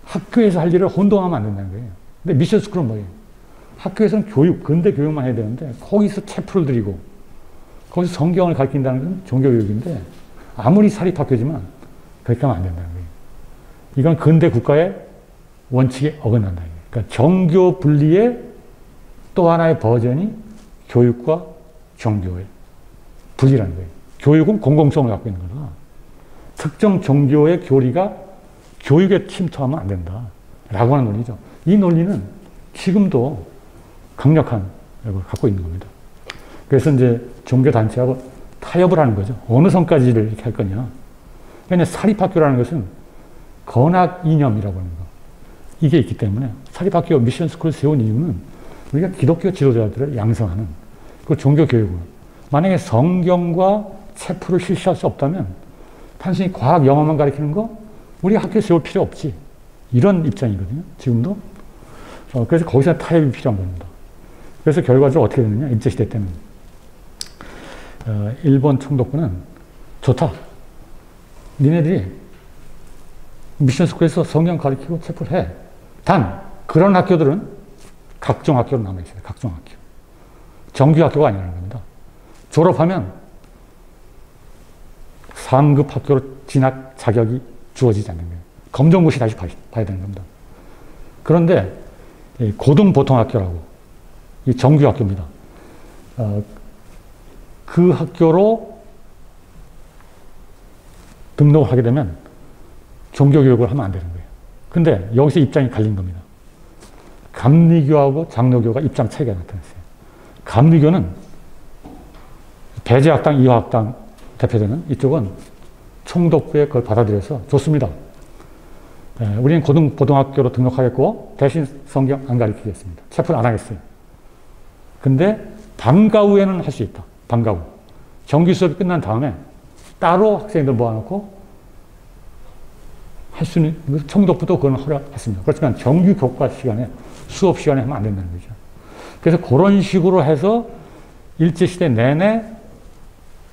학교에서 할 일을 혼동하면 안 된다는 거예요. 근데 미션 스쿨은 뭐예요? 학교에서는 교육, 근대 교육만 해야 되는데 거기서 체프를 들이고 거기서 성경을 가르친다는 건 종교교육인데, 아무리 사립학교지만 그렇게 하면 안 된다는 거예요. 이건 근대 국가의 원칙에 어긋난다는 거예요. 그러니까 정교 분리의 또 하나의 버전이 교육과 종교의 분리라는 거예요. 교육은 공공성을 갖고 있는 거다. 특정 종교의 교리가 교육에 침투하면 안 된다, 라고 하는 논리죠. 이 논리는 지금도 강력한 걸 갖고 있는 겁니다. 그래서 이제 종교단체하고 타협을 하는 거죠. 어느 선까지를 이렇게 할 거냐. 그러니까 사립학교라는 것은 건학 이념이라고 하는 거, 이게 있기 때문에 사립학교 미션 스쿨을 세운 이유는 우리가 기독교 지도자들을 양성하는 그 종교교육을, 만약에 성경과 체프를 실시할 수 없다면 단순히 과학, 영어만 가르치는 거 우리가 학교에 세울 필요 없지, 이런 입장이거든요, 지금도. 그래서 거기서 타협이 필요한 겁니다. 그래서 결과적으로 어떻게 됐느냐, 일제시대 때는 일본 총독부는 좋다, 니네들이 미션 스쿨에서 성경 가르치고 체프를 해. 단 그런 학교들은 각종 학교로 남아있어요. 각종 학교. 정규 학교가 아니라는 겁니다. 졸업하면 상급 학교로 진학 자격이 주어지지 않는 거예요. 검정고시 다시 봐야 되는 겁니다. 그런데 고등보통학교라고, 이 정규 학교입니다. 그 학교로 등록을 하게 되면 종교교육을 하면 안 되는 거예요. 근데 여기서 입장이 갈린 겁니다. 감리교하고 장로교가 입장 차이가 나타났어요. 감리교는 배제학당, 이화학당 대표되는 이쪽은 총독부에 그걸 받아들여서 좋습니다. 우리는 고등학교로 등록하겠고 대신 성경 안 가르치겠습니다. 체포 안 하겠어요. 근데 방과 후에는 할 수 있다. 방과 후. 정규 수업이 끝난 다음에 따로 학생들 모아놓고 할 수 있는, 총독부도 그건 허락했습니다. 그렇지만 정규 교과 시간에, 수업 시간에 하면 안 된다는 거죠. 그래서 그런 식으로 해서 일제시대 내내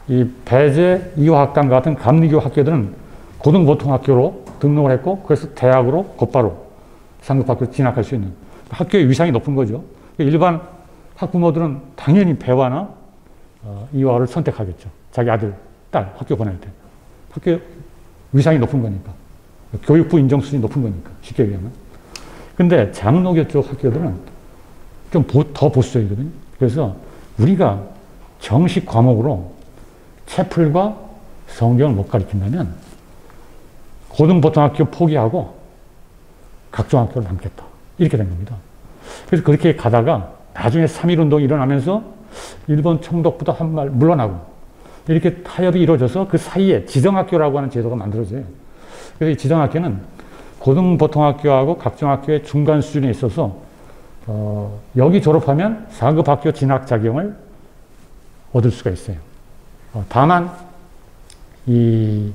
이 배제 이화학당 같은 감리교 학교들은 고등보통학교로 등록을 했고, 그래서 대학으로 곧바로 상급학교로 진학할 수 있는 학교의 위상이 높은 거죠. 일반 학부모들은 당연히 배화나 이화를 선택하겠죠. 자기 아들, 딸 학교 보낼 때. 학교 위상이 높은 거니까. 교육부 인정 수준이 높은 거니까. 쉽게 얘기하면. 근데 장로교 쪽 학교들은 좀 더 보수적이거든요. 그래서 우리가 정식 과목으로 채플과 성경을 못 가르친다면 고등보통학교 포기하고 각종학교를 남겠다. 이렇게 된 겁니다. 그래서 그렇게 가다가 나중에 3.1운동이 일어나면서 일본 총독부도 한 말 물러나고 이렇게 타협이 이루어져서 그 사이에 지정학교라고 하는 제도가 만들어져요. 그래서 이 지정학교는 고등보통학교하고 각종학교의 중간 수준에 있어서 여기 졸업하면 4급 학교 진학 자격을 얻을 수가 있어요. 다만 이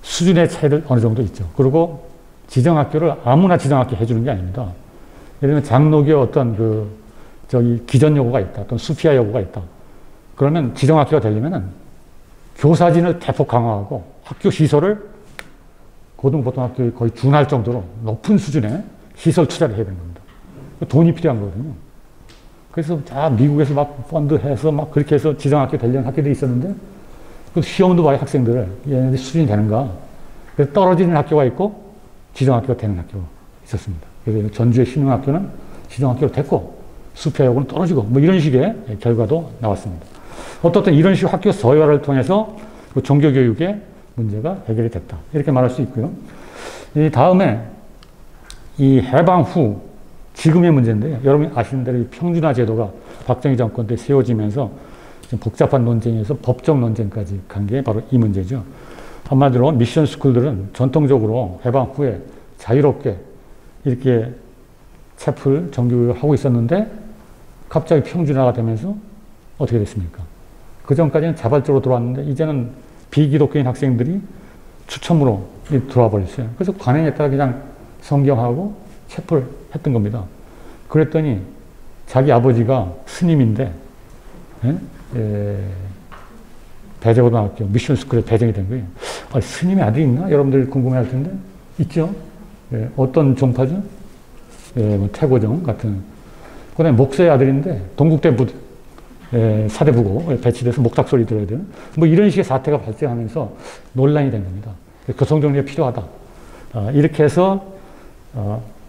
수준의 차이를 어느 정도 있죠. 그리고 지정학교를 아무나 지정학교 해주는 게 아닙니다. 예를 들면 장로교 어떤 기전 요구가 있다. 어떤 수피아 요구가 있다. 그러면 지정학교가 되려면은 교사진을 대폭 강화하고 학교 시설을 고등보통학교에 거의 준할 정도로 높은 수준의 시설 투자를 해야 되는 겁니다. 돈이 필요한 거거든요. 그래서 미국에서 막 펀드해서 막 그렇게 해서 지정학교 되려는 학교들이 있었는데 그 시험도 봐요, 학생들을. 얘네들 수준이 되는가. 그래서 떨어지는 학교가 있고 지정학교가 되는 학교가 있었습니다. 그래서 전주의 신흥학교는 지정학교로 됐고 수표학교는 떨어지고 뭐 이런 식의 결과도 나왔습니다. 어떻든 이런 식으로 학교 서열화를 통해서 그 종교교육의 문제가 해결이 됐다. 이렇게 말할 수 있고요. 이 다음에 이 해방 후 지금의 문제인데요. 여러분이 아시는 대로 이 평준화 제도가 박정희 정권 때 세워지면서 좀 복잡한 논쟁에서 법적 논쟁까지 간 게 바로 이 문제죠. 한마디로 미션 스쿨들은 전통적으로 해방 후에 자유롭게 이렇게 채플 정규교육을 하고 있었는데 갑자기 평준화가 되면서 어떻게 됐습니까? 그 전까지는 자발적으로 들어왔는데 이제는 비기독교인 학생들이 추첨으로 들어와 버렸어요. 그래서 관행에 따라 그냥 성경하고 채플 했던 겁니다. 그랬더니 자기 아버지가 스님인데 배재고등학교 미션스쿨에 배정이 된 거예요. 스님의 아들이 있나? 여러분들 궁금해할 텐데 있죠. 어떤 종파죠? 뭐 태고종 같은. 그다음에 목사의 아들인데 동국대 사대부고 배치돼서 목탁 소리 들어야 되는 뭐 이런 식의 사태가 발생하면서 논란이 된 겁니다. 교성정리가 필요하다. 이렇게 해서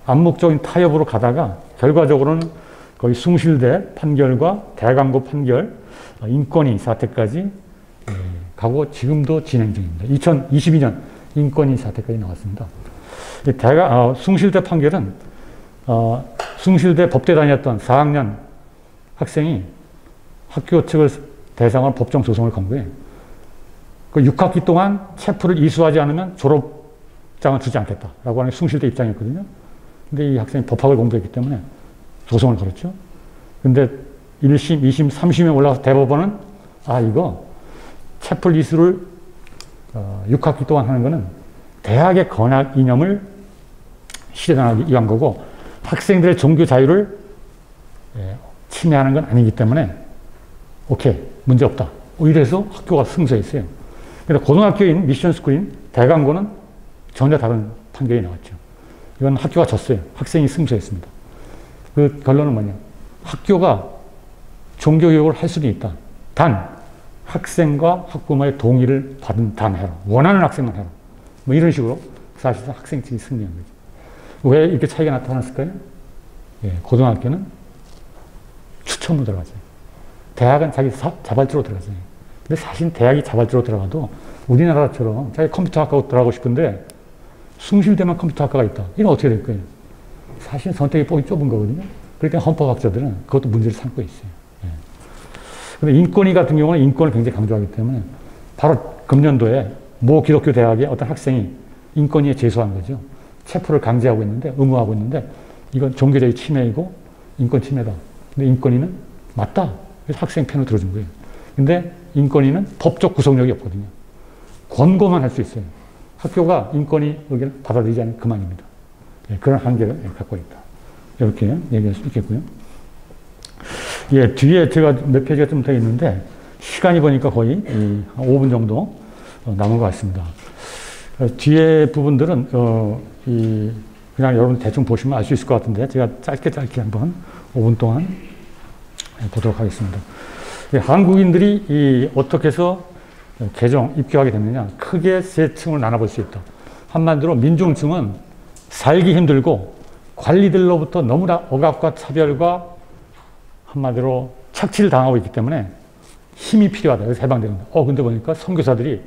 암묵적인 타협으로 가다가 결과적으로는 거의 숭실대 판결과 대강고 판결, 인권위 사태까지 가고 지금도 진행 중입니다. 2022년 인권위 사태까지 나왔습니다. 숭실대 판결은 숭실대 법대 다녔던 4학년 학생이 학교 측을 대상으로 법정 소송을 건 거예요. 그 6학기 동안 체프를 이수하지 않으면 졸업장을 주지 않겠다라고 하는 숭실대 입장이었거든요. 근데 이 학생이 법학을 공부했기 때문에 소송을 걸었죠. 근데 1심, 2심, 3심에 올라가서 대법원은 이거 체플 이수를 6학기 동안 하는 거는 대학의 건학 이념을 실현하기 위한 거고 학생들의 종교 자유를 침해하는 건 아니기 때문에 오케이, 문제 없다. 이래서 학교가 승소했어요. 그런데 고등학교인 미션스쿨인 대강고는 전혀 다른 판결이 나왔죠. 이건 학교가 졌어요. 학생이 승소했습니다. 그 결론은 뭐냐? 학교가 종교교육을 할 수는 있다. 단 학생과 학부모의 동의를 받은 단 해라. 원하는 학생만 해라. 뭐 이런 식으로 사실상 학생 측이 승리한 거죠. 왜 이렇게 차이가 나타났을까요? 고등학교는 추첨으로 들어가죠. 대학은 자기 자발적으로 들어가잖아요. 근데 사실 대학이 자발적으로 들어가도 우리나라처럼 자기 컴퓨터 학과로 들어가고 싶은데 숭실대만 컴퓨터 학과가 있다. 이건 어떻게 될 거예요? 사실 선택의 폭이 좁은 거거든요. 그러니까 헌법학자들은 그것도 문제를 삼고 있어요. 예. 근데 인권위 같은 경우는 인권을 굉장히 강조하기 때문에 바로 금년도에 모 기독교 대학의 어떤 학생이 인권위에 제소한 거죠. 체포를 강제하고 있는데, 의무하고 있는데, 이건 종교적인 침해이고 인권 침해다. 근데 인권위는 맞다. 그래서 학생 편을 들어준 거예요. 근데 인권위는 법적 구속력이 없거든요. 권고만 할 수 있어요. 학교가 인권위 의견을 받아들이지 않으면 그만입니다. 예, 그런 한계를 갖고 있다. 이렇게 얘기할 수 있겠고요. 예, 뒤에 제가 몇 페이지가 좀 더 있는데, 시간이 보니까 거의 5분 정도 남은 것 같습니다. 뒤에 부분들은, 그냥 여러분 대충 보시면 알 수 있을 것 같은데, 제가 짧게 한번 5분 동안 보도록 하겠습니다. 한국인들이 어떻게 해서 개종, 입교하게 됐느냐, 크게 세 층을 나눠볼 수 있다. 한마디로 민중층은 살기 힘들고 관리들로부터 너무나 억압과 차별과 한마디로 착취를 당하고 있기 때문에 힘이 필요하다. 그래서 해방되는다. 근데 보니까 선교사들이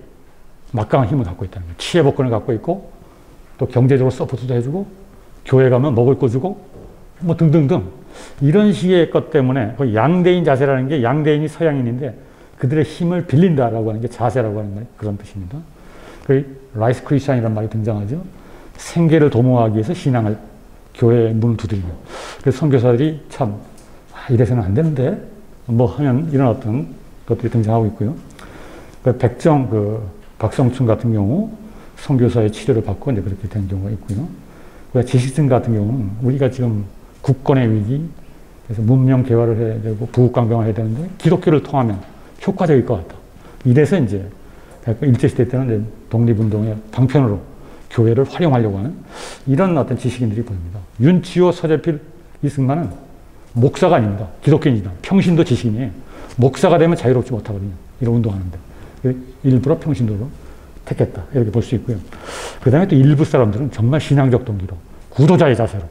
막강한 힘을 갖고 있다는 거예요. 치해복권을 갖고 있고 또 경제적으로 서포트도 해주고 교회 가면 먹을 거 주고 뭐 등등등 이런 식의 것 때문에 거의 양대인 자세라는 게 양대인이 서양인인데 그들의 힘을 빌린다라고 하는 게 자세라고 하는 말 그런 뜻입니다. 그 라이스 크리스찬이라는 말이 등장하죠. 생계를 도모하기 위해서 신앙을 교회의 문을 두드리고 그래서 선교사들이 참 이래서는 안 되는데 뭐 하면 이런 어떤 것들이 등장하고 있고요. 백정 박성춘 같은 경우 선교사의 치료를 받고 이제 그렇게 된 경우가 있고요. 지식층 같은 경우는 우리가 지금 국권의 위기, 그래서 문명 개화를 해야 되고 부국강병을 해야 되는데 기독교를 통하면 효과적일 것 같다. 이래서 이제 일제시대 때는 이제 독립운동의 방편으로 교회를 활용하려고 하는 이런 어떤 지식인들이 보입니다. 윤치호, 서재필, 이승만은 목사가 아닙니다. 기독교인이다. 평신도 지식인이에요. 목사가 되면 자유롭지 못하거든요. 이런 운동하는데. 일부러 평신도로 택했다. 이렇게 볼 수 있고요. 그 다음에 또 일부 사람들은 정말 신앙적 동기로 구도자의 자세로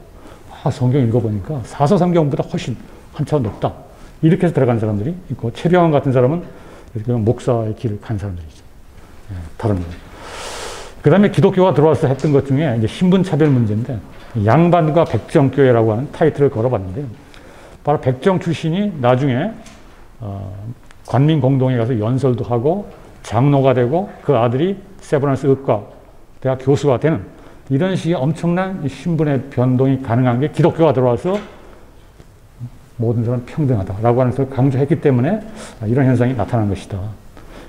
성경 읽어보니까 사서성경보다 훨씬 한 차원 높다. 이렇게 해서 들어간 사람들이 있고 최병환 같은 사람은 이렇게 목사의 길을 간 사람들이죠. 다른 거. 그 다음에 기독교가 들어와서 했던 것 중에 이제 신분차별 문제인데 양반과 백정교회라고 하는 타이틀을 걸어봤는데요. 바로 백정 출신이 나중에 관민공동에 가서 연설도 하고 장로가 되고 그 아들이 세브란스 의과 대학 교수가 되는 이런 식의 엄청난 신분의 변동이 가능한 게 기독교가 들어와서 모든 사람은 평등하다라고 하는 것을 강조했기 때문에 이런 현상이 나타난 것이다.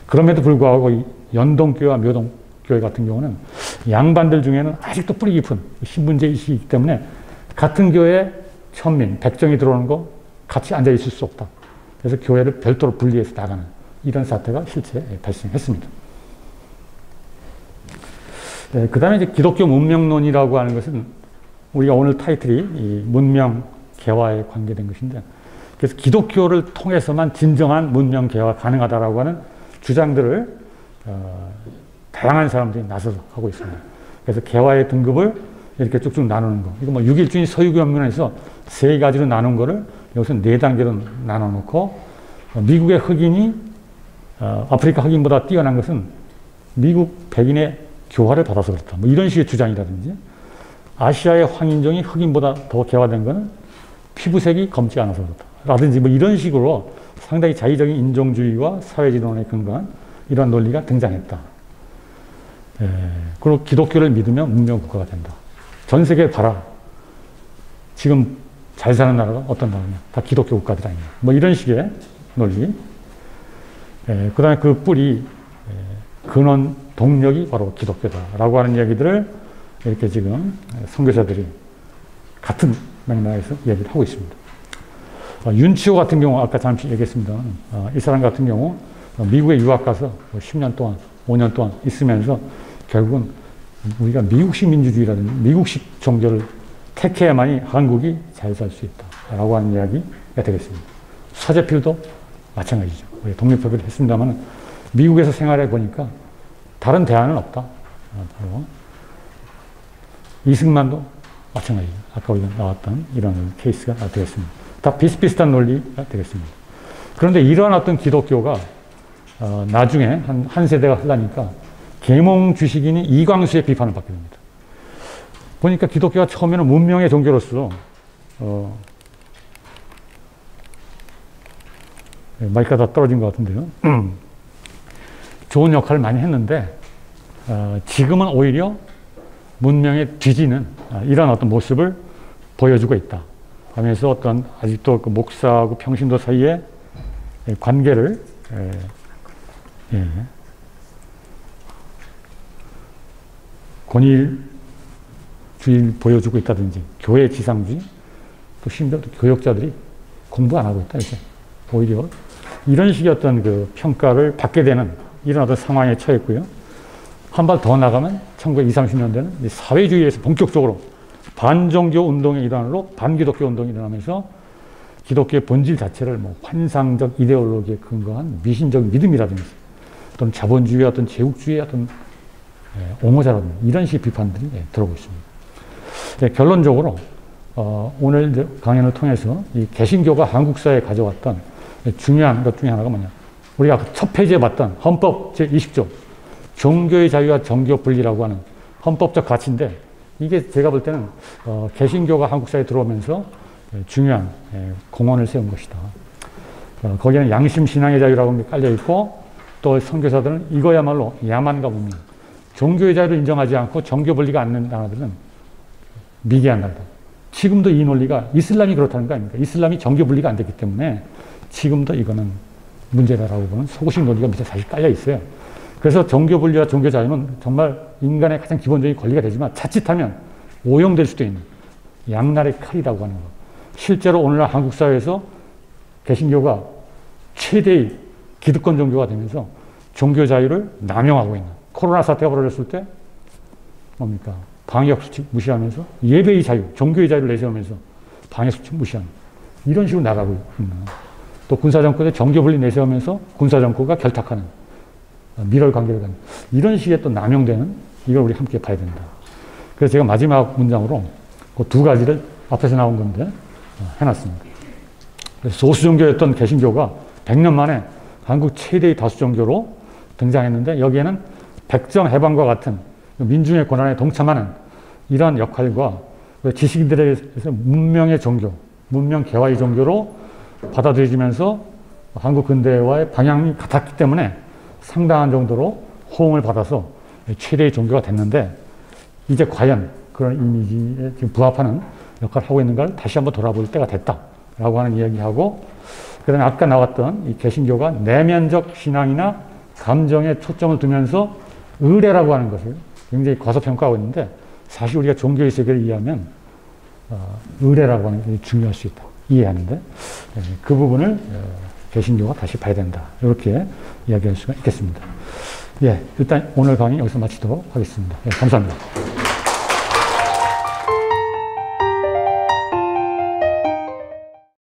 그럼에도 불구하고 연동교회와 묘동교회 같은 경우는 양반들 중에는 아직도 뿌리 깊은 신분제 의식이 있기 때문에 같은 교회에 천민, 백정이 들어오는 거 같이 앉아 있을 수 없다. 그래서 교회를 별도로 분리해서 나가는 이런 사태가 실제 발생했습니다. 그 다음에 이제 기독교 문명론이라고 하는 것은 우리가 오늘 타이틀이 이 문명 개화에 관계된 것인데 그래서 기독교를 통해서만 진정한 문명 개화가 가능하다라고 하는 주장들을 다양한 사람들이 나서서 하고 있습니다. 그래서 개화의 등급을 이렇게 쭉쭉 나누는 거. 이거 뭐 6.1주의 서유교연문에서 세 가지로 나눈 거를 여기서 네 단계로 나눠놓고 미국의 흑인이 아프리카 흑인보다 뛰어난 것은 미국 백인의 교화를 받아서 그렇다. 뭐 이런 식의 주장이라든지 아시아의 황인종이 흑인보다 더 개화된 것은 피부색이 검지 않아서 그렇다. 라든지 뭐 이런 식으로 상당히 자의적인 인종주의와 사회진론에 근거한 이런 논리가 등장했다. 그리고 기독교를 믿으면 문명국가가 된다. 전 세계에 봐라. 지금 잘 사는 나라가 어떤 나라냐. 다 기독교 국가들 아니냐. 뭐 이런 식의 논리. 그 다음에 그 뿌리, 근원, 동력이 바로 기독교다라고 하는 얘기들을 이렇게 지금 선교사들이 같은 맥락에서 얘기를 하고 있습니다. 윤치호 같은 경우 아까 잠시 얘기했습니다. 이 사람 같은 경우 미국에 유학 가서 10년 동안, 5년 동안 있으면서 결국은 우리가 미국식 민주주의라든지 미국식 종교를 택해야만이 한국이 잘 살 수 있다라고 하는 이야기가 되겠습니다. 서재필도 마찬가지죠. 독립협의를 했습니다만 미국에서 생활해 보니까 다른 대안은 없다. 바로 이승만도 마찬가지죠. 아까 우리가 나왔던 이런 케이스가 되겠습니다. 다 비슷비슷한 논리가 되겠습니다. 그런데 이러한 어떤 기독교가 나중에 한 세대가 흘러니까 계몽 주식인이 이광수의 비판을 받게 됩니다. 보니까 기독교가 처음에는 문명의 종교로서 마이크가 다 떨어진 것 같은데요. 좋은 역할을 많이 했는데 지금은 오히려 문명에 뒤지는 이런 어떤 모습을 보여주고 있다 하면서 어떤 아직도 그 목사하고 평신도 사이의 관계를 권위주의를 보여주고 있다든지 교회 지상주의 또 심지어 교역자들이 공부 안 하고 있다 이제 오히려 이런 식의 어떤 그 평가를 받게 되는 이런 어떤 상황에 처했고요. 한 발 더 나가면 1920, 30년대는 사회주의에서 본격적으로 반종교 운동의 일환으로 반기독교 운동이 일어나면서 기독교의 본질 자체를 뭐 환상적 이데올로기에 근거한 미신적 믿음이라든지 또는 자본주의의 어떤 제국주의의 어떤 옹호자라든지 이런 식의 비판들이 들어오고 있습니다. 결론적으로 오늘 강연을 통해서 이 개신교가 한국사에 가져왔던 중요한 것 중에 하나가 뭐냐. 우리가 첫 페이지에 봤던 헌법 제20조 종교의 자유와 정교 분리라고 하는 헌법적 가치인데 이게 제가 볼 때는 개신교가 한국사에 들어오면서 중요한 공헌을 세운 것이다. 거기에는 양심 신앙의 자유라고 깔려 있고 또 선교사들은 이거야말로 야만과 문명 종교의 자유를 인정하지 않고 정교 분리가 않는 나라들은 미개한 나라다. 지금도 이 논리가 이슬람이 그렇다는 거 아닙니까? 이슬람이 정교 분리가 안 됐기 때문에 지금도 이거는 문제다라고 보는 소구식 논리가 밑에 사실 깔려 있어요. 그래서 정교 분리와 종교 자유는 정말 인간의 가장 기본적인 권리가 되지만 자칫하면 오용될 수도 있는 양날의 칼이라고 하는 것. 실제로 오늘날 한국 사회에서 개신교가 최대의 기득권 종교가 되면서 종교 자유를 남용하고 있는 코로나 사태가 벌어졌을 때 뭡니까? 방역수칙 무시하면서 예배의 자유, 종교의 자유를 내세우면서 방역수칙 무시하는 이런 식으로 나가고 있는 또 군사정권의 정교분리 내세우면서 군사정권과 결탁하는 밀월 관계를 갖는 이런 식의 또 남용되는 이걸 우리 함께 봐야 된다. 그래서 제가 마지막 문장으로 그 두 가지를 앞에서 나온 건데 해놨습니다. 소수종교였던 개신교가 100년 만에 한국 최대의 다수종교로 등장했는데 여기에는 백정 해방과 같은 민중의 고난에 동참하는 이러한 역할과 지식인들에게서 문명의 종교, 문명 개화의 종교로 받아들여지면서 한국 근대화의 방향이 같았기 때문에 상당한 정도로 호응을 받아서 최대의 종교가 됐는데 이제 과연 그런 이미지에 지금 부합하는 역할을 하고 있는가를 다시 한번 돌아볼 때가 됐다라고 하는 이야기하고 그다음에 아까 나왔던 이 개신교가 내면적 신앙이나 감정에 초점을 두면서 의례라고 하는 것을 굉장히 과소평가하고 있는데 사실 우리가 종교의 세계를 이해하면 의례라고 하는 게 중요할 수 있다. 이해하는데 그 부분을 개신교가 다시 봐야 된다. 이렇게 이야기할 수가 있겠습니다. 예, 일단 오늘 강의 여기서 마치도록 하겠습니다. 예, 감사합니다.